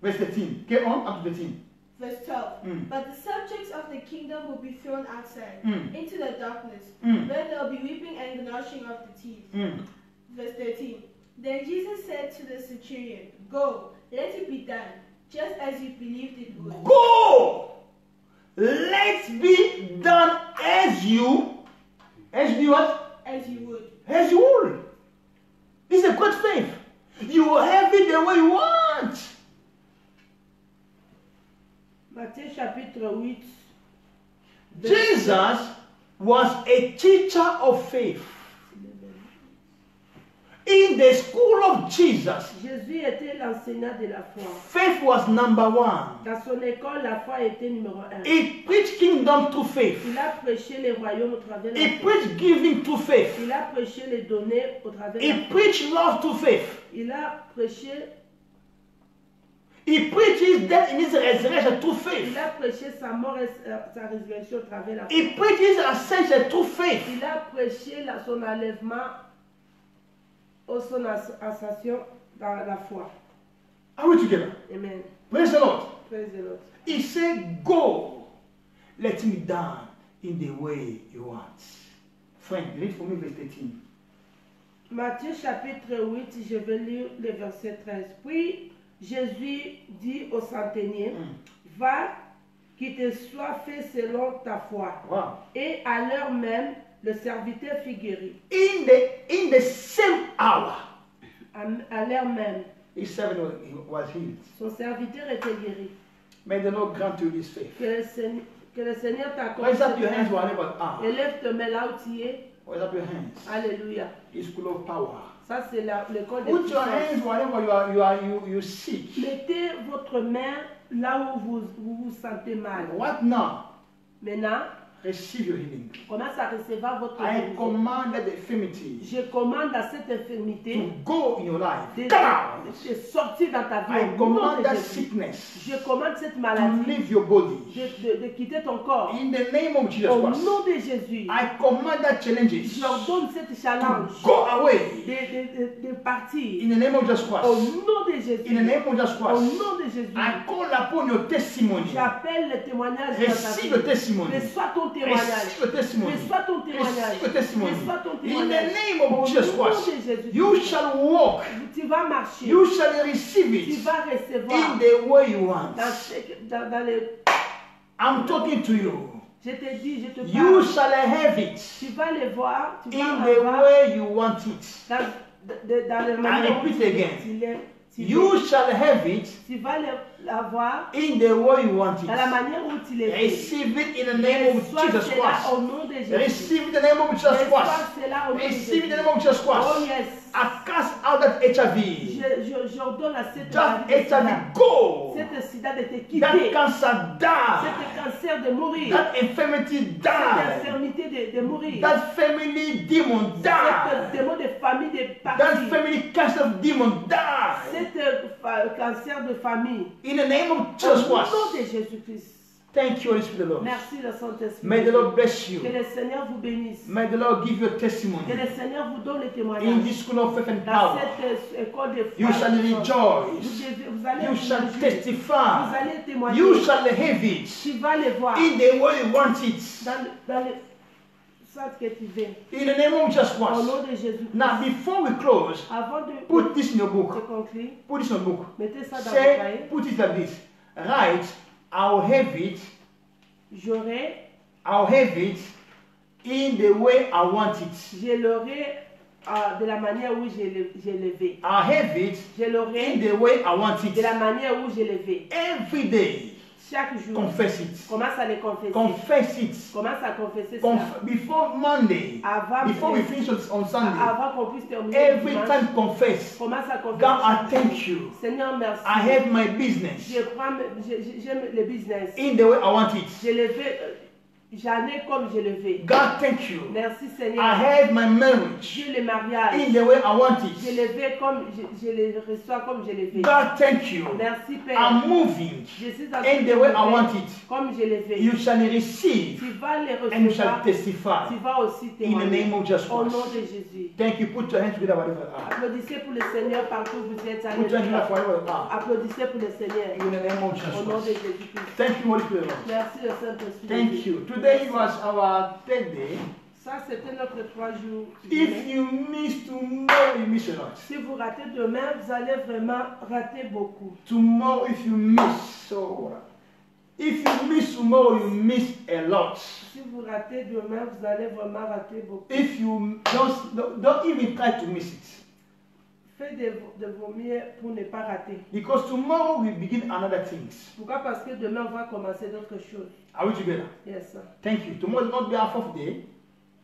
A: Verse 13. Get on up to 13.
C: Verse 12. But the subjects of the kingdom will be thrown outside into the darkness, where there will be weeping and gnashing of the teeth. Verse 13. Then Jesus said to the centurion, Go, let it be done, just as you believed it would.
A: Go! Let's be done as you what?
C: As you would.
A: As you would. It's a good faith. You have it the way you want.
B: Matthieu chapitre 8.
A: Jesus was a teacher of faith. In the school of Jesus,
B: Jésus était l'enseignant de la foi.
A: faith was number one.
B: Dans son école, la foi était numéro 1.
A: He preached kingdom through faith.
B: Il a prêché les royaumes au travers de la
A: He
B: foi.
A: preached giving through faith.
B: Il a prêché les données au travers de
A: He
B: la foi.
A: preached love through faith.
B: Il a prêché,
A: He preached his death and his resurrection through faith.
B: il a prêché sa mort et sa résurrection au travers de la foi.
A: He preached his ascension through faith.
B: Il a prêché son enlèvement ou son ascension dans la foi.
A: Are we together?
B: Amen.
A: Praise the Lord.
B: Praise the Lord.
A: He said, go, let me down in the way you want. Frank, read for me verse 13.
B: Matthieu chapitre 8, je vais lire le verset 13. Puis Jésus dit au centenier, va, qu'il te soit fait selon ta foi.
A: Wow.
B: Et à l'heure même, le serviteur fut guéri.
A: In the same hour,
B: À l'heure même,
A: his servant was healed.
B: son serviteur était guéri.
A: May the Lord grant you this faith.
B: Que le Seigneur t'accorde.
A: Raise up your hands wherever you are.
B: Élève tes mains là où tu es.
A: Raise up your hands.
B: Alléluia.
A: It's full of power.
B: Ça, c'est l'école de
A: Put your
B: puissance.
A: hands wherever you seek.
B: Mettez votre main là où vous vous sentez mal.
A: What now?
B: Maintenant,
A: Receive your healing.
B: commence à recevoir votre
A: I
B: guérison.
A: command that infirmity
B: Je commande à cette infirmité
A: to go in your life.
B: de,
A: Come out.
B: de sortir dans ta vie.
A: I
B: Au nom
A: command
B: de
A: that
B: Jésus.
A: sickness
B: Je commande cette
A: to
B: maladie
A: leave your body.
B: de quitter ton corps.
A: In the name of Jesus
B: Au
A: Christ.
B: nom de Jésus,
A: I command that challenges
B: je ordonne cette challenge
A: to go away.
B: de partir.
A: In the name of Jesus
B: Au
A: Christ.
B: nom de
A: In the
B: Jésus.
A: name of Jesus
B: Au
A: Christ.
B: nom de Jésus.
A: I call upon your testimony.
B: J'appelle le témoignage dans ta
A: Receive
B: vie.
A: your testimony.
B: Reçois ton témoignage.
A: Receive your testimony.
B: Reçois ton témoignage.
A: Receive your testimony.
B: Reçois ton
A: In the
B: témoignage.
A: name
B: Au
A: of Jesus
B: nom de
A: Christ.
B: Jésus.
A: You shall walk.
B: Tu vas marcher.
A: You shall receive
B: Tu
A: it
B: vas recevoir
A: in the way you want.
B: dans les...
A: I'm talking to you.
B: Je te dis, je te
A: You
B: parle.
A: shall have it
B: Tu vas les voir. Tu vas
A: in the
B: avoir
A: way you want it.
B: dans le manière où
A: repeat
B: tu
A: again.
B: tu
A: You shall have it
B: tu vas l'avoir
A: in the way you want
B: dans la
A: it.
B: manière où tu les fais.
A: Receive it in the name of
B: Reçois
A: Jesus
B: cela
A: Christ.
B: au nom de Jésus.
A: Receive it in the name of Jesus
B: Reçois
A: Christ.
B: cela au nom de
A: Receive it in
B: Jésus.
A: the name of Jesus
B: Oh
A: Christ.
B: yes.
A: I cast out that HIV.
B: J'ordonne à cette
A: That
B: maladie de sida,
A: HIV go.
B: cette sida de te quitter,
A: That cancer die.
B: cet cancer de mourir,
A: That infirmity
B: cette
A: die.
B: infirmité de mourir,
A: That family demon
B: cette
A: die.
B: démon de famille de
A: That
B: partir,
A: family cancer demon die.
B: cet cancer de famille.
A: In the name of
B: Au
A: Jesus
B: nom
A: Christ.
B: de Jésus-Christ.
A: Thank you, Holy Spirit, Lord.
B: Merci le Saint-Esprit.
A: May the Lord bless you.
B: Que le Seigneur vous bénisse.
A: May the Lord give you a
B: Que
A: testimony.
B: le Seigneur vous donne le
A: In
B: témoignage.
A: this school of faith and
B: Dans
A: power,
B: cette école de foi,
A: you shall rejoice.
B: vous allez
A: You shall
B: vous
A: testify.
B: allez témoigner.
A: You shall have it
B: Tu vas les voir
A: in the way you want it.
B: dans le sens que tu veux.
A: In the name of Jesus
B: Au
A: Christ.
B: nom de Jésus.
A: Now, before we close,
B: Avant de
A: put this in your book.
B: conclure,
A: Put this in your book.
B: mettez ça dans vos
A: Say,
B: cahiers.
A: put it like this. Write, I'll have it. I'll have it in the way I want it.
B: Je l'aurai de la manière où je le vais.
A: I'll have it
B: Je
A: in
B: l'aurai
A: the way I want
B: de la
A: it.
B: manière où je le vais.
A: Every day,
B: Chaque jour,
A: confess it.
B: commence à le confesser.
A: Confess it.
B: Commence à confesser cela.
A: Before Monday,
B: Avant,
A: before we finish on Sunday,
B: avant qu'on puisse terminer le
A: every
B: dimanche,
A: time confess.
B: commence à confesser.
A: God, I thank you.
B: Seigneur, merci.
A: I have my business
B: J'aime le business.
A: in the way I want it.
B: Je le fais, j'en ai comme je le fais.
A: God, thank you.
B: Merci Seigneur.
A: I have my marriage
B: J'ai le mariage.
A: in the way I want
B: Je
A: it.
B: le fais comme je le reçois comme je le fais.
A: God, thank you.
B: Merci Père.
A: I'm moving
B: Je suis en
A: in the way I want it.
B: comme je le fais.
A: You shall receive
B: Tu vas les
A: and you shall
B: recevoir.
A: testify
B: Tu vas aussi
A: in the
B: témoigner.
A: name of Jesus
B: Au nom
A: Christ.
B: de Jésus.
A: Thank you. Put your hands together wherever you are.
B: Applaudissez pour le Seigneur partout où vous êtes.
A: Put your hands together
B: Alléluia.
A: wherever you are.
B: Applaudissez pour le Seigneur.
A: In the name of
B: Au
A: Jesus
B: nom de
A: Christ.
B: Jésus-Christ.
A: Thank you, Holy Spirit. Lord.
B: Merci le Saint-Esprit. de
A: Thank
B: Dieu.
A: you. Today was our 10th day.
B: Ça, c'était notre 3 jours.
A: If you miss tomorrow, you miss a lot.
B: Si vous ratez demain, vous allez vraiment rater beaucoup.
A: Tomorrow, if you miss, if you miss tomorrow, you miss a lot.
B: Si vous ratez demain, vous allez vraiment rater beaucoup.
A: If you don't even try to miss it.
B: Fais de vos mieux pour ne pas rater.
A: Because tomorrow we begin another things.
B: Pourquoi? Parce que demain, on va commencer d'autres choses.
A: Are we together?
B: Yes, sir.
A: Thank you. Tomorrow is not be our fourth day.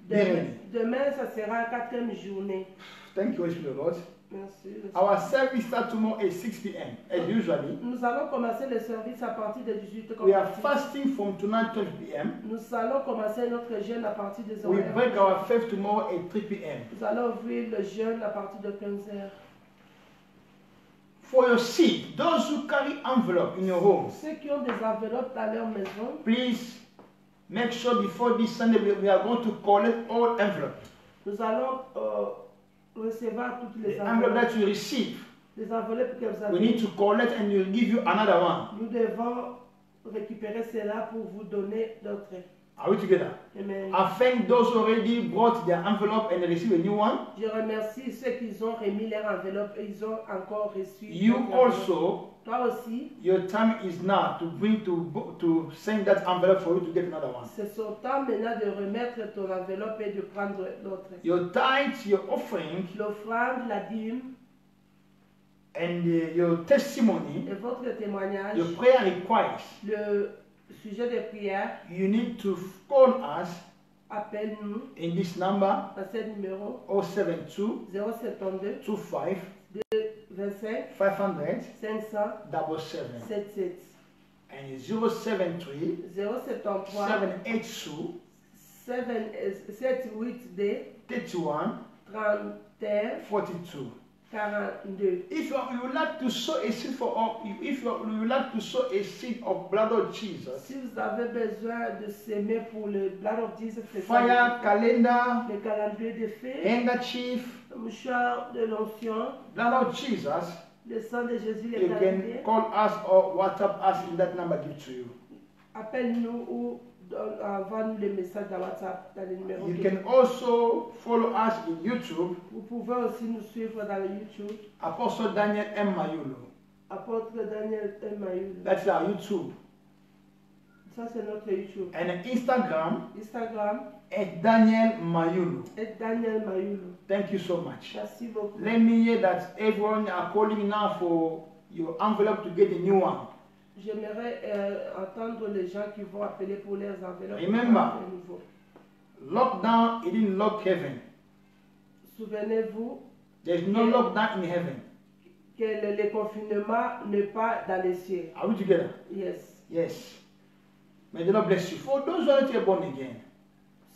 B: Demain, ça sera la 4e journée.
A: Thank you, Holy Spirit, Lord.
B: Merci.
A: Our service starts tomorrow at 6 p.m. as usually.
B: Nous allons commencer le service à partir de 18h.
A: We are fasting from tonight 12 p.m.
B: Nous allons commencer notre jeûne à partir de 0h.
A: We break our fast tomorrow at 3 p.m.
B: Nous allons ouvrir le jeûne à partir de 15h.
A: For your seed, those who carry envelope in your home,
B: Ceux qui ont des enveloppes dans leur maison,
A: please make sure before this Sunday we are going to collect all envelopes.
B: nous allons recevoir toutes les
A: The envelope
B: enveloppes.
A: that you receive,
B: Les enveloppes que vous
A: we need
B: avez.
A: to collect and we'll give you another one.
B: Nous devons récupérer cela pour vous donner d'autres.
A: Are we together?
B: Amen.
A: I thank those who already brought their envelope and received a new one.
B: Je remercie ceux qui ont remis leur enveloppe et ils ont encore reçu.
A: You
B: d'autres enveloppes.
A: also,
B: Toi aussi,
A: your time is now to bring to send that envelope for you to get another one.
B: c'est son temps maintenant de remettre ton enveloppe et de prendre l'autre.
A: Your tithes, your offering,
B: L'offrande, la dîme
A: and your testimony,
B: et votre témoignage,
A: your prayer requests,
B: le sujet de prière,
A: you need to call us
B: appelle-nous
A: in this number
B: à ce numéro
A: 072
B: 072
A: 25
B: 25
A: 500
B: 500
A: 77
B: 77
A: and 073
B: 073
A: 782
B: 782
A: 31
B: 31
A: 42.
B: 42.
A: If you would like to sow a seed if you would like to sow a seed of blood of Jesus,
B: Si vous avez besoin de s'aimer pour le blood of Jesus, c'est
A: fire, calendar,
B: le calendrier de fées,
A: handkerchief,
B: le mouchoir de l'onction,
A: blood of Jesus,
B: le sang de Jésus, le
A: you
B: calendrier.
A: can call us or WhatsApp us in that number given to you.
B: Appelle-nous ou envoie-nous les messages dans WhatsApp, dans le numéro.
A: You can also follow us in YouTube,
B: Vous pouvez aussi nous suivre dans le YouTube.
A: Apostle Daniel M. Mayulo.
B: Apôtre Daniel M. Mayulo.
A: That's our YouTube.
B: Ça, c'est notre YouTube.
A: And Instagram
B: Instagram,
A: at Daniel Mayulo.
B: et Daniel Mayulo.
A: Thank you so much.
B: Merci beaucoup.
A: Let me hear that everyone are calling now for your envelope to get a new one.
B: J'aimerais entendre les gens qui vont appeler pour leurs enveloppes.
A: Remember.
B: de nouveau.
A: Lockdown, it didn't lock heaven.
B: Souvenez-vous
A: There's no lockdown in heaven.
B: que le confinement n'est pas dans les cieux.
A: Are we together?
B: Yes.
A: Yes. May the Lord bless you. For those who are not yet born again,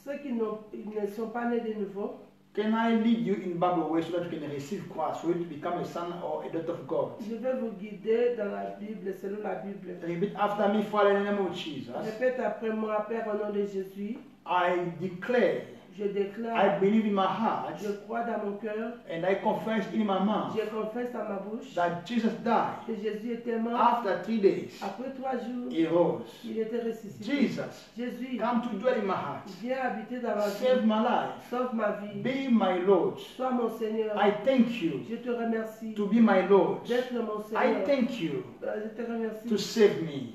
B: Ceux qui ne sont pas nés de nouveau,
A: can I lead you in Bible way so that you can receive Christ, for you to become a son or a daughter of God?
B: je vais vous guider dans la Bible, selon la Bible.
A: Repeat after me, Father, in the name of Jesus.
B: Répète après moi, Père, au nom de Jésus.
A: I declare,
B: Je
A: I
B: déclare,
A: believe in my heart,
B: je crois dans mon cœur,
A: and I confess in my mouth
B: je confesse dans ma bouche
A: that Jesus died.
B: que Jésus était mort.
A: After 3 days,
B: Après 3 jours,
A: he rose.
B: il était ressuscité.
A: Jesus,
B: Jésus,
A: come to dwell in my heart.
B: viens habiter dans ma
A: Save
B: vie.
A: my life.
B: Sauve ma vie.
A: Be my Lord.
B: Sois mon Seigneur.
A: I thank you
B: Je te remercie
A: to be my Lord.
B: d'être mon
A: I
B: Seigneur.
A: thank you
B: Je te remercie
A: to save me.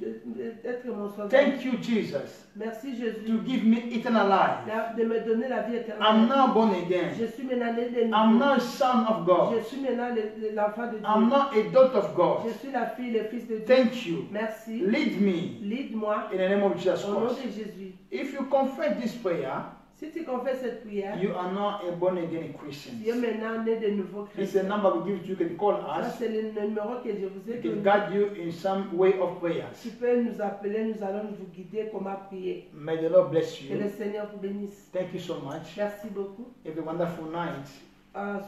B: d'être mon sauveur.
A: Thank you, Jesus,
B: Merci
A: to
B: Jésus
A: give me eternal life.
B: de me donner la vie
A: I'm
B: éternelle.
A: now born
B: Je
A: again.
B: suis maintenant né de
A: I'm
B: nouveau.
A: now a son of God.
B: Je suis maintenant l'enfant de
A: I'm
B: Dieu.
A: now a daughter of God.
B: Je suis la fille, le fils de Dieu.
A: Thank you.
B: Merci.
A: Lead me
B: Lead-moi
A: in the name of Jesus
B: au nom
A: Christ.
B: de Jésus.
A: If you confess this prayer,
B: Si tu confesses cette prière,
A: you are now a born again Christian.
B: tu es maintenant né de nouveau
A: It's a
B: chrétien.
A: number we give you. You can call
B: Ça,
A: us.
B: c'est le numéro que je vous ai
A: It can
B: donné.
A: guide you in some way of prayers.
B: Tu peux nous appeler, nous allons vous guider comment prier.
A: May the Lord bless
B: Que le
A: you.
B: Seigneur vous bénisse.
A: Thank you so much.
B: Merci beaucoup.
A: Have a wonderful night.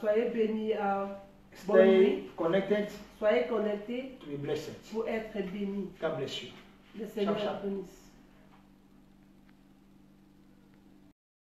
B: Soyez bénis. Bonne nuit.
A: Stay connected
B: Soyez connectés
A: to be blessed.
B: pour être bénis.
A: God bless you.
B: Le Seigneur
A: Shalom.
B: vous bénisse.